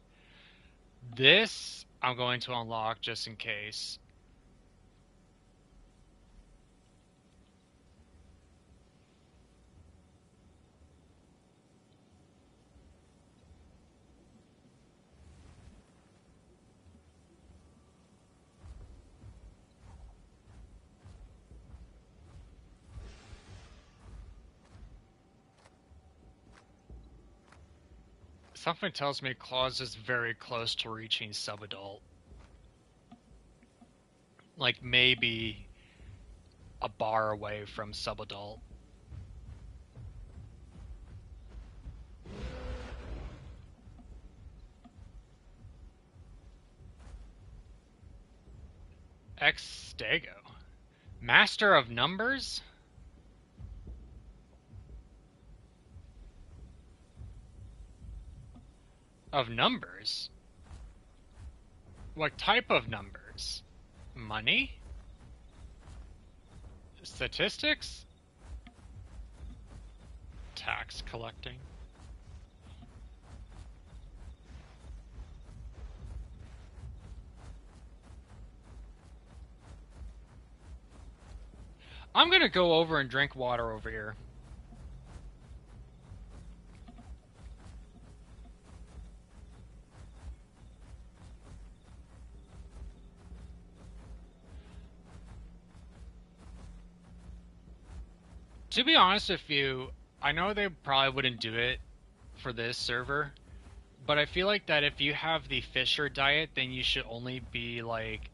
This I'm going to unlock just in case. Something tells me Claus is very close to reaching sub-adult. Like maybe a bar away from sub-adult. Ex Stego. Master of Numbers? Of numbers? What type of numbers? Money? Statistics? Tax collecting? I'm gonna go over and drink water over here. To be honest with you, I know they probably wouldn't do it for this server, but I feel like that if you have the Fisher diet, then you should only be like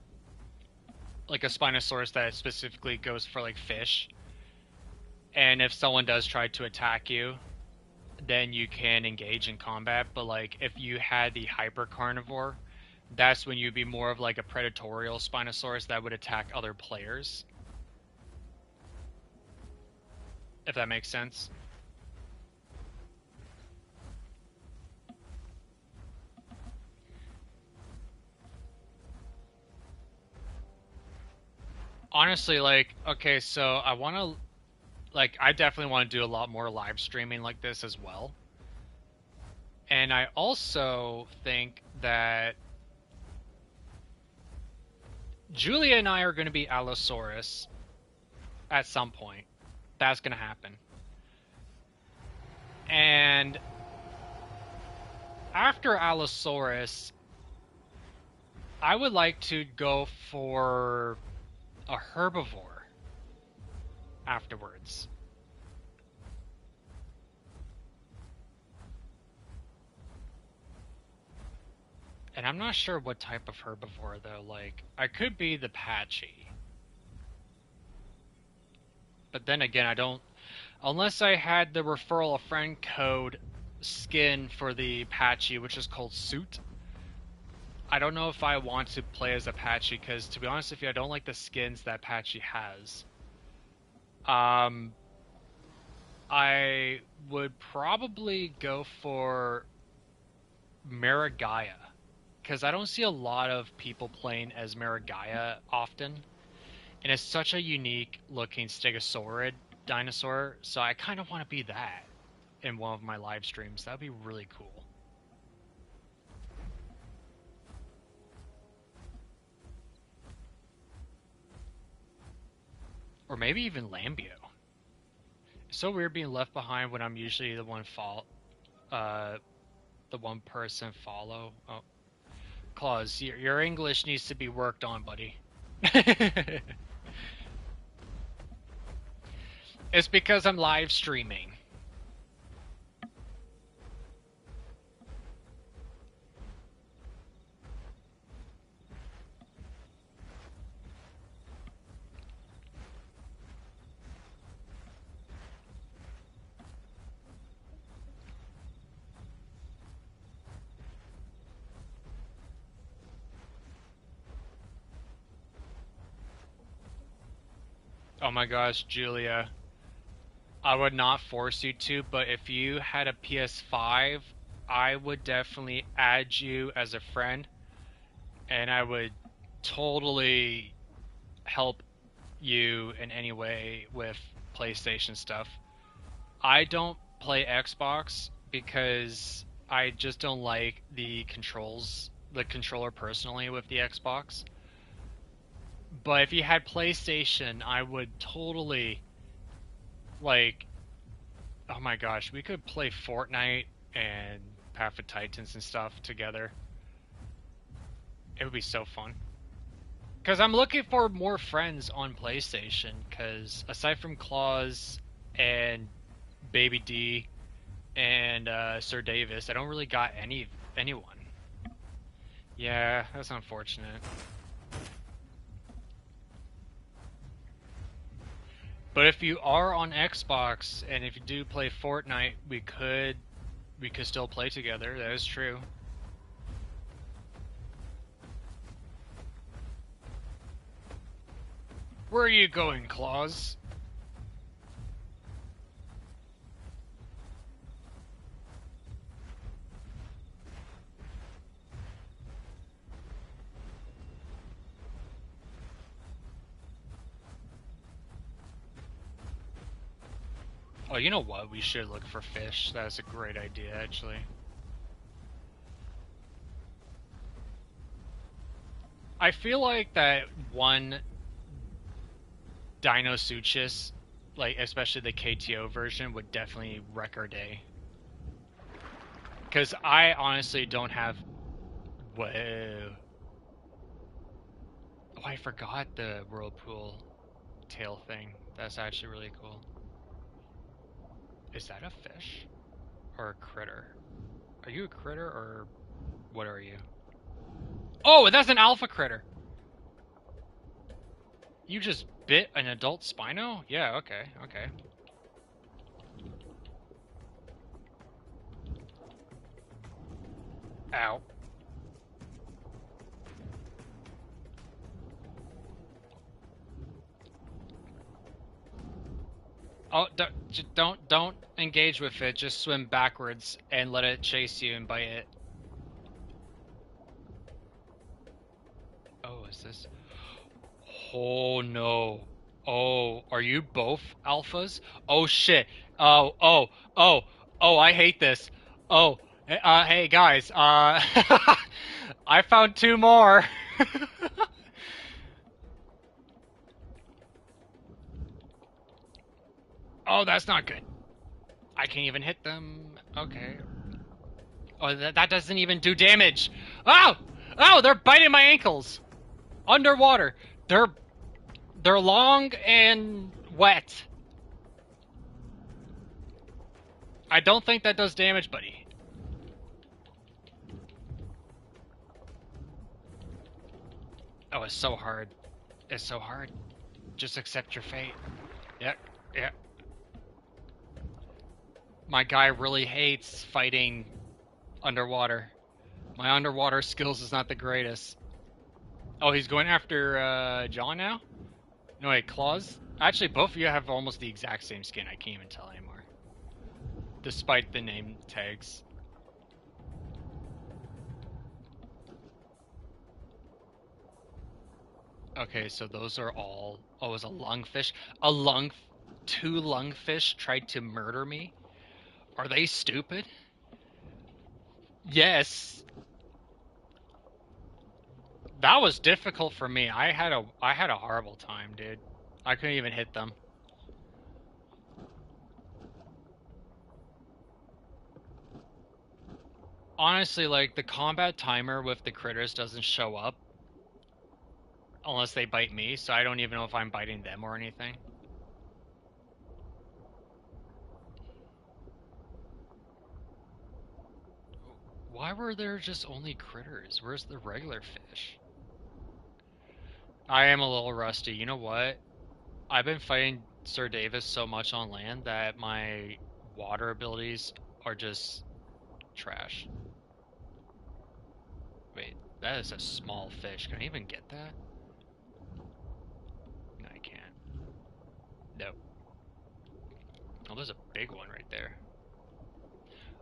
a Spinosaurus that specifically goes for like fish. And if someone does try to attack you, then you can engage in combat. But like if you had the hyper carnivore, that's when you'd be more of like a predatorial Spinosaurus that would attack other players. If that makes sense. Honestly, like, okay, so I definitely want to do a lot more live streaming like this as well. And I also think that Julia and I are going to be Allosaurus at some point. That's going to happen. And after Allosaurus, I would like to go for a herbivore afterwards. And I'm not sure what type of herbivore though, like, I could be the Patchy. But then again, Unless I had the referral a friend code skin for the Apache, which is called Suit. I don't know if I want to play as Apache, because to be honest with you, I don't like the skins that Apache has. Um, I would probably go for Maragaya, because I don't see a lot of people playing as Maragaya often, and it's such a unique looking Stegosaurid dinosaur, so I kind of want to be that in one of my live streams. That'd be really cool. Or maybe even Lambio. It's so weird being left behind when I'm usually uh, the one person follow. Oh, Claus, your English needs to be worked on, buddy. It's because I'm live streaming. Oh my gosh, Julia. I would not force you to, but if you had a PS5, I would definitely add you as a friend, and I would totally help you in any way with PlayStation stuff. I don't play Xbox because I just don't like the controller personally with the Xbox. But if you had PlayStation, I would totally like, oh my gosh, we could play Fortnite and Path of Titans and stuff together. It would be so fun. Because I'm looking for more friends on PlayStation. Because aside from Claus and Baby D and Sir Davis, I don't really got anyone. Yeah, that's unfortunate. But if you are on Xbox and if you do play Fortnite, we could still play together. That is true. Where are you going, Claus? Oh, you know what? We should look for fish. That's a great idea, actually. I feel like that one Dinosuchus, like especially the KTO version, would definitely wreck our day. Because I honestly don't have. Whoa. Oh, I forgot the whirlpool tail thing. That's actually really cool. Is that a fish? Or a critter? Are you a critter or what are you? Oh, that's an alpha critter! You just bit an adult Spino? Yeah, okay, okay. Ow. Oh, don't engage with it. Just swim backwards and let it chase you and bite it. Oh, is this? Oh no. Oh, are you both alphas? Oh shit. Oh, oh, I hate this. Oh, hey guys. I found two more. Oh, that's not good. I can't even hit them. Okay. Oh, that doesn't even do damage. Oh! Oh, they're biting my ankles. Underwater. They're they're long and wet. I don't think that does damage, buddy. Oh, it's so hard. It's so hard. Just accept your fate. Yep, yep. My guy really hates fighting underwater. My underwater skills is not the greatest. Oh, he's going after John now? No, wait, Claws? Actually, both of you have almost the exact same skin. I can't even tell anymore. Despite the name tags. Okay, so those are all... Oh, it was a lungfish? A lung... Two lungfish tried to murder me? Are they stupid? Yes. That was difficult for me. I had a horrible time, dude. I couldn't even hit them. Honestly, like, the combat timer with the critters doesn't show up unless they bite me, so I don't even know if I'm biting them or anything. Why were there just only critters? Where's the regular fish? I am a little rusty. You know what? I've been fighting Sir Davis so much on land that my water abilities are just trash. Wait, that is a small fish. Can I even get that? No, I can't. Nope. Oh, there's a big one right there.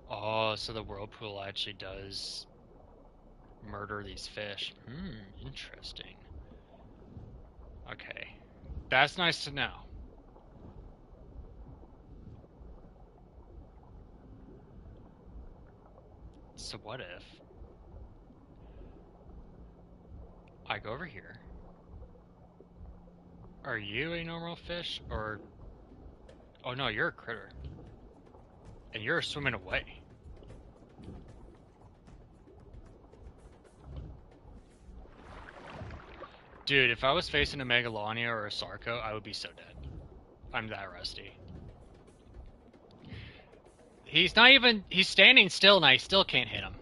Oh, so the whirlpool actually does murder these fish. Interesting. Okay. That's nice to know. So what if I go over here? Are you a normal fish or... Oh no, you're a critter. And you're swimming away. Dude, if I was facing a Megalania or a Sarco, I would be so dead. I'm that rusty. He's not even... He's standing still and I still can't hit him.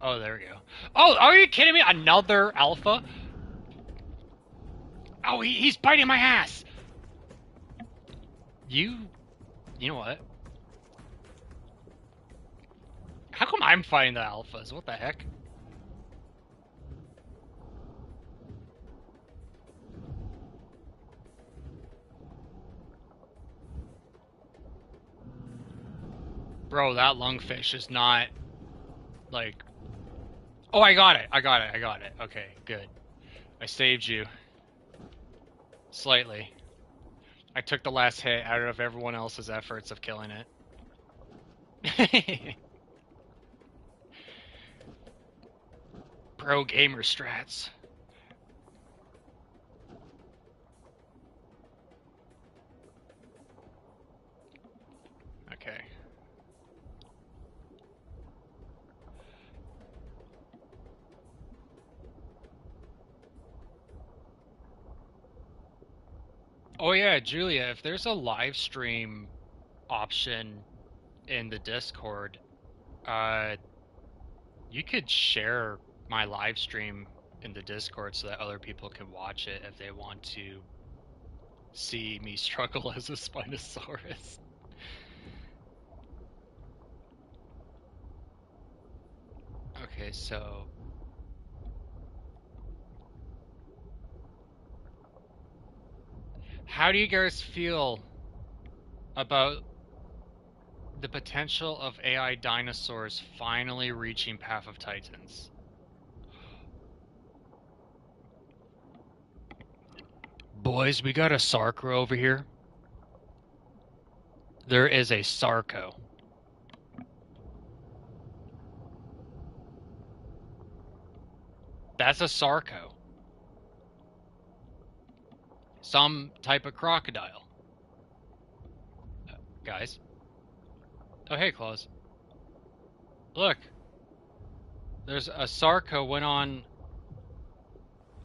Oh, there we go. Oh, are you kidding me? Another alpha? Oh, he's biting my ass! You know what? How come I'm fighting the alphas? What the heck? Bro, that lungfish is not, like... Oh, I got it. I got it. I got it. Okay, good. I saved you. Slightly. I took the last hit out of everyone else's efforts of killing it. Pro gamer strats. Okay. Oh yeah, Julia, if there's a live stream option in the Discord, uh, you could share my live stream in the Discord so that other people can watch it if they want to see me struggle as a Spinosaurus. Okay, so... How do you guys feel about the potential of AI dinosaurs finally reaching Path of Titans? Boys, we got a Sarco over here. There is a Sarco. That's a Sarco. Some type of crocodile. Guys. Oh, hey, Claus. Look. There's a Sarco went on...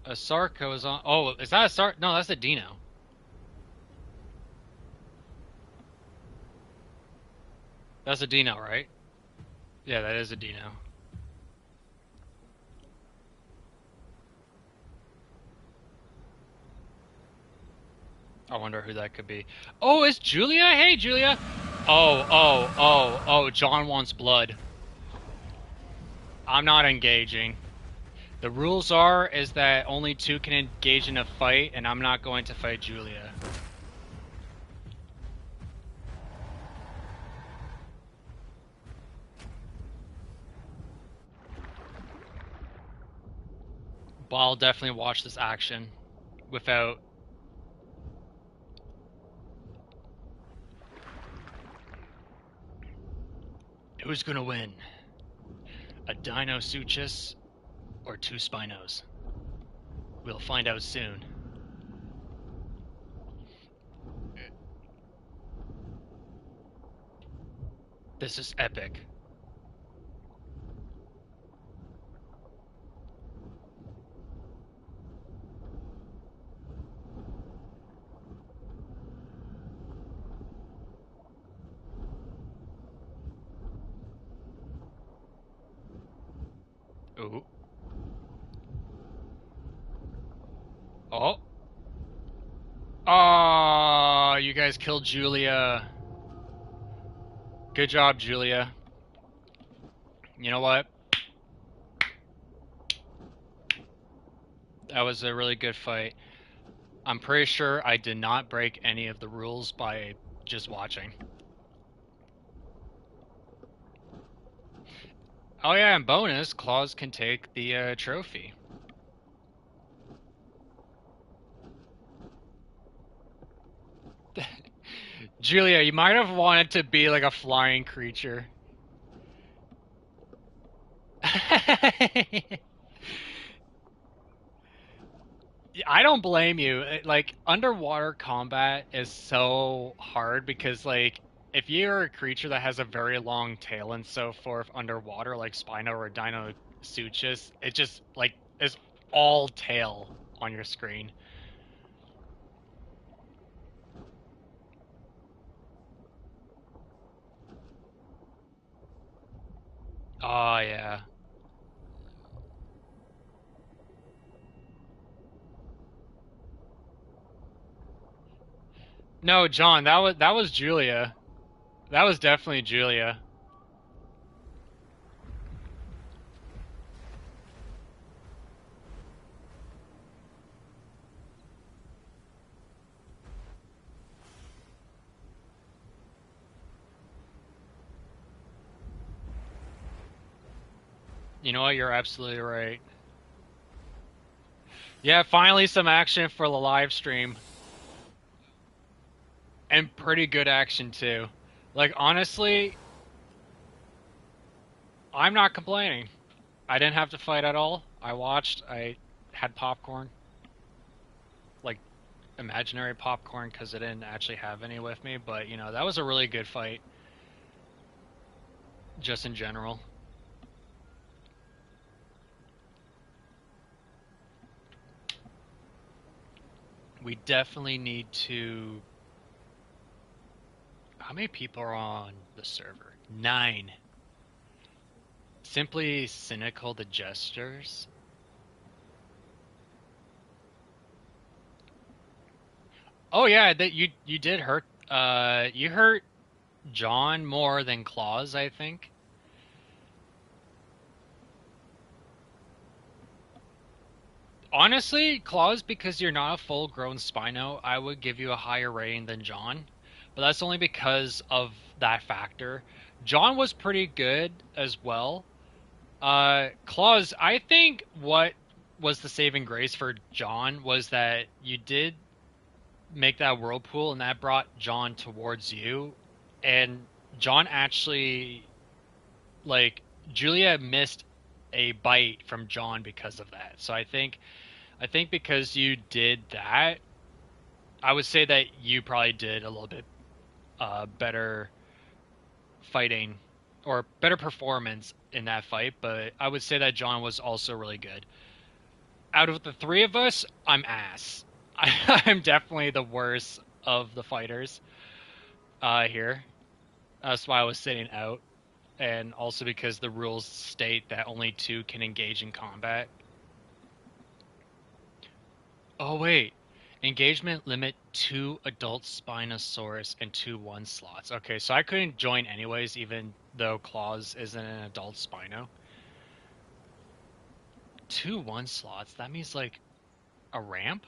A Sarco is on... Oh, is that a Sarco? No, that's a Dino. That's a Dino, right? Yeah, that is a Dino. I wonder who that could be. Oh, it's Julia? Hey, Julia! John wants blood. I'm not engaging. The rules is that only two can engage in a fight, and I'm not going to fight Julia. But I'll definitely watch this action without... Who's gonna win? A Dino Suchus or two Spinos? We'll find out soon. This is epic. Ooh. Oh. Oh, you guys killed Julia. Good job, Julia. You know what? That was a really good fight. I'm pretty sure I did not break any of the rules by just watching. Oh yeah, and bonus, Claus can take the trophy. Julia, you might have wanted to be like a flying creature. I don't blame you. Like, underwater combat is so hard because, like, if you're a creature that has a very long tail and so forth underwater, like Spino or Dino Suchus, it just, like, is all tail on your screen. Oh, yeah. No, John, that was Julia. That was definitely Julia. You know what? You're absolutely right. Yeah, finally some action for the live stream. And pretty good action too. Like, honestly, I'm not complaining. I didn't have to fight at all. I watched, I had popcorn, like imaginary popcorn because I didn't actually have any with me, but you know, that was a really good fight just in general. We definitely need to... How many people are on the server? 9. Simply cynical the gestures. Oh yeah, that you did hurt. You hurt John more than Claus, I think. Honestly, Claus, because you're not a full-grown Spino, I would give you a higher rating than John, but that's only because of that factor. John was pretty good as well. Claus, I think what was the saving grace for John was that you did make that whirlpool, and that brought John towards you, and John actually, like, Julia missed a bite from John because of that. So I think because you did that, I would say that you probably did a little bit better fighting or better performance in that fight, but I would say that John was also really good. Out of the three of us, I'm ass. I'm definitely the worst of the fighters here. That's why I was sitting out, and also because the rules state that only two can engage in combat. Oh wait, Engagement limit 2 adult Spinosaurus and 2 1 slots. Okay, so I couldn't join anyways, even though Claus isn't an adult Spino. 2 1 slots, that means like a ramp?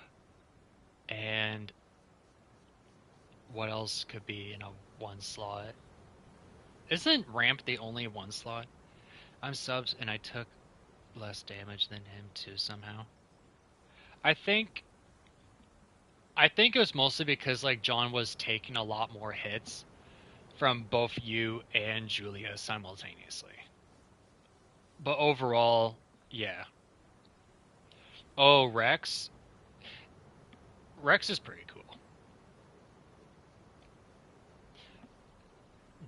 And what else could be in a 1 slot? Isn't ramp the only 1 slot? I'm subs and I took less damage than him too somehow. I think it was mostly because like John was taking a lot more hits from both you and Julia simultaneously. But overall, yeah. Oh, Rex. Rex is pretty cool.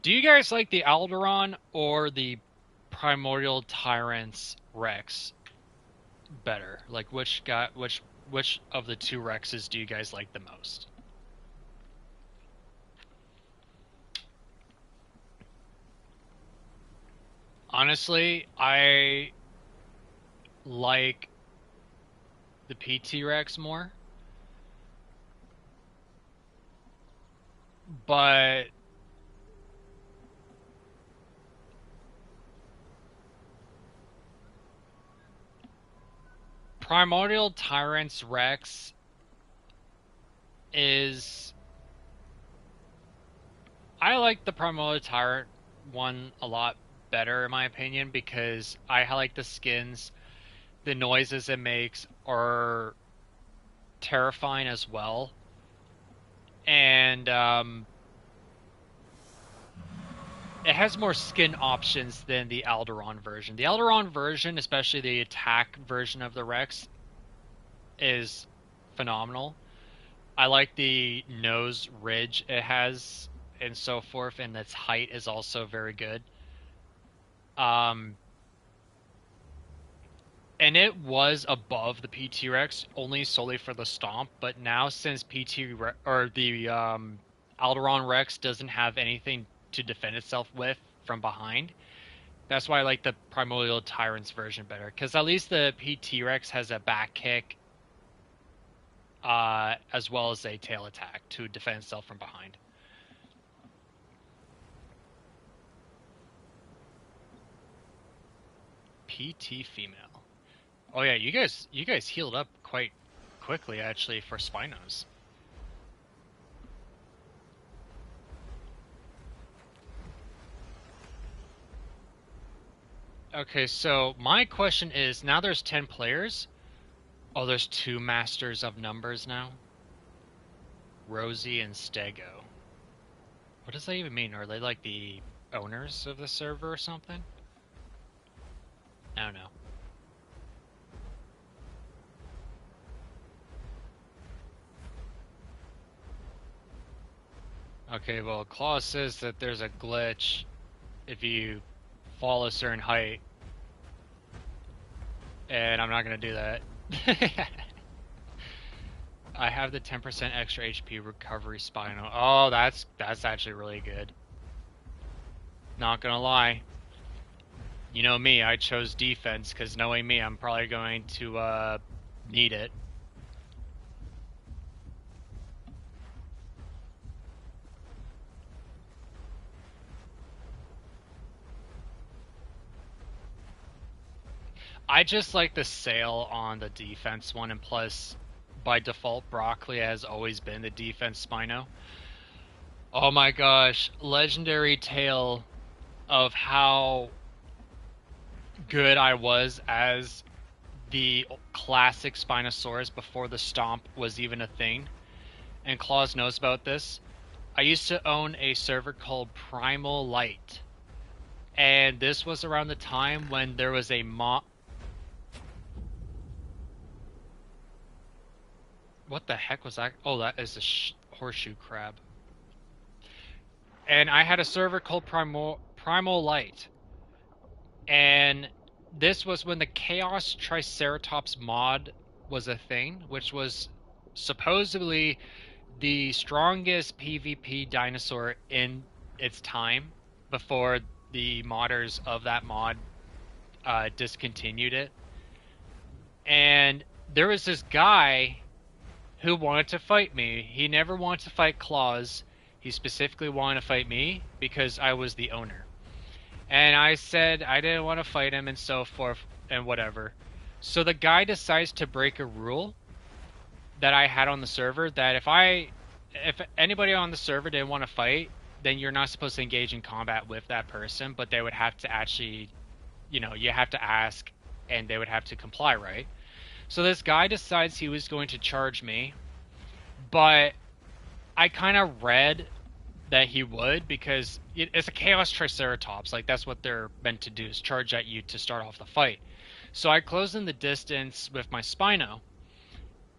Do you guys like the Alderon or the Primordial Tyrants Rex better? Like which of the two Rexes do you guys like the most? Honestly, I like the PT Rex more. But Primordial Tyrants Rex is... I like the Primordial Tyrant one a lot better in my opinion because I like the skins. The noises it makes are terrifying as well. And it has more skin options than the Alderon version. The Alderon version, especially the attack version of the Rex, is phenomenal. I like the nose ridge it has and so forth, and its height is also very good. And it was above the PT Rex only solely for the stomp, but now since or the Alderon Rex doesn't have anything to defend itself with from behind, that's why I like the Primordial Tyrants version better. Because at least the PT Rex has a back kick as well as a tail attack to defend itself from behind. PT female. Oh yeah, you guys healed up quite quickly actually for Spinos. Okay, so my question is, now there's 10 players. Oh, there's 2 Masters of Numbers now. Rosie and Stego. What does that even mean? Are they like the owners of the server or something? I don't know. Okay, well, Claus says that there's a glitch if you fall a certain height. And I'm not gonna do that. I have the 10% extra HP recovery Spino. Oh, that's actually really good. Not gonna lie. You know me, I chose defense because knowing me, I'm probably going to need it. I just like the sail on the defense one, and plus, by default, Broccoli has always been the defense Spino. Oh my gosh, legendary tale of how good I was as the classic Spinosaurus before the stomp was even a thing. And Claus knows about this. I used to own a server called Primal Light. And this was around the time when there was a What the heck was that? Oh, that is a horseshoe crab. And I had a server called Primal Light. And this was when the Chaos Triceratops mod was a thing, which was supposedly the strongest PvP dinosaur in its time before the modders of that mod discontinued it. And there was this guy who wanted to fight me. He never wanted to fight Claus. He specifically wanted to fight me because I was the owner. And I said I didn't want to fight him and so forth and whatever. So the guy decides to break a rule that I had on the server that if anybody on the server didn't want to fight, then you're not supposed to engage in combat with that person, but they would have to actually, you have to ask and they would have to comply, right? So this guy decides he was going to charge me, but I kind of read that he would because it's a Chaos Triceratops. Like, that's what they're meant to do, is charge at you to start off the fight. So I closed in the distance with my Spino,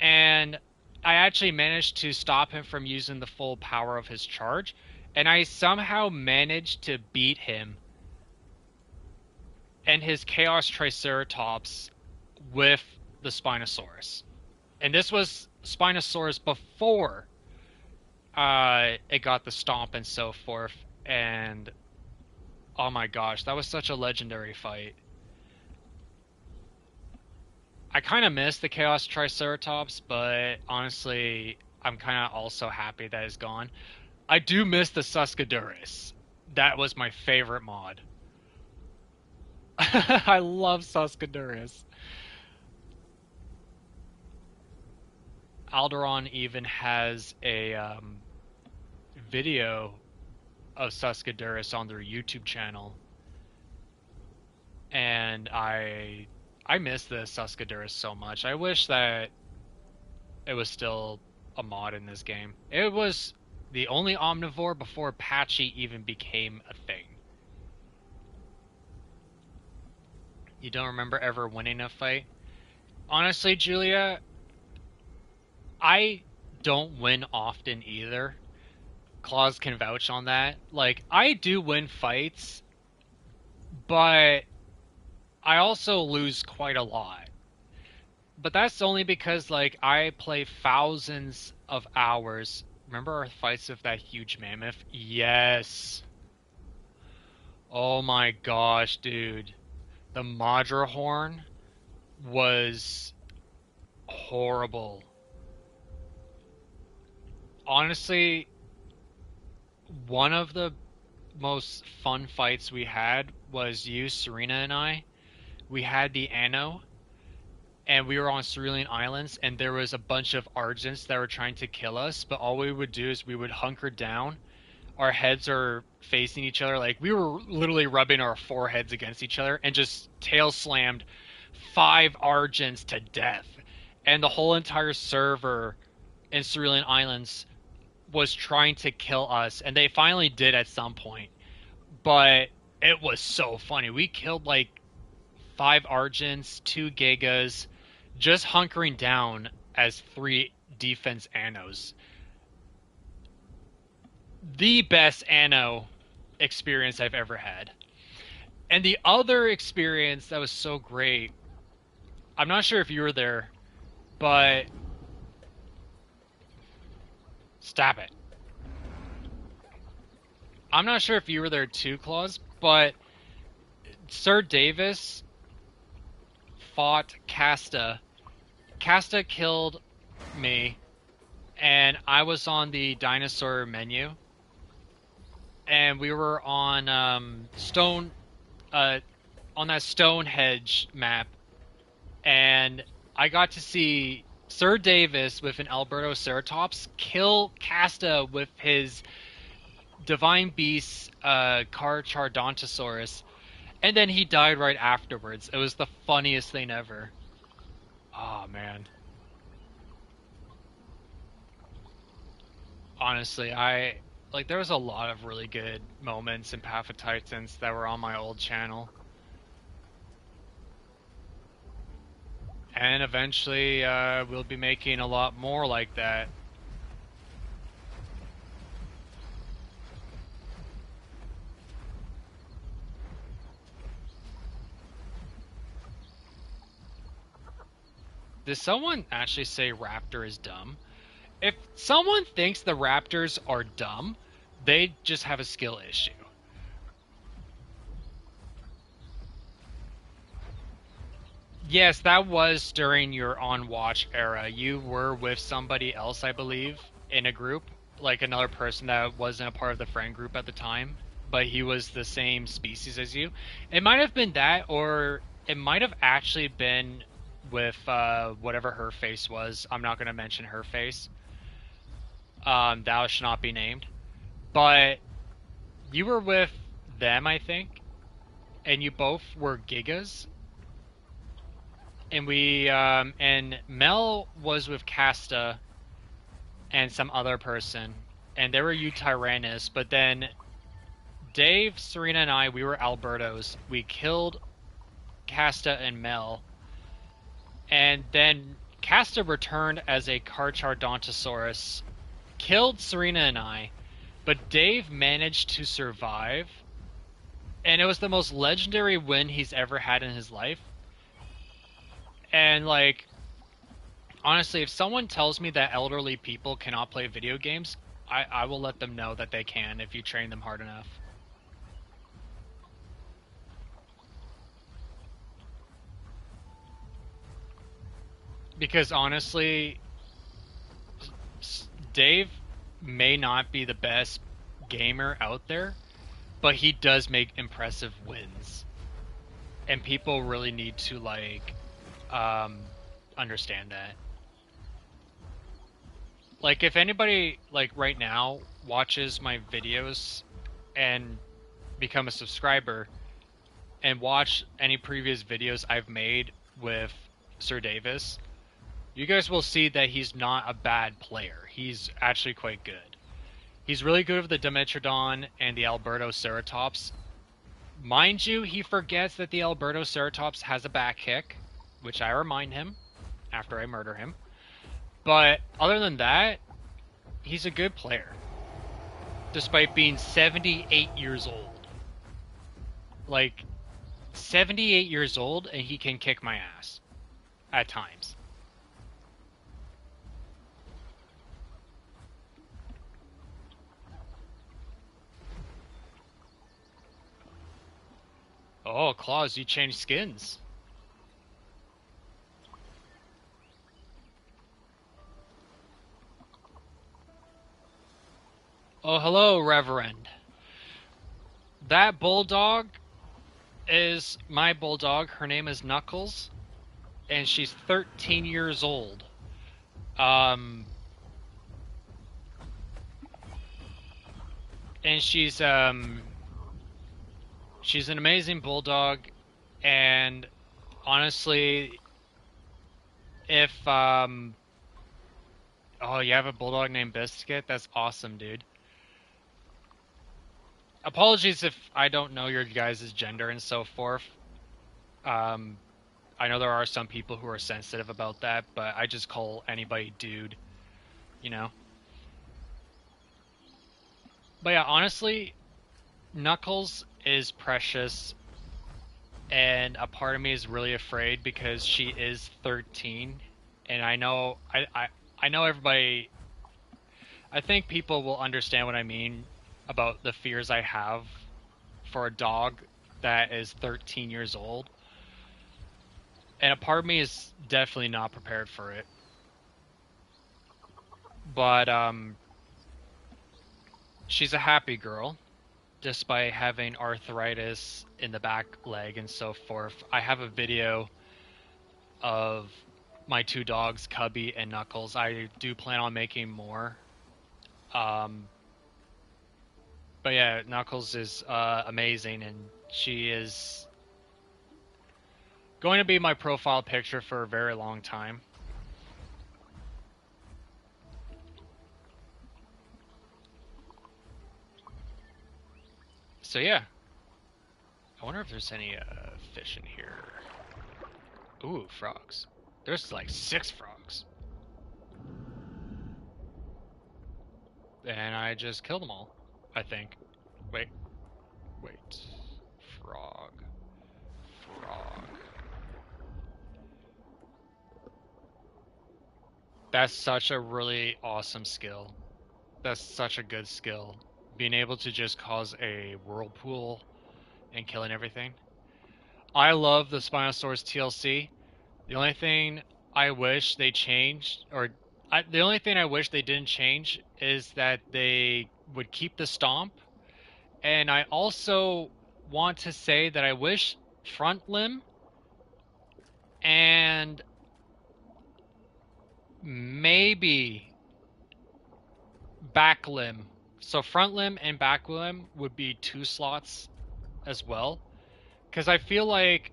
and I actually managed to stop him from using the full power of his charge, and I somehow managed to beat him and his Chaos Triceratops with the Spinosaurus. And this was Spinosaurus before it got the stomp and so forth. And oh my gosh, that was such a legendary fight. I kind of miss the Chaos Triceratops, but honestly, I'm kind of also happy that it's gone. I do miss the Suscaduris. That was my favorite mod. I love Suscaduris. Alderon even has a video of Suscaduris on their YouTube channel, and I miss the Suscaduris so much. I wish that it was still a mod in this game. It was the only omnivore before Patchy even became a thing. You don't remember ever winning a fight? Honestly, Julia, I don't win often either. Claus can vouch on that. Like, I do win fights, but I also lose quite a lot. But that's only because, like, I play thousands of hours. Remember our fights with that huge mammoth? Yes. Oh my gosh, dude. The Madra horn was horrible. Honestly, one of the most fun fights we had was you, Serena, and I. We had the Anno, and we were on Cerulean Islands, and there was a bunch of Argents that were trying to kill us, but all we would do is we would hunker down. Our heads are facing each other. Like, we were literally rubbing our foreheads against each other and just tail slammed 5 Argents to death. And the whole entire server in Cerulean Islands was trying to kill us, and they finally did at some point. But it was so funny. We killed like 5 Argents, 2 Gigas, just hunkering down as 3 defense Annos. The best Anno experience I've ever had. And the other experience that was so great, I'm not sure if you were there, but stop it. I'm not sure if you were there too, Claus, but Sir Davis fought Casta. Casta killed me, and I was on the dinosaur menu, and we were on on that Stonehenge map, and I got to see Sir Davis with an Alberto Ceratops kill Casta with his Divine Beast Carcharodontosaurus, and then he died right afterwards. It was the funniest thing ever. Oh man. Honestly, there was a lot of really good moments in Path of Titans that were on my old channel. And eventually, we'll be making a lot more like that. Did someone actually say Raptor is dumb? If someone thinks the Raptors are dumb, they just have a skill issue. Yes, that was during your on watch era. You were with somebody else, I believe, in a group, like another person that wasn't a part of the friend group at the time, but he was the same species as you. It might have been that, or it might have actually been with whatever her face was. I'm not going to mention her face. Thou should not be named. But you were with them, I think, and you both were Gigas, and Mel was with Casta and some other person, and they were you Tyrannus. But then Dave, Serena, and I, we were Albertos. We killed Casta and Mel, and then Casta returned as a Carcharodontosaurus, killed Serena and I, but Dave managed to survive, and it was the most legendary win he's ever had in his life. And like, honestly, if someone tells me that elderly people cannot play video games, I will let them know that they can if you train them hard enough. Because honestly, Dave may not be the best gamer out there, but he does make impressive wins. And people really need to um understand that. Like if anybody like right now watches my videos and become a subscriber and watch any previous videos I've made with Sir Davis, you guys will see that he's not a bad player. He's actually quite good. He's really good with the Dimetrodon and the Albertoceratops. Mind you, he forgets that the Albertoceratops has a back kick, which I remind him after I murder him. But other than that, he's a good player, despite being 78 years old. Like, 78 years old, and he can kick my ass at times. Oh, Claus, you changed skins. Oh, hello, Reverend. That bulldog is my bulldog. Her name is Knuckles, and she's 13 years old. Um, and she's an amazing bulldog, and honestly, if oh, you have a bulldog named Biscuit? That's awesome, dude. Apologies if I don't know your guys' gender and so forth. Um, I know there are some people who are sensitive about that, but I just call anybody dude, you know? But yeah, honestly, Knuckles is precious, and a part of me is really afraid because she is 13, and I know everybody. I think people will understand what I mean about the fears I have for a dog that is 13 years old, and a part of me is definitely not prepared for it. But she's a happy girl, despite having arthritis in the back leg and so forth. I have a video of my two dogs, Cubby and Knuckles. I do plan on making more. Um, but yeah, Knuckles is amazing, and she is going to be my profile picture for a very long time. So yeah, I wonder if there's any fish in here. Ooh, frogs. There's like 6 frogs. And I just killed them all, I think. Wait, wait. Frog. Frog. That's such a really awesome skill. That's such a good skill. Being able to just cause a whirlpool and killing everything. I love the Spinosaurus TLC. The only thing I wish they changed, the only thing I wish they didn't change is that they would keep the stomp. And I also want to say that I wish front limb and maybe back limb. So front limb and back limb would be 2 slots as well. Because I feel like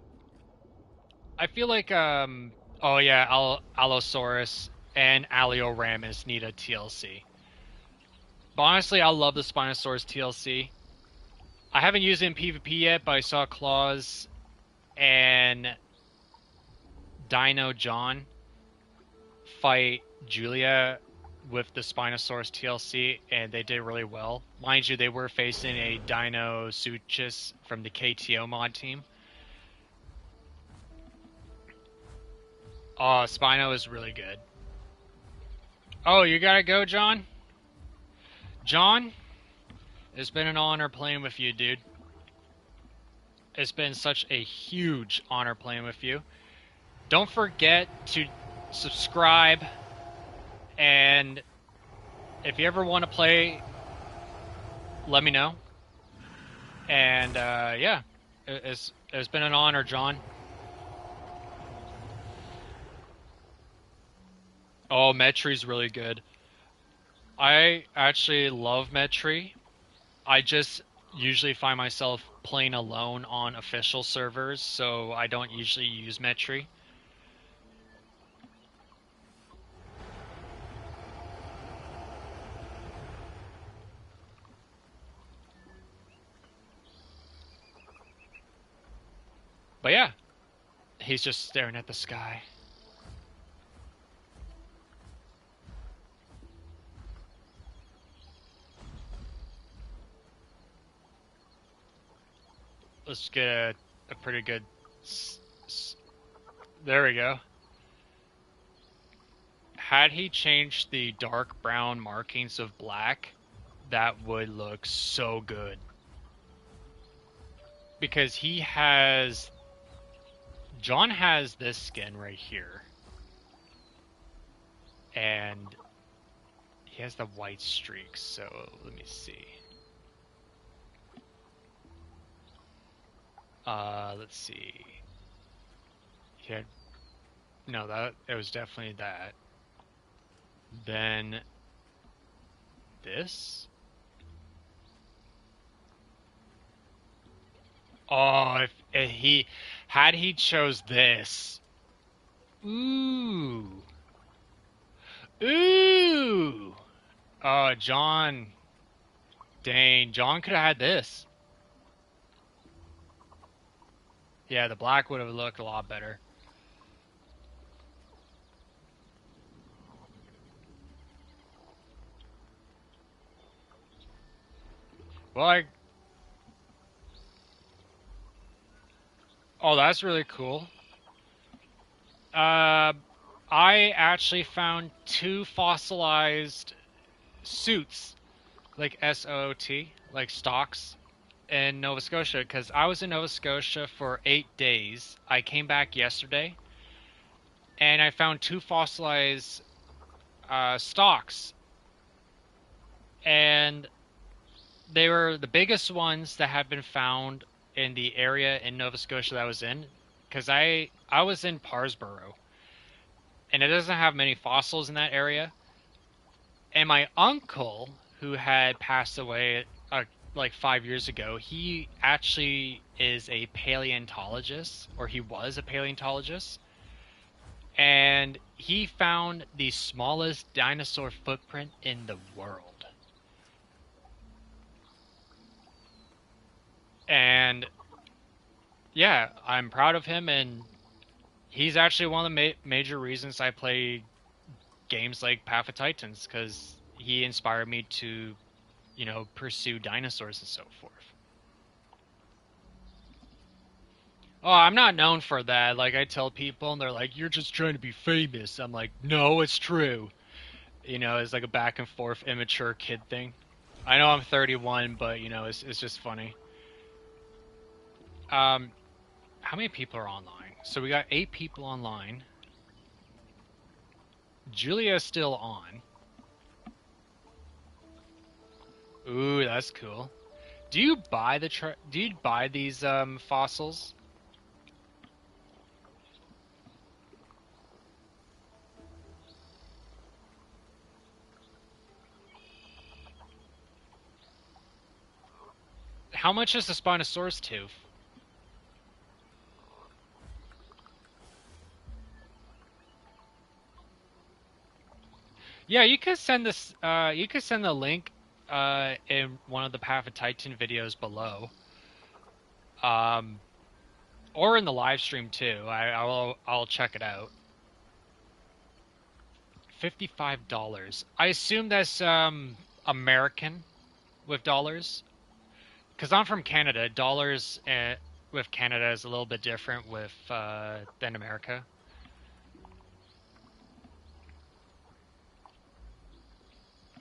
oh yeah, Allosaurus and Alioramus need a TLC. But honestly, I love the Spinosaurus TLC. I haven't used it in PvP yet, but I saw Claus and Dino John fight Julia with the Spinosaurus TLC, and they did really well. Mind you, they were facing a Dino Suchus from the KTO mod team. Oh, Spino is really good. Oh, you gotta go, John? John, it's been an honor playing with you, dude. It's been such a huge honor playing with you. Don't forget to subscribe, and if you ever want to play, let me know. And yeah, it's been an honor, John. Oh, Metri's really good. I actually love Metri. I just usually find myself playing alone on official servers, so I don't usually use Metri. But yeah, he's just staring at the sky. Let's get a pretty good... There we go. Had he changed the dark brown markings of black, that would look so good. Because he has... John has this skin right here. And he has the white streaks, so let me see. Let's see. He had... No, it was definitely that. Then... This? Oh, if he... Had he chose this... Ooh. Ooh! Oh, John... Dang, John could have had this. Yeah, the black would have looked a lot better. Well, Oh, that's really cool. I actually found 2 fossilized suits, like SOOT, like stocks, in Nova Scotia, because I was in Nova Scotia for 8 days. I came back yesterday, and I found 2 fossilized stocks, and they were the biggest ones that had been found in the area in Nova Scotia that I was in, because I was in Parsboro, and it doesn't have many fossils in that area. And my uncle, who had passed away like 5 years ago, he actually is a paleontologist, or he was a paleontologist, and he found the smallest dinosaur footprint in the world. And yeah, I'm proud of him, and he's actually one of the major reasons I play games like Path of Titans, because he inspired me to, pursue dinosaurs and so forth. Oh, I'm not known for that. Like, I tell people, and they're like, "You're just trying to be famous." I'm like, "No, it's true." It's like a back and forth immature kid thing. I know I'm 31, but it's just funny. How many people are online? So we got 8 people online. Julia's still on. Ooh, that's cool. Do you buy do you buy these fossils? How much is the Spinosaurus tooth? Yeah, you could send this. You could send the link in one of the Path of Titan videos below, um, or in the live stream too. I'll check it out. $55. I assume that's American with dollars, because I'm from Canada. Dollars with Canada is a little bit different with than America.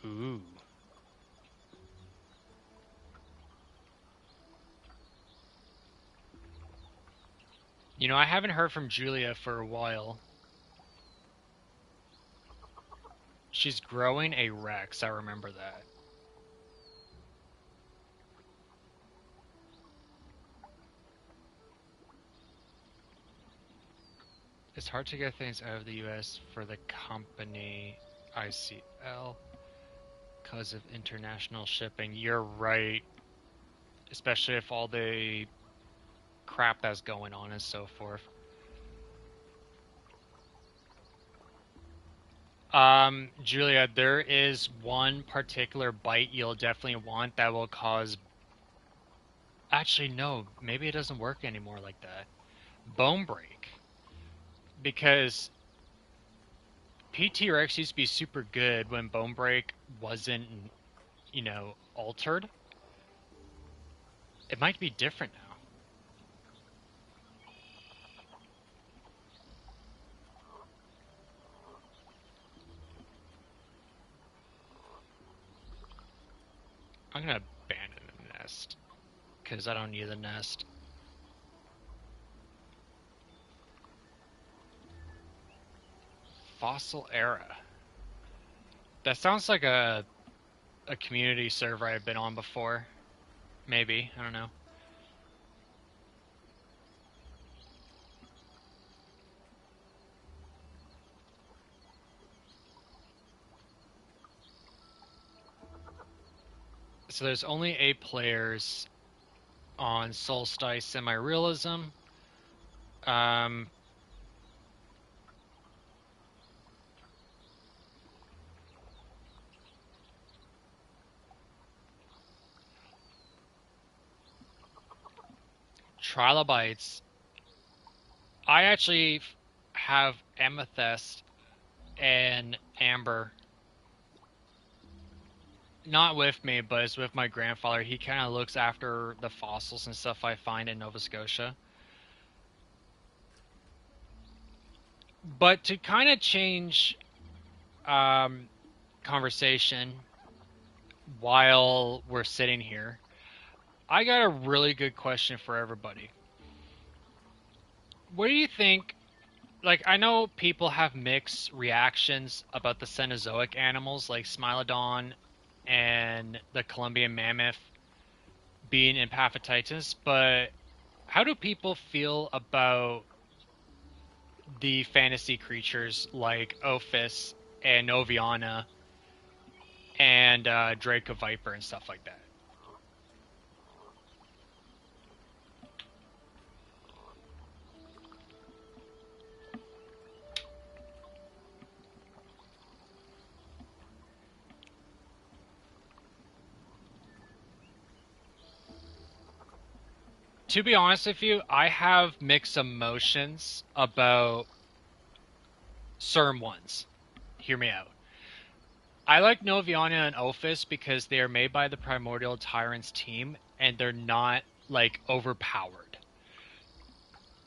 Ooh. You know, I haven't heard from Julia for a while. She's growing a Rex, I remember that. It's hard to get things out of the US for the company ICL because of international shipping. You're right, especially if all the crap that's going on and so forth. Julia, there is one particular bite you'll definitely want that will cause. Actually, no, maybe it doesn't work anymore like that. Bone break. Because PT Rex used to be super good when bone break wasn't, altered. It might be different now. I'm gonna abandon the nest because I don't need the nest. Fossil era. That sounds like a community server I've been on before. Maybe, I don't know. So there's only 8 players on Solstice Semi-Realism. Um, Trilobites. I actually have Amethyst and Amber. Not with me, but it's with my grandfather. He kind of looks after the fossils and stuff I find in Nova Scotia. But to kind of change um, conversation while we're sitting here, I got a really good question for everybody. What do you think? Like, I know people have mixed reactions about the Cenozoic animals like Smilodon and the Columbian mammoth being in Paphetitus, but how do people feel about the fantasy creatures like Ophis and Noviana and Draco Viper and stuff like that? To be honest with you, I have mixed emotions about certain ones. Hear me out. I like Noviana and Ophis because they are made by the Primordial Tyrants team and they're not like overpowered.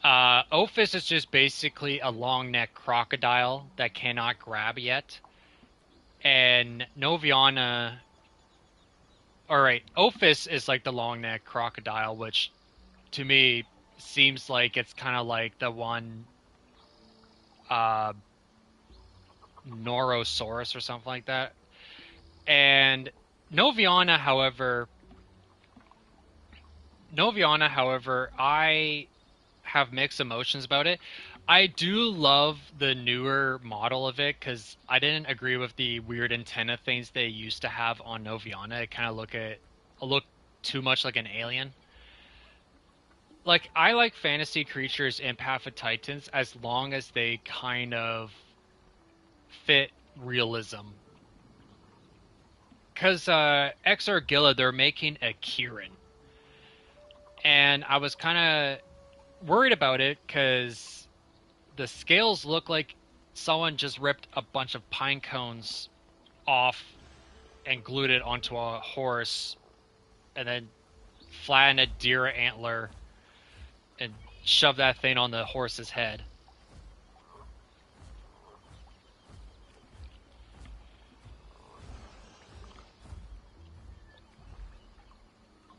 Ophis is just basically a long neck crocodile that cannot grab yet. And Noviana. Alright, Ophis is like the long neck crocodile, which to me seems like it's kind of like the one uh, Norosaurus or something like that. And Noviana, however, I have mixed emotions about it. I do love the newer model of it because I didn't agree with the weird antenna things they used to have on Noviana. It kind of look too much like an alien. Like I like fantasy creatures in Path of Titans as long as they kind of fit realism. Because Exargilla, they're making a Kieran, and I was kind of worried about it because the scales look like someone just ripped a bunch of pine cones off and glued it onto a horse and then flattened a deer antler and shoved that thing on the horse's head.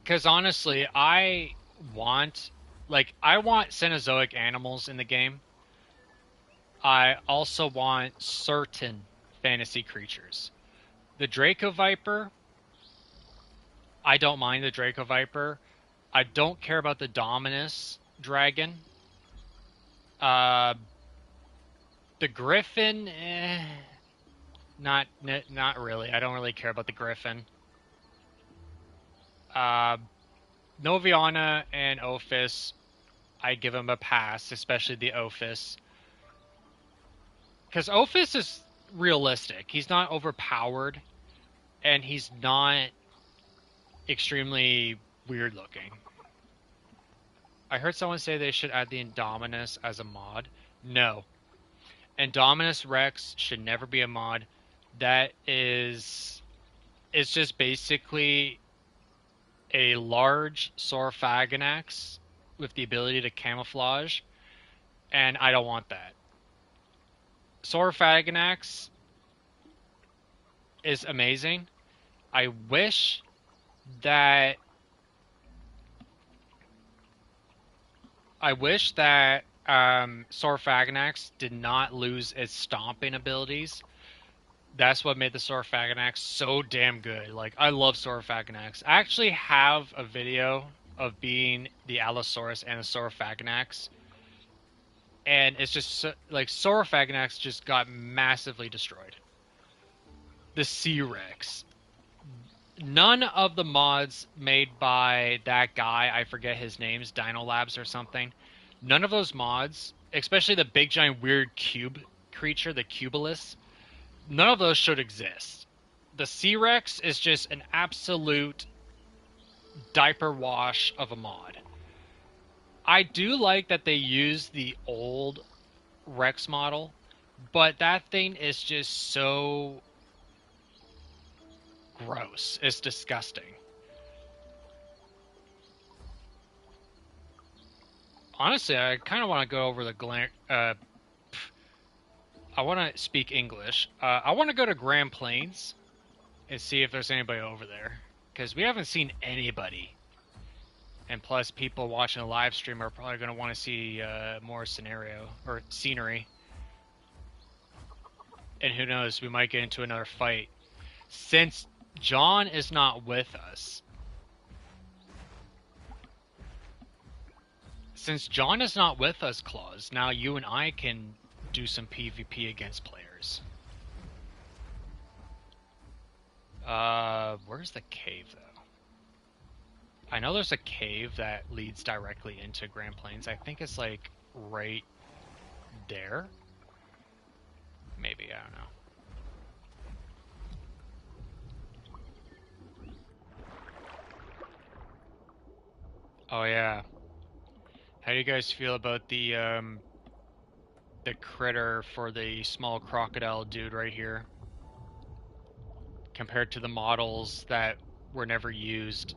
Because honestly, want I want Cenozoic animals in the game. I also want certain fantasy creatures. The Draco Viper, I don't mind the Draco Viper. I don't care about the Dominus dragon. Uh, the Griffin, not really. I don't really care about the Griffin. Uh, Noviana and Ophis, I give him a pass, especially the Ophis, because Ophis is realistic. He's not overpowered, and he's not extremely weird looking. I heard someone say they should add the Indominus as a mod. No, Indominus Rex should never be a mod. That is, it's just basically a large Saurophaganax with the ability to camouflage, and I don't want that. Saurophaganax is amazing. I wish that Saurophaganax did not lose its stomping abilities. That's what made the Saurophaganax so damn good. Like, I love Saurophaganax. I actually have a video of being the Allosaurus and the Saurophaganax, and it's just like Saurophaganax just got massively destroyed. The C-Rex. None of the mods made by that guy, I forget his name's Dino Labs or something. None of those mods, especially the big giant weird cube creature, the Cubulus, none of those should exist. The C-Rex is just an absolute diaper wash of a mod. I do like that they use the old Rex model, but that thing is just so gross. It's disgusting. Honestly, I kind of want to go over I want to speak English. I want to go to Grand Plains and see if there's anybody over there, because we haven't seen anybody. And plus, people watching the live stream are probably going to want to see more scenario or scenery. And who knows, we might get into another fight. Since John is not with us, Claus, now you and I can do some PvP against players. Where's the cave, though? I know there's a cave that leads directly into Grand Plains. I think it's, like, right there. Maybe, I don't know. Oh, yeah. How do you guys feel about the critter for the small crocodile dude right here, compared to the models that were never used?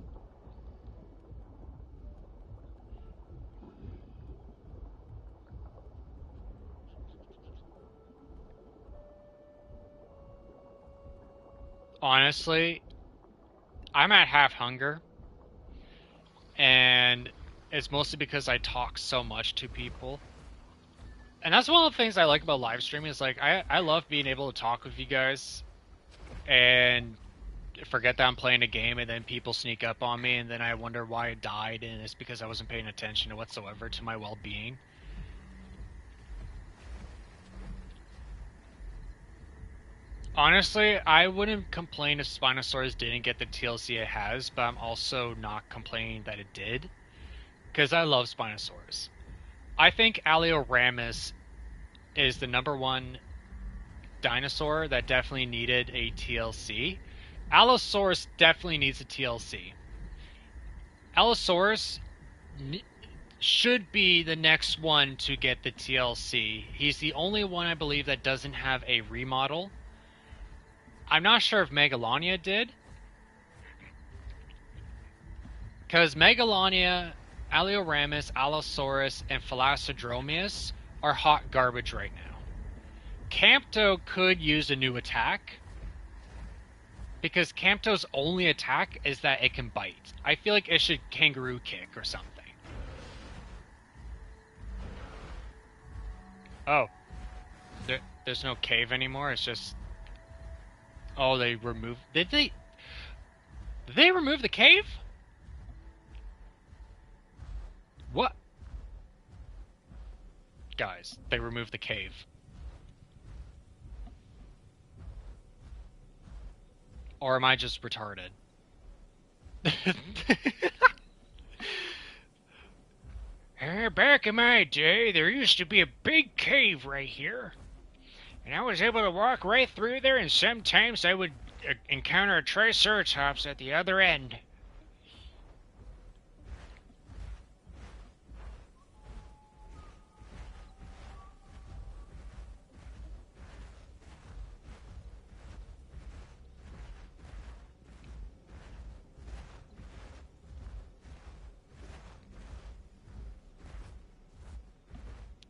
Honestly, I'm at half hunger, and it's mostly because I talk so much to people. And that's one of the things I like about live streaming is like I love being able to talk with you guys and forget that I'm playing a game and then people sneak up on me and then I wonder why I died and it's because I wasn't paying attention whatsoever to my well-being. Honestly, I wouldn't complain if Spinosaurus didn't get the TLC it has, but I'm also not complaining that it did because I love Spinosaurus. I think Alioramus is the number one dinosaur that definitely needed a TLC. Allosaurus definitely needs a TLC. Allosaurus should be the next one to get the TLC. He's the only one I believe that doesn't have a remodel. I'm not sure if Megalania did. Because Megalania, Alioramus, Allosaurus, and Philoxodromius are hot garbage right now. Campto could use a new attack. Because Campto's only attack is that it can bite. I feel like it should kangaroo kick or something. Oh. There's no cave anymore, it's just... Oh, they removed... Did they remove the cave? What? Guys, they removed the cave. Or am I just retarded? Back in my day, there used to be a big cave right here. And I was able to walk right through there, and sometimes I would encounter a Triceratops at the other end.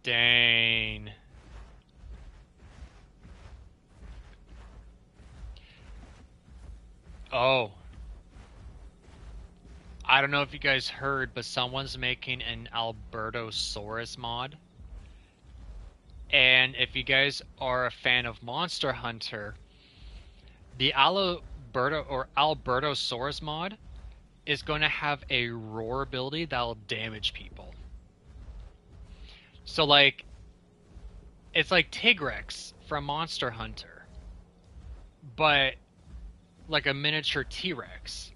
Dang. Oh. I don't know if you guys heard, but someone's making an Albertosaurus mod. And if you guys are a fan of Monster Hunter, the Albertosaurus mod is going to have a roar ability that'll damage people. So like, it's like Tigrex from Monster Hunter, but like a miniature T-Rex,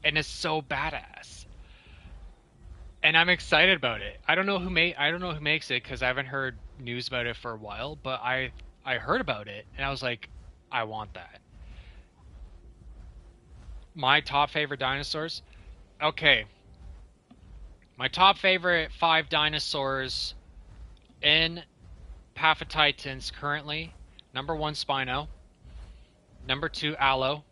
and it's so badass. And I'm excited about it. I don't know who makes it because I haven't heard news about it for a while, but I heard about it and I was like, I want that. My top favorite dinosaurs? Okay. My top favorite 5 dinosaurs in Path of Titans currently. Number 1, Spino. Number 2, Allo.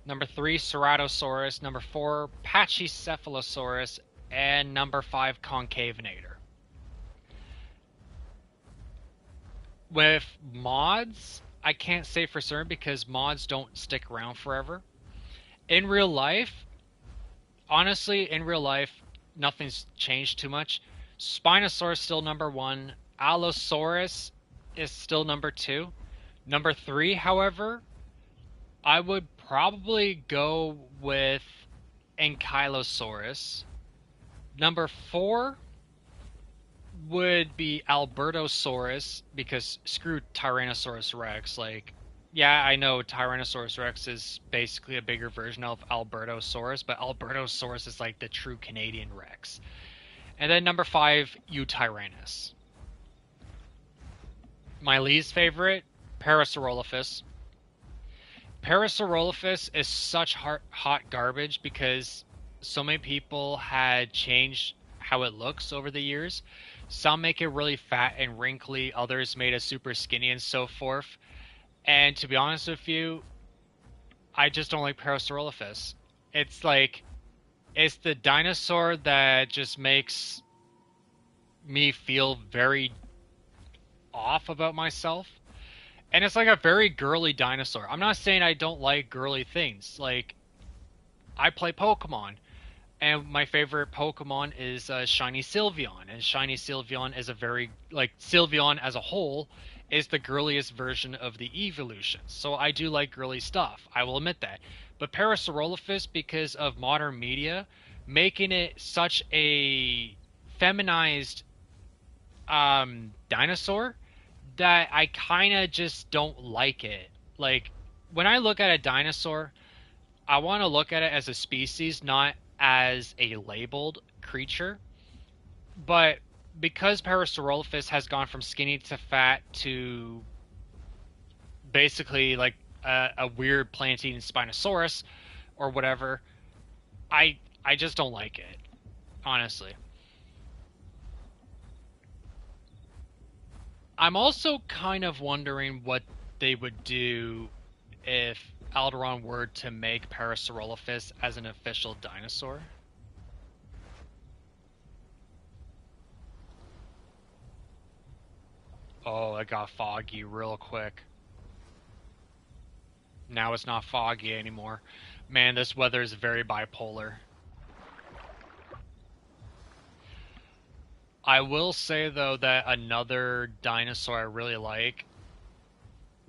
Number 3, Ceratosaurus. Number 4, Pachycephalosaurus. And number 5, Concavenator. With mods, I can't say for certain because mods don't stick around forever. In real life, honestly, nothing's changed too much. Spinosaurus still number 1. Allosaurus is still number 2. Number 3, however, I would probably go with Ankylosaurus. Number 4 would be Albertosaurus, because screw Tyrannosaurus Rex. Like, yeah, I know Tyrannosaurus Rex is basically a bigger version of Albertosaurus, but Albertosaurus is like the true Canadian Rex. And then number 5, Eutyrannus. My least favorite, Parasaurolophus. Parasaurolophus is such hot garbage because so many people had changed how it looks over the years. Some make it really fat and wrinkly, others made it super skinny and so forth. And to be honest with you, I just don't like Parasaurolophus. It's like, it's the dinosaur that just makes me feel very off about myself. And it's like a very girly dinosaur. I'm not saying I don't like girly things. Like, I play Pokemon. And my favorite Pokemon is Shiny Sylveon, and Shiny Sylveon is a very like Sylveon as a whole is the girliest version of the evolutions. So I do like girly stuff. I will admit that. But Parasaurolophus, because of modern media, making it such a feminized dinosaur that I kind of just don't like it. Like when I look at a dinosaur, I want to look at it as a species, not as a labeled creature. But because Parasaurolophus has gone from skinny to fat to basically like a weird plant-eating Spinosaurus or whatever, I just don't like it, honestly. I'm also kind of wondering what they would do if Alderaan were to make Parasaurolophus as an official dinosaur. Oh, it got foggy real quick. Now it's not foggy anymore. Man, this weather is very bipolar. I will say though that another dinosaur I really like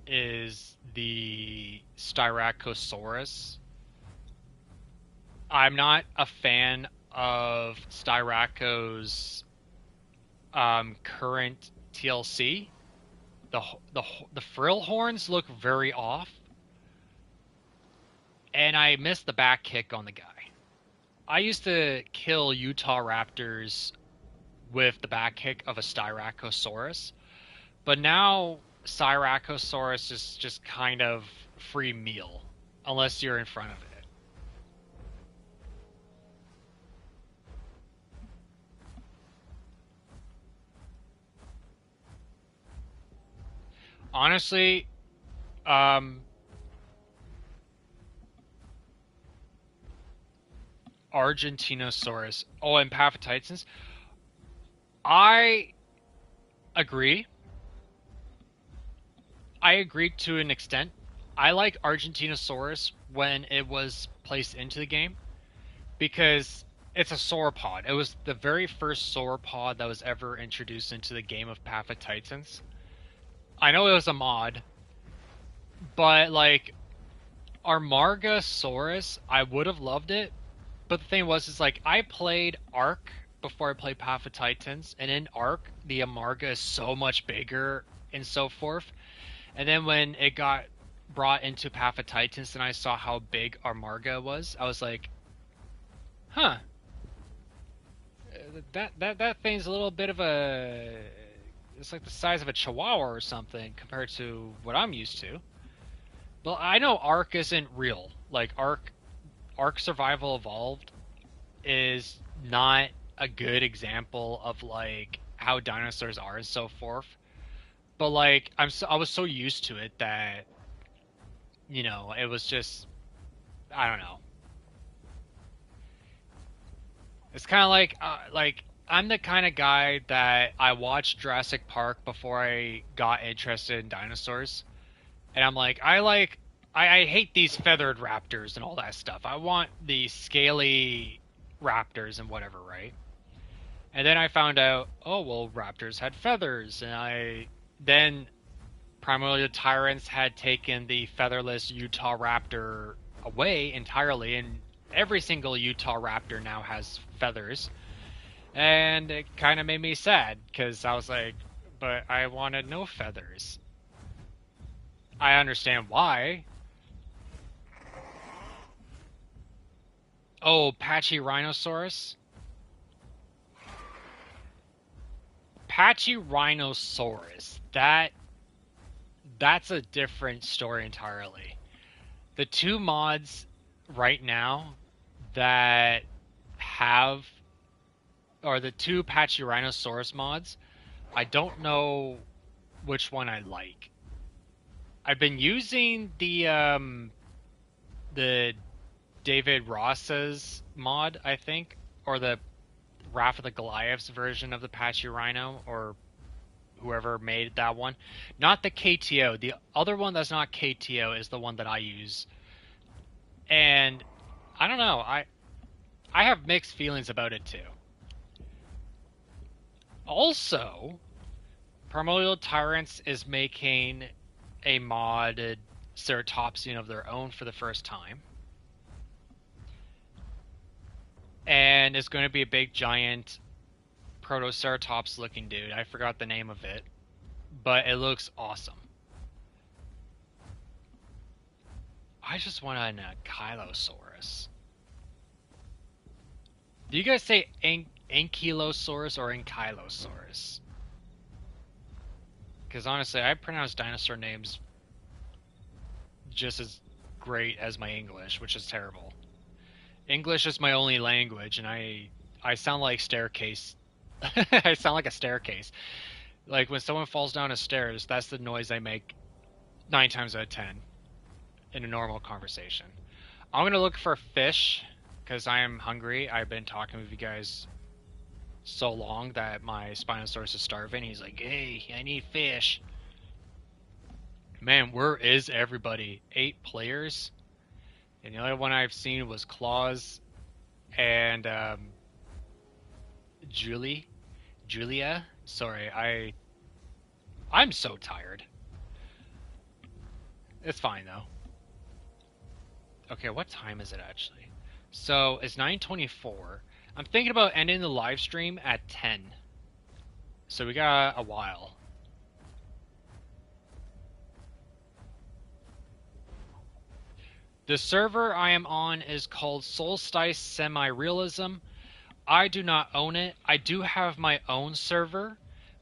is the Styracosaurus. I'm not a fan of Styraco's current TLC. The the the frill horns look very off, and I miss the back kick on the guy. I used to kill Utah Raptors with the back kick of a Styracosaurus, but now Styracosaurus is just kind of free meal unless you're in front of it. Honestly, um, Argentinosaurus. Oh, and Paphotitans. I agree. I agree to an extent. I like Argentinosaurus when it was placed into the game because it's a sauropod. It was the very first sauropod that was ever introduced into the game of Paphotitans. I know it was a mod, but like Armargasaurus, I would have loved it. But the thing was, is like I played Arc before I played Path of Titans, and in Arc, the Amarga is so much bigger and so forth. And then when it got brought into Path of Titans and I saw how big Armarga was, I was like, huh, that thing's a little bit of a it's like the size of a chihuahua or something compared to what I'm used to. Well, I know Arc isn't real. Like Arc Survival Evolved is not a good example of like how dinosaurs are and so forth. But like I was so used to it that it was just I don't know. It's kind of like I'm the kind of guy that I watched Jurassic Park before I got interested in dinosaurs, and I'm I hate these feathered raptors and all that stuff. I want the scaly raptors and whatever, right? And then I found out, oh well, raptors had feathers, and I then primarily the tyrants had taken the featherless Utah raptor away entirely, and every single Utah raptor now has feathers, and it kind of made me sad because I was like, but I wanted no feathers. I understand why. Oh, Patchy Rhinoceros. Patchy Rhinoceros. That's a different story entirely. The two mods right now that have or the two Patchy Rhinoceros mods, I don't know which one I like. I've been using the David Ross's mod, I think, or the Wrath of the Goliaths version of the Patchy Rhino, or whoever made that one. Not the KTO. The other one that's not KTO is the one that I use. And I don't know. I have mixed feelings about it too. Also, Primordial Tyrants is making a modded Ceratopsian of their own for the first time. And it's going to be a big giant Protoceratops looking dude. I forgot the name of it. But it looks awesome. I just want a Ankylosaurus. Do you guys say Ankylosaurus or Ankylosaurus? Because honestly, I pronounce dinosaur names just as great as my English, which is terrible. English is my only language, and I sound like staircase. I sound like a staircase. Like when someone falls down a stairs, that's the noise I make 9 times out of 10 in a normal conversation. I'm gonna look for fish because I am hungry. I've been talking with you guys so long that my Spinosaurus is starving. He's like, "Hey, I need fish." Man, where is everybody? 8 players, and the only one I've seen was Claus and Julia. Sorry, I'm so tired. It's fine though. Okay, what time is it actually? So it's 9:24. I'm thinking about ending the live stream at 10. So we got a while. The server I am on is called Solstice Semi-Realism. I do not own it. I do have my own server,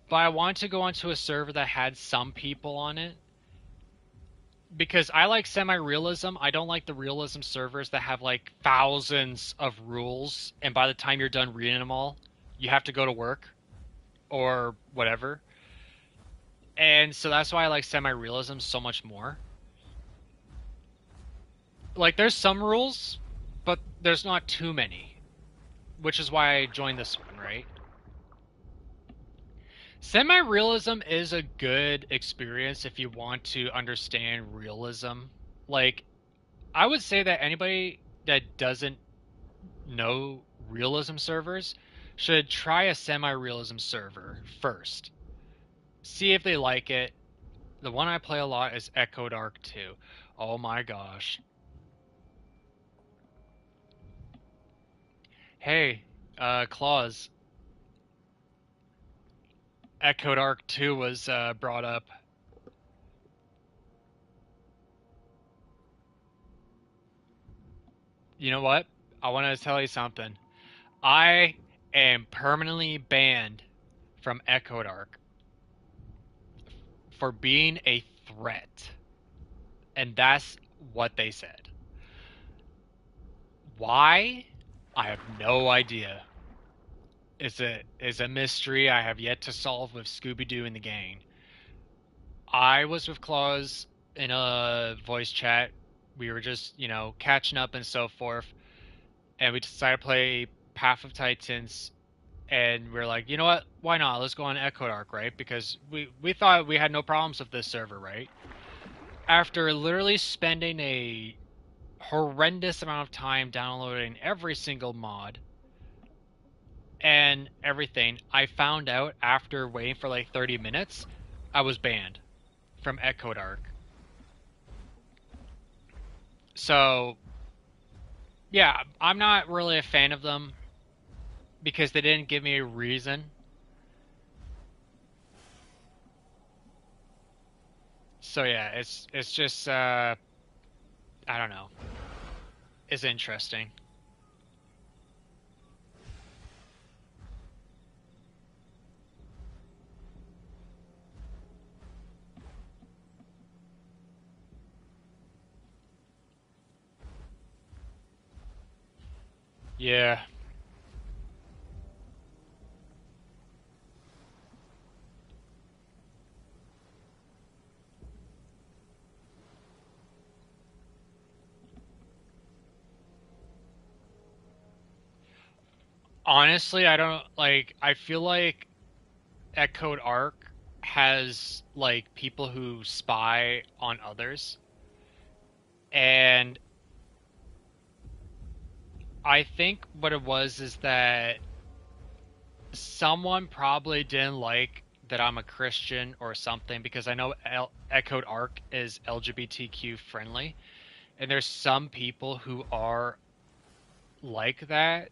but I wanted to go onto a server that had some people on it. Because I like semi-realism. I don't like the realism servers that have like thousands of rules, and by the time you're done reading them all, you have to go to work or whatever. And so that's why I like semi-realism so much more. Like there's some rules, but there's not too many, which is why I joined this one, right? Semi-realism is a good experience if you want to understand realism. Like I would say that anybody that doesn't know realism servers should try a semi-realism server first. See if they like it. The one I play a lot is Echo Dark 2. Oh my gosh. Hey, Claus. Echo Dark 2 was brought up. You know what? I want to tell you something. I am permanently banned from Echo Dark for being a threat. And that's what they said. Why? I have no idea. It's a mystery I have yet to solve with Scooby-Doo and the gang. I was with Claus in a voice chat. We were just, catching up and so forth. And we decided to play Path of Titans. And we are like, you know what? Why not? Let's go on Echo Dark, right? Because we thought we had no problems with this server, right? After literally spending a horrendous amount of time downloading every single mod and everything, I found out after waiting for like 30 minutes, I was banned from Echo Dark. So, yeah, I'm not really a fan of them because they didn't give me a reason. So yeah, it's just I don't know. It's interesting. Yeah. Honestly, I don't like I feel like Echoed Arc has like people who spy on others, and I think what it was is that someone probably didn't like that I'm a Christian or something because I know Echoed Arc is LGBTQ friendly, and there's some people who are like that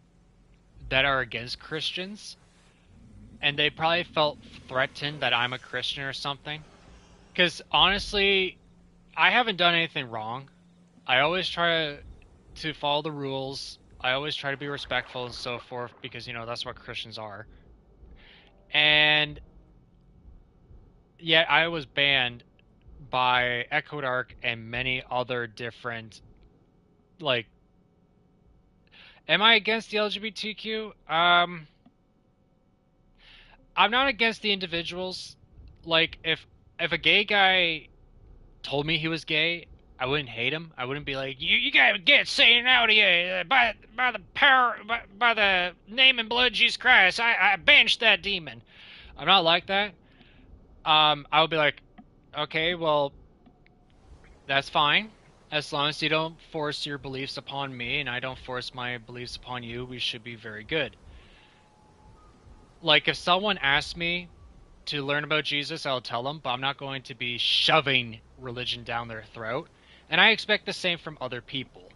are against Christians, and they probably felt threatened that I'm a Christian or something. Because honestly, I haven't done anything wrong. I always try to follow the rules. I always try to be respectful and so forth because that's what Christians are. And yet I was banned by Echoed Arc and many other different like. Am I against the LGBTQ? I'm not against the individuals. Like if a gay guy told me he was gay, I wouldn't hate him. I wouldn't be like, you gotta get Satan out of here by the power by the name and blood of Jesus Christ. I banished that demon. I'm not like that. I would be like, okay, well, that's fine. As long as you don't force your beliefs upon me and I don't force my beliefs upon you, we should be very good. Like if someone asks me to learn about Jesus, I'll tell them, but I'm not going to be shoving religion down their throat. And I expect the same from other people.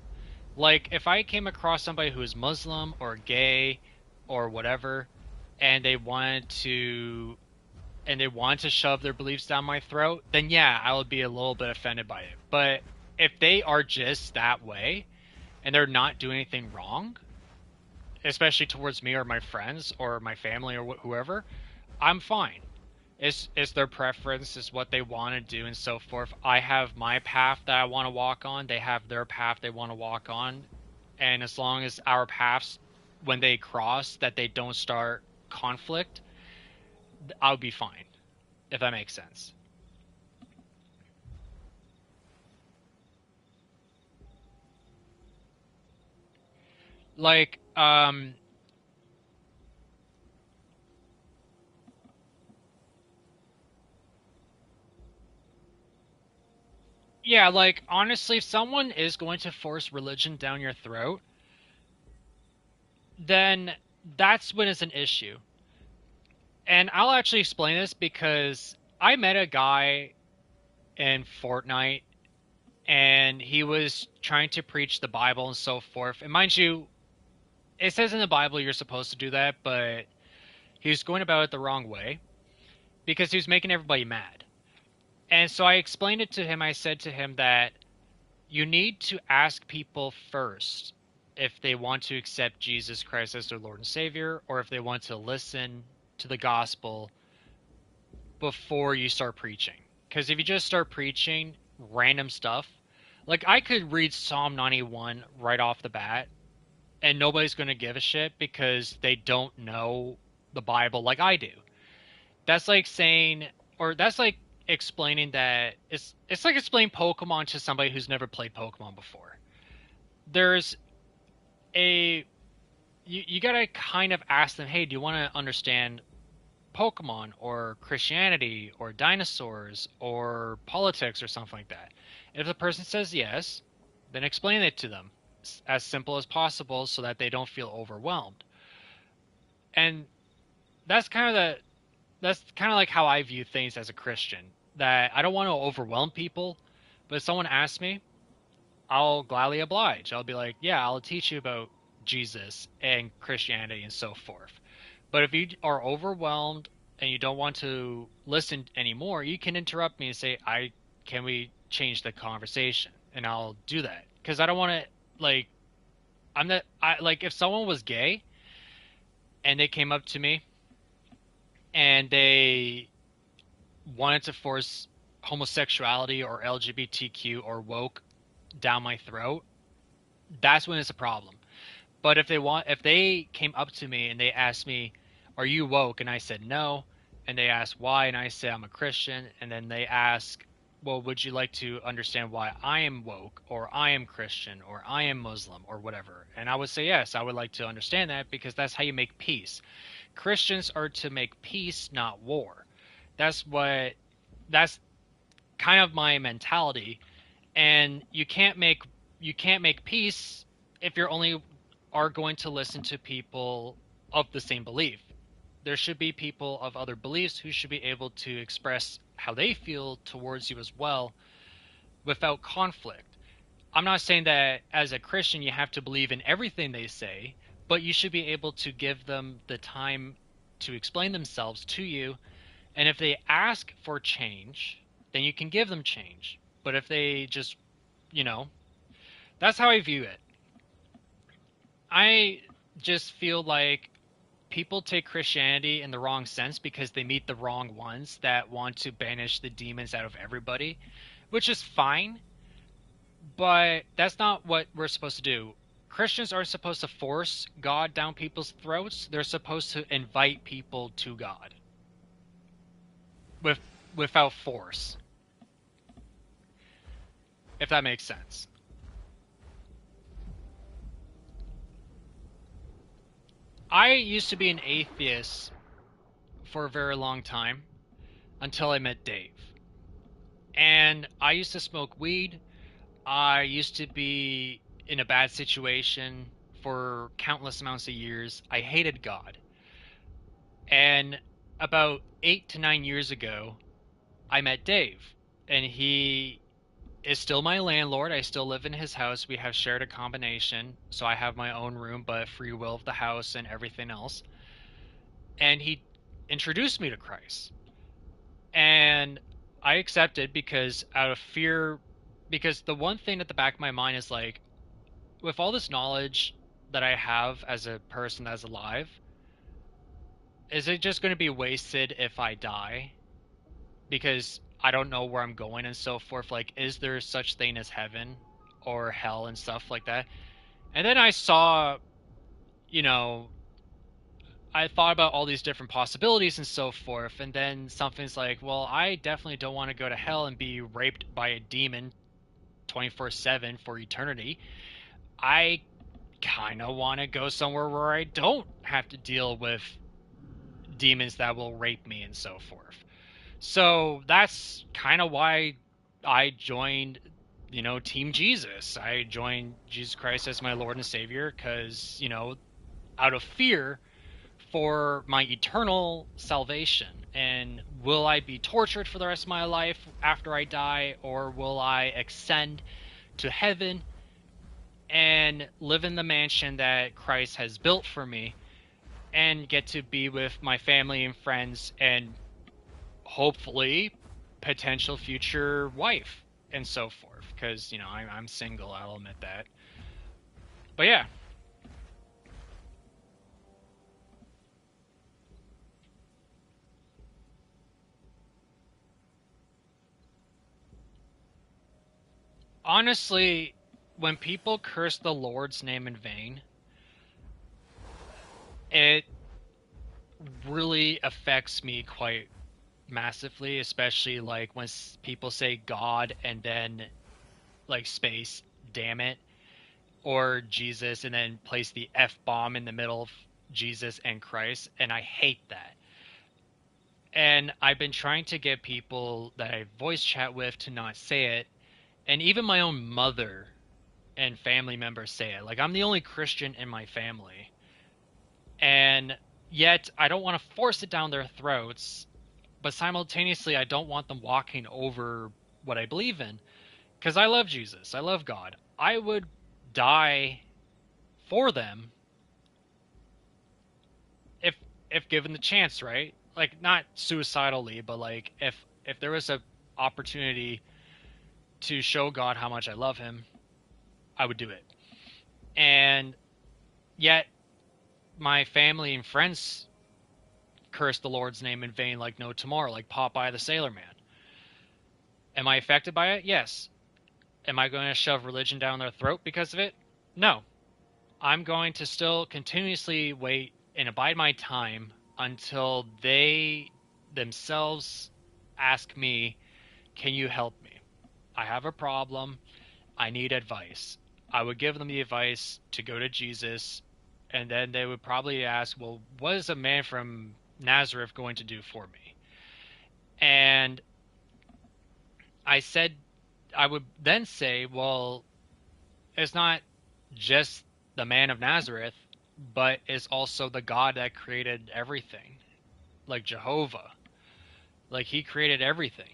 Like, if I came across somebody who is Muslim or gay or whatever, and they want to shove their beliefs down my throat, then yeah, I would be a little bit offended by it. But if they are just that way and they're not doing anything wrong, especially towards me or my friends or my family or whoever, I'm fine. It's their preference, is what they want to do and so forth. I have my path that I want to walk on. They have their path they want to walk on. And as long as our paths, when they cross, that they don't start conflict, I'll be fine, if that makes sense. Like, yeah, like, honestly, if someone is going to force religion down your throat, then that's when it's an issue. And I'll actually explain this because I met a guy in Fortnite and he was trying to preach the Bible and so forth. And mind you, it says in the Bible you're supposed to do that, but he was going about it the wrong way because he was making everybody mad. And so I explained it to him. I said to him that you need to ask people first if they want to accept Jesus Christ as their Lord and Savior, or if they want to listen to the gospel before you start preaching. Because if you just start preaching random stuff, like I could read Psalm 91 right off the bat, and nobody's going to give a shit because they don't know the Bible like I do. That's like saying, or that's like explaining that it's like explaining Pokemon to somebody who's never played Pokemon before. There's a you gotta kind of ask them, hey, do you want to understand Pokemon or Christianity or dinosaurs or politics or something like that? If the person says yes, then explain it to them as simple as possible so that they don't feel overwhelmed. And that's kind of the that's kind of like how I view things as a Christian. That I don't want to overwhelm people, but if someone asks me, I'll gladly oblige. I'll be like, yeah, I'll teach you about Jesus and Christianity and so forth. But if you are overwhelmed and you don't want to listen anymore, you can interrupt me and say, "I can we change the conversation?" And I'll do that because I don't want to like I'm not I like if someone was gay and they came up to me and they wanted to force homosexuality or LGBTQ or woke down my throat, that's when it's a problem. But if they came up to me and they asked me, "Are you woke?" and I said no, and they asked why, and I said I'm a Christian, and then they ask, "Well, would you like to understand why I am woke, or I am Christian, or I am Muslim, or whatever?" And I would say yes, I would like to understand that because that's how you make peace. Christians are to make peace, not war. That's what that's kind of my mentality. And you can't make peace if you're only are going to listen to people of the same belief. There should be people of other beliefs who should be able to express how they feel towards you as well without conflict. I'm not saying that as a Christian you have to believe in everything they say, but you should be able to give them the time to explain themselves to you. And if they ask for change, then you can give them change. But if they just, you know, that's how I view it. I just feel like people take Christianity in the wrong sense because they meet the wrong ones that want to banish the demons out of everybody, which is fine, but that's not what we're supposed to do. Christians aren't supposed to force God down people's throats. They're supposed to invite people to God with without force, if that makes sense. I used to be an atheist for a very long time until I met Dave. And I used to smoke weed. I used to be in a bad situation for countless amounts of years. I hated God. And about 8 to 9 years ago, I met Dave. And he is still my landlord. I still live in his house. We have shared a combination. So I have my own room, but free will of the house and everything else. And he introduced me to Christ. And I accepted because out of fear, because the one thing at the back of my mind is like, with all this knowledge that I have as a person that's alive, is it just going to be wasted if I die? Because I don't know where I'm going and so forth. Like, is there such thing as heaven or hell and stuff like that? And then I saw, you know, I thought about all these different possibilities and so forth. And then something's like, well, I definitely don't want to go to hell and be raped by a demon 24/7 for eternity. I kind of want to go somewhere where I don't have to deal with demons that will rape me and so forth. So that's kind of why I joined, Team Jesus. I joined Jesus Christ as my Lord and Savior because, out of fear for my eternal salvation. And will I be tortured for the rest of my life after I die, or will I ascend to heaven and live in the mansion that Christ has built for me and get to be with my family and friends and hopefully potential future wife and so forth? Because, I'm single, I'll admit that. But yeah, honestly, when people curse the Lord's name in vain, it really affects me quite massively, especially like when people say God and then like space, damn it, or Jesus and then place the F bomb in the middle of Jesus and Christ. And I hate that. And I've been trying to get people that I voice chat with to not say it. And even my own mother and family members say it. Like, I'm the only Christian in my family. And yet, I don't want to force it down their throats. But simultaneously, I don't want them walking over what I believe in. Because I love Jesus. I love God. I would die for them if if given the chance, right? Like, not suicidally, but like if there was a opportunity to show God how much I love him, I would do it. And yet my family and friends curse the Lord's name in vain like no tomorrow, like Popeye the Sailor Man. Am I affected by it? Yes. Am I going to shove religion down their throat because of it? No. I'm going to still continuously wait and abide my time until they themselves ask me, can you help me? I have a problem. I need advice. I would give them the advice to go to Jesus, and then they would probably ask, well, what is a man from Nazareth going to do for me? And I said, I would then say, well, it's not just the man of Nazareth, but is also the God that created everything, like Jehovah. Like he created everything.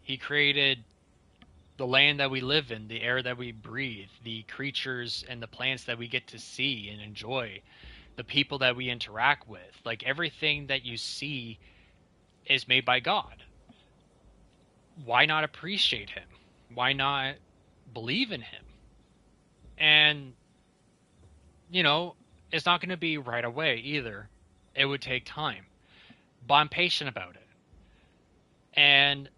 He created the land that we live in, the air that we breathe, the creatures and the plants that we get to see and enjoy, the people that we interact with. Like everything that you see is made by God. Why not appreciate him? Why not believe in him? And, you know, it's not going to be right away either. It would take time. But I'm patient about it. And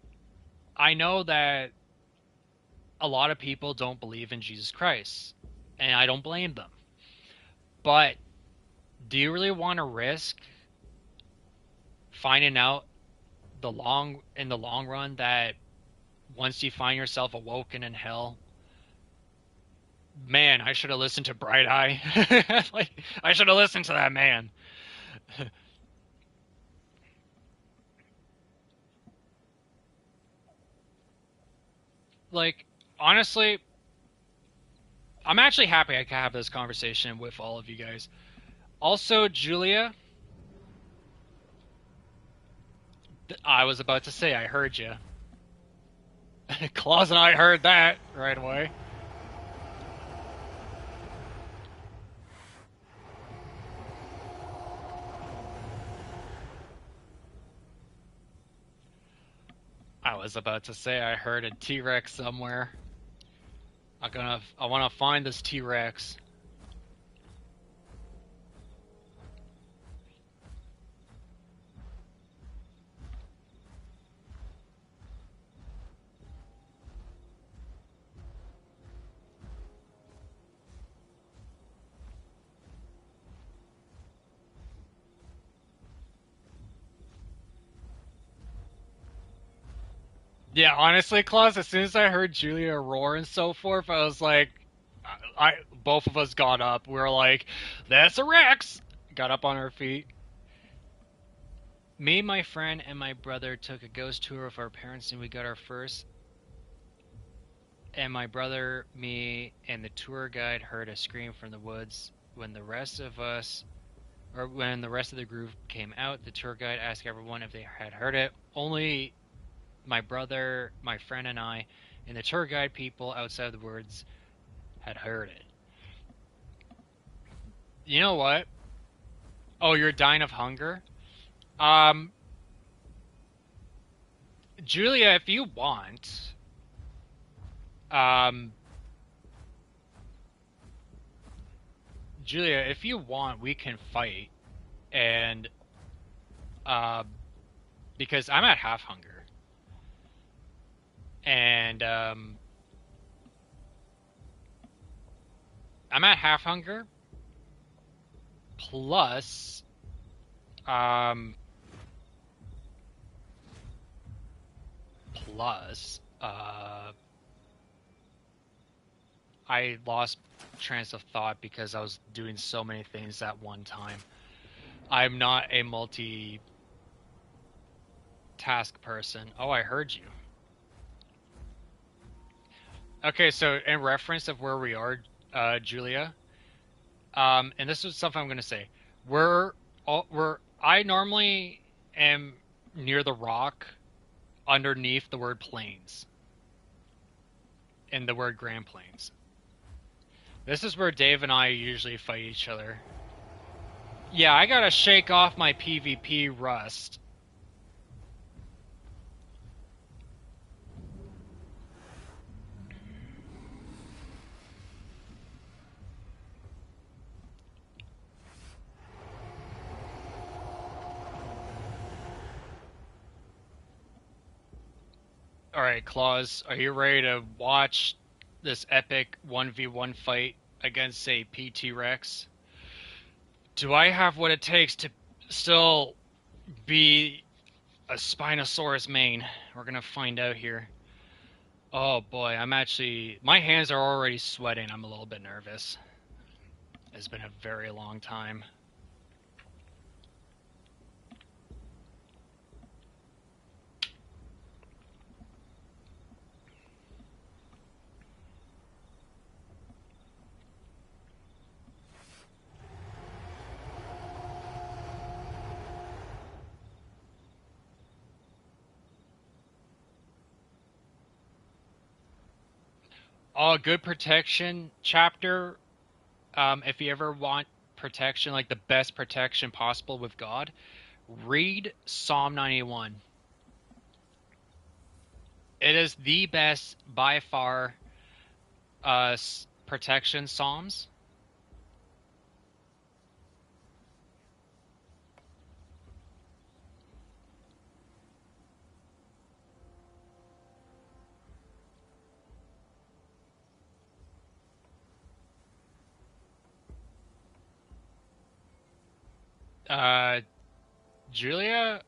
I know that a lot of people don't believe in Jesus Christ. And I don't blame them. But do you really want to risk finding out in the long run that once you find yourself awoken in hell, man, I should have listened to Bright Eye. Like I should have listened to that man. Like honestly, I'm actually happy I can have this conversation with all of you guys. Also, Julia, I was about to say I heard you. Claus and I heard that right away. I was about to say I heard a T-Rex somewhere. I want to find this T-Rex. Yeah, honestly, Claus, as soon as I heard Julia roar and so forth, I was like, I both of us got up. We were like, "That's a Rex!" Got up on our feet. Me, my friend, and my brother took a ghost tour of our parents, and we got our first. And my brother, me, and the tour guide heard a scream from the woods. When the rest of the group came out, the tour guide asked everyone if they had heard it. Only my brother, my friend, and I, and the tour guide people outside the woods had heard it. You know what? Oh, you're dying of hunger? Um, Julia, if you want, um, Julia, if you want, we can fight, and uh, because I'm at half hunger, and I'm at half hunger plus, um, plus, I lost trains of thought because I was doing so many things at one time. I'm not a multi task person. Oh, I heard you. Okay, so in reference of where we are, Julia, and this is something I'm going to say. I normally am near the rock underneath the word plains and the word Grand Plains. This is where Dave and I usually fight each other. Yeah, I gotta shake off my PvP rust. Alright, Claus, are you ready to watch this epic 1v1 fight against a PT Rex? Do I have what it takes to still be a Spinosaurus main? We're gonna find out here. Oh boy, my hands are already sweating. I'm a little bit nervous. It's been a very long time. Oh, good protection chapter. If you ever want protection, like the best protection possible with God, read Psalm 91. It is the best by far protection psalms. Uh, Julia,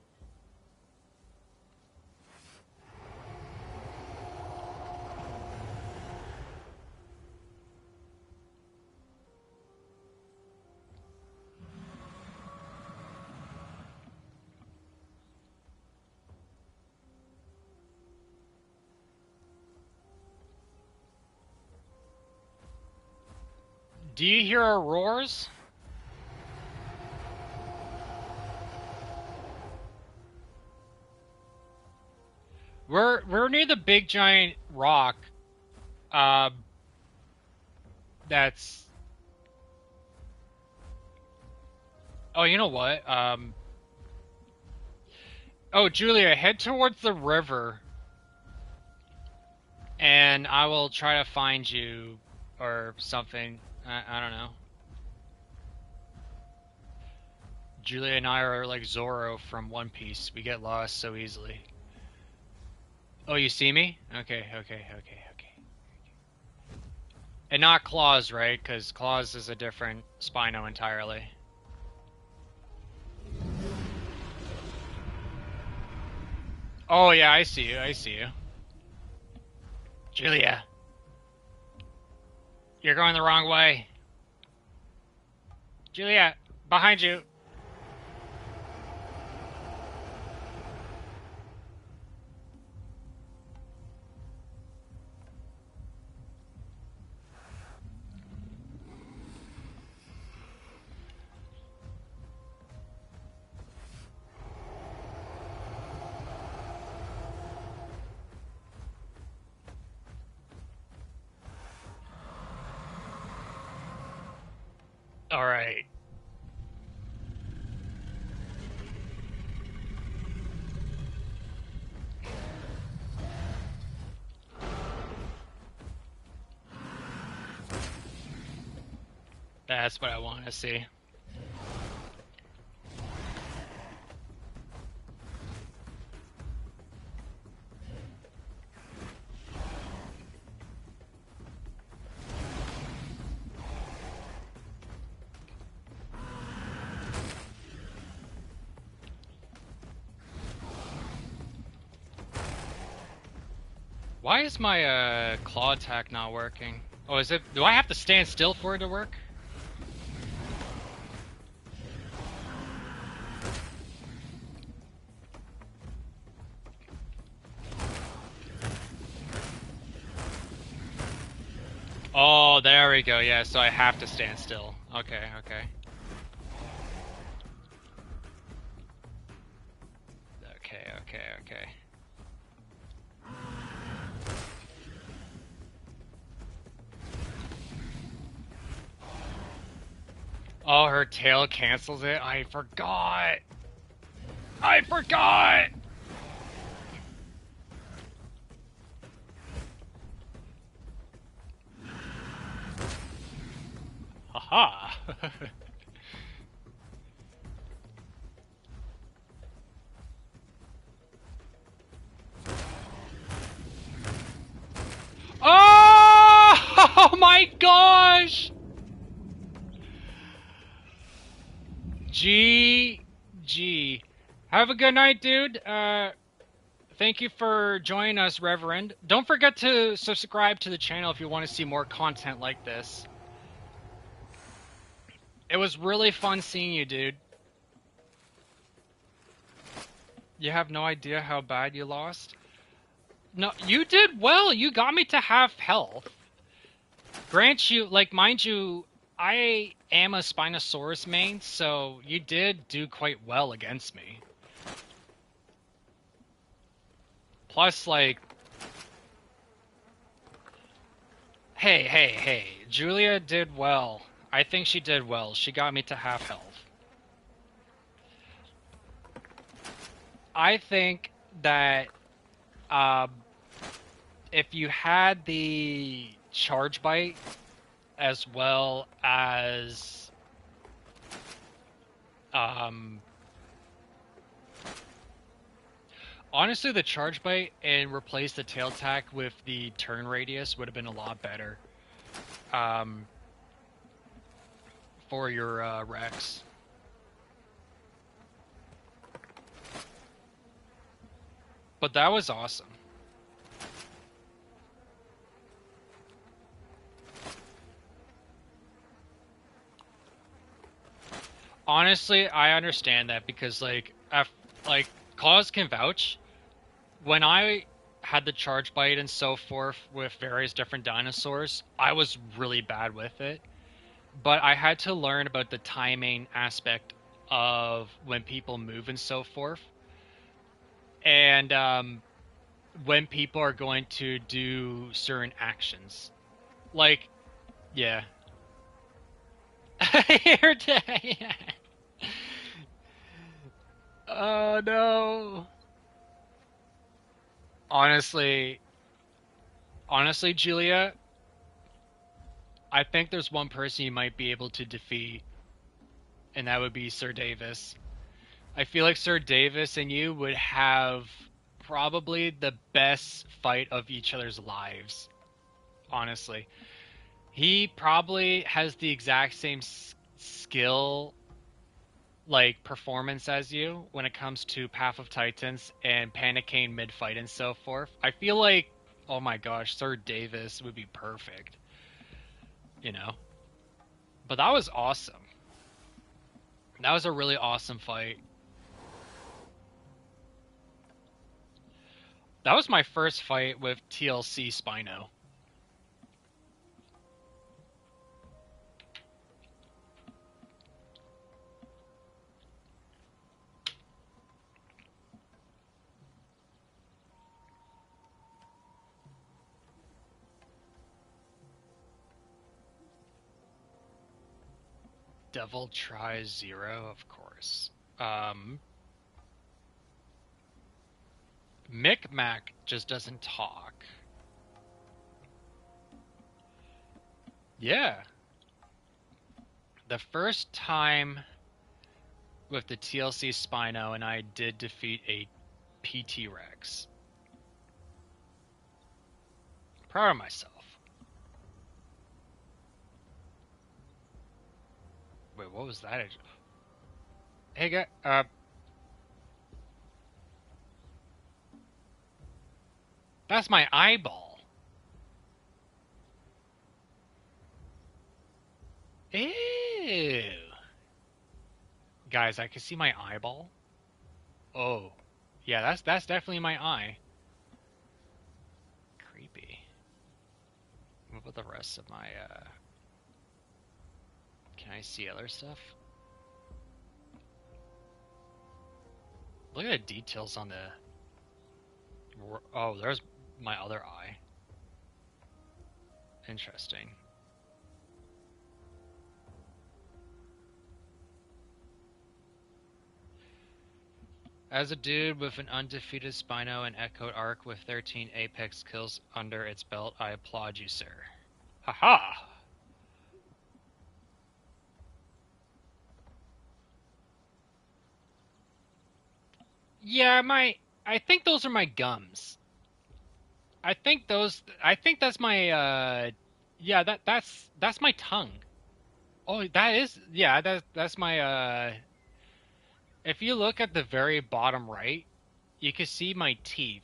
do you hear our roars? We're near the big giant rock. Uh, that's. Oh, you know what? Oh, Julia, head towards the river, and I will try to find you or something. I don't know. Julia and I are like Zoro from One Piece. We get lost so easily. Oh, you see me? Okay, okay, okay, okay. And not Claws, right? Because Claws is a different Spino entirely. Oh, yeah, I see you. I see you. Julia, you're going the wrong way. Julia, behind you. All right. That's what I want to see. Why is my claw attack not working? Oh, is it? Do I have to stand still for it to work? Oh, there we go. Yeah, so I have to stand still. Okay, okay. Okay, okay, okay. Oh, her tail cancels it? I forgot! I forgot! Haha! Oh! Oh my gosh! GG. Have a good night, dude. Thank you for joining us, Reverend. Don't forget to subscribe to the channel if you want to see more content like this. It was really fun seeing you, dude. You have no idea how bad you lost? No, you did well. You got me to half health. Grant you, like, mind you, I am a Spinosaurus main, so you did do quite well against me. Plus, like, Hey. Julia did well. I think she did well. She got me to half health. I think that um, if you had the charge bite as well as um, honestly the charge bite and replace the tail attack with the turn radius would have been a lot better um, for your Rex. But that was awesome. Honestly, I understand that because like Cause can vouch when I had the charge bite and so forth with various different dinosaurs, I was really bad with it. But I had to learn about the timing aspect of when people move and so forth, and when people are going to do certain actions. Like, yeah. You're dead. Oh no. Honestly, honestly, Julia, I think there's one person you might be able to defeat, and that would be Sir Davis. I feel like Sir Davis and you would have probably the best fight of each other's lives, honestly. He probably has the exact same skill, like performance as you when it comes to Path of Titans and panicking mid fight and so forth. I feel like, oh my gosh, Sir Davis would be perfect, you know? But that was awesome. That was a really awesome fight. That was my first fight with TLC Spino. Devil tries Zero, of course. Micmac just doesn't talk. Yeah. The first time with the TLC Spino and I did defeat a PT Rex. Proud of myself. Wait, what was that? Hey, guy. That's my eyeball. Ew. Guys, I can see my eyeball. Oh. Yeah, that's definitely my eye. Creepy. What about the rest of my can I see other stuff? Look at the details on the oh, there's my other eye. Interesting. As a dude with an undefeated Spino and Echoed Arc with 13 Apex kills under its belt, I applaud you, sir. Haha! Yeah, I think those are my gums. I think that's my yeah, that's my tongue. Oh, that is yeah, that's my if you look at the very bottom right, you can see my teeth,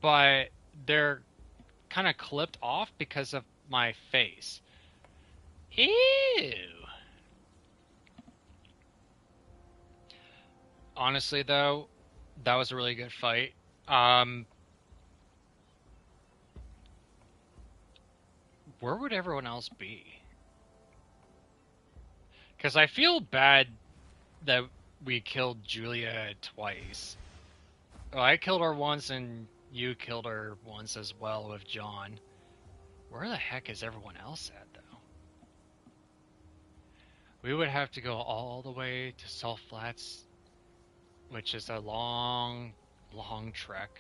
but they're kind of clipped off because of my face. Ew. Honestly though, that was a really good fight. Um where would everyone else be? Cuz I feel bad that we killed Julia twice. Oh, I killed her once and you killed her once as well with John. Where the heck is everyone else at, though? We would have to go all the way to Salt Flats, which is a long, long trek.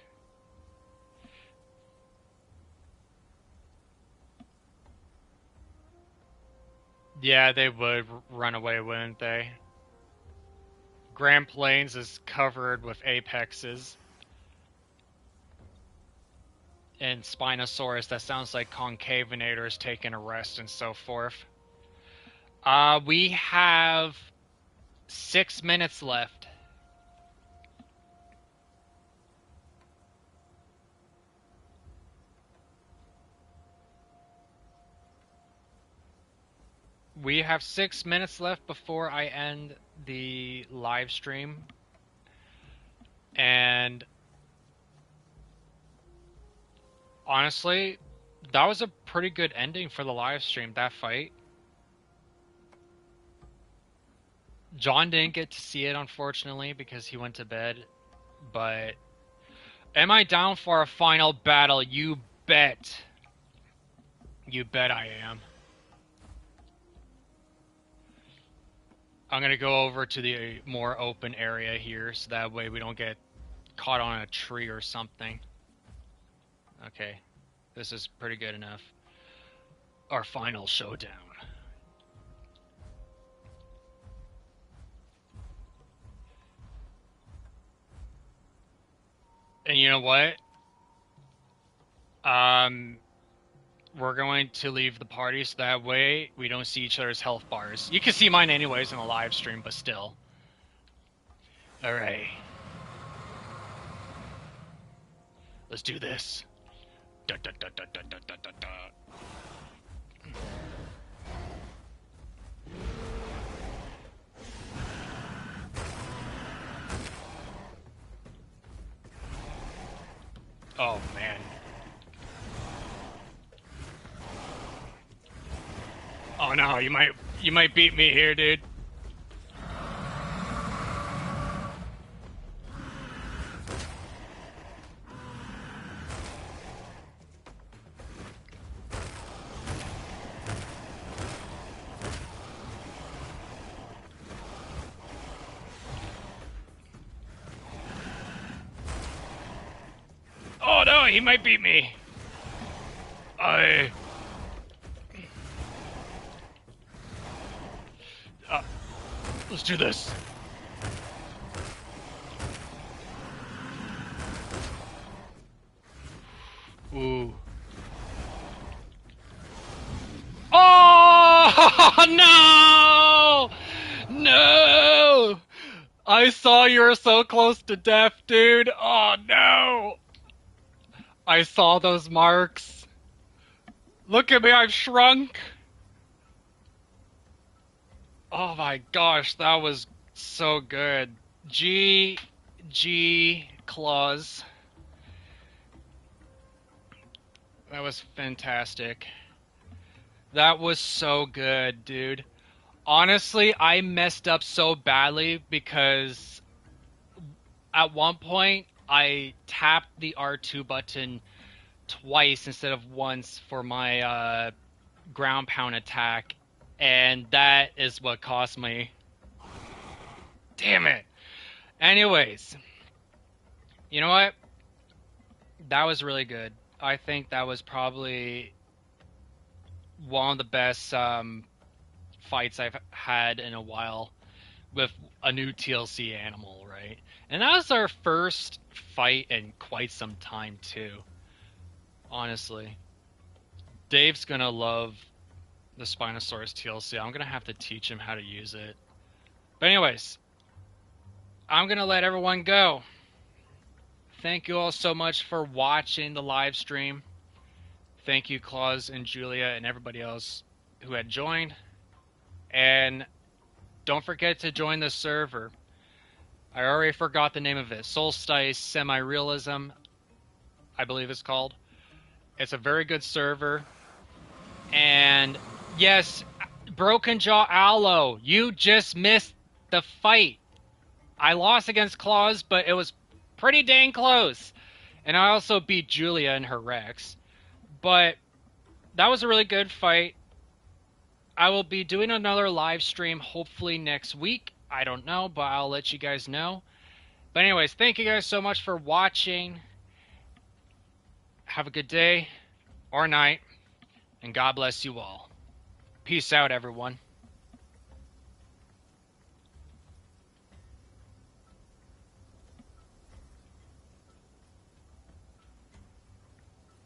Yeah, they would run away, wouldn't they? Grand Plains is covered with apexes. And Spinosaurus, that sounds like Concavenators taking a rest and so forth. We have 6 minutes left. We have 6 minutes left before I end the live stream. And honestly, that was a pretty good ending for the live stream, that fight. John didn't get to see it, unfortunately, because he went to bed. But am I down for a final battle? You bet. You bet I am. I'm going to go over to the more open area here, so that way we don't get caught on a tree or something. Okay, this is pretty good enough. Our final showdown. And you know what? We're going to leave the party so that way we don't see each other's health bars. You can see mine anyways in the live stream, but still. Alright. Let's do this. Da, da, da, da, da, da, da, da. Oh man. Oh no, you might beat me here, dude. Oh no, he might beat me. Let's do this. Ooh. Oh no! No! I saw you were so close to death, dude. Oh no! I saw those marks. Look at me, I've shrunk. Oh my gosh, that was so good. G Claws. That was fantastic. That was so good, dude. Honestly, I messed up so badly because at one point I tapped the R2 button twice instead of once for my ground pound attack, and that is what cost me. Damn it. Anyways, you know what? That was really good. I think that was probably one of the best fights I've had in a while with a new TLC animal, right? And that was our first fight in quite some time, too. Honestly. Dave's gonna love the Spinosaurus TLC. I'm gonna have to teach him how to use it. But anyways, I'm gonna let everyone go. Thank you all so much for watching the live stream. Thank you, Claus and Julia and everybody else who had joined. And don't forget to join the server. I already forgot the name of it. Solstice Semi-Realism, I believe it's called. It's a very good server. And yes, Broken Jaw Aloe, you just missed the fight. I lost against Claus, but it was pretty dang close. And I also beat Julia in her Rex. But that was a really good fight. I will be doing another live stream hopefully next week. I don't know, but I'll let you guys know. But anyways, thank you guys so much for watching. Have a good day or night, and God bless you all. Peace out, everyone.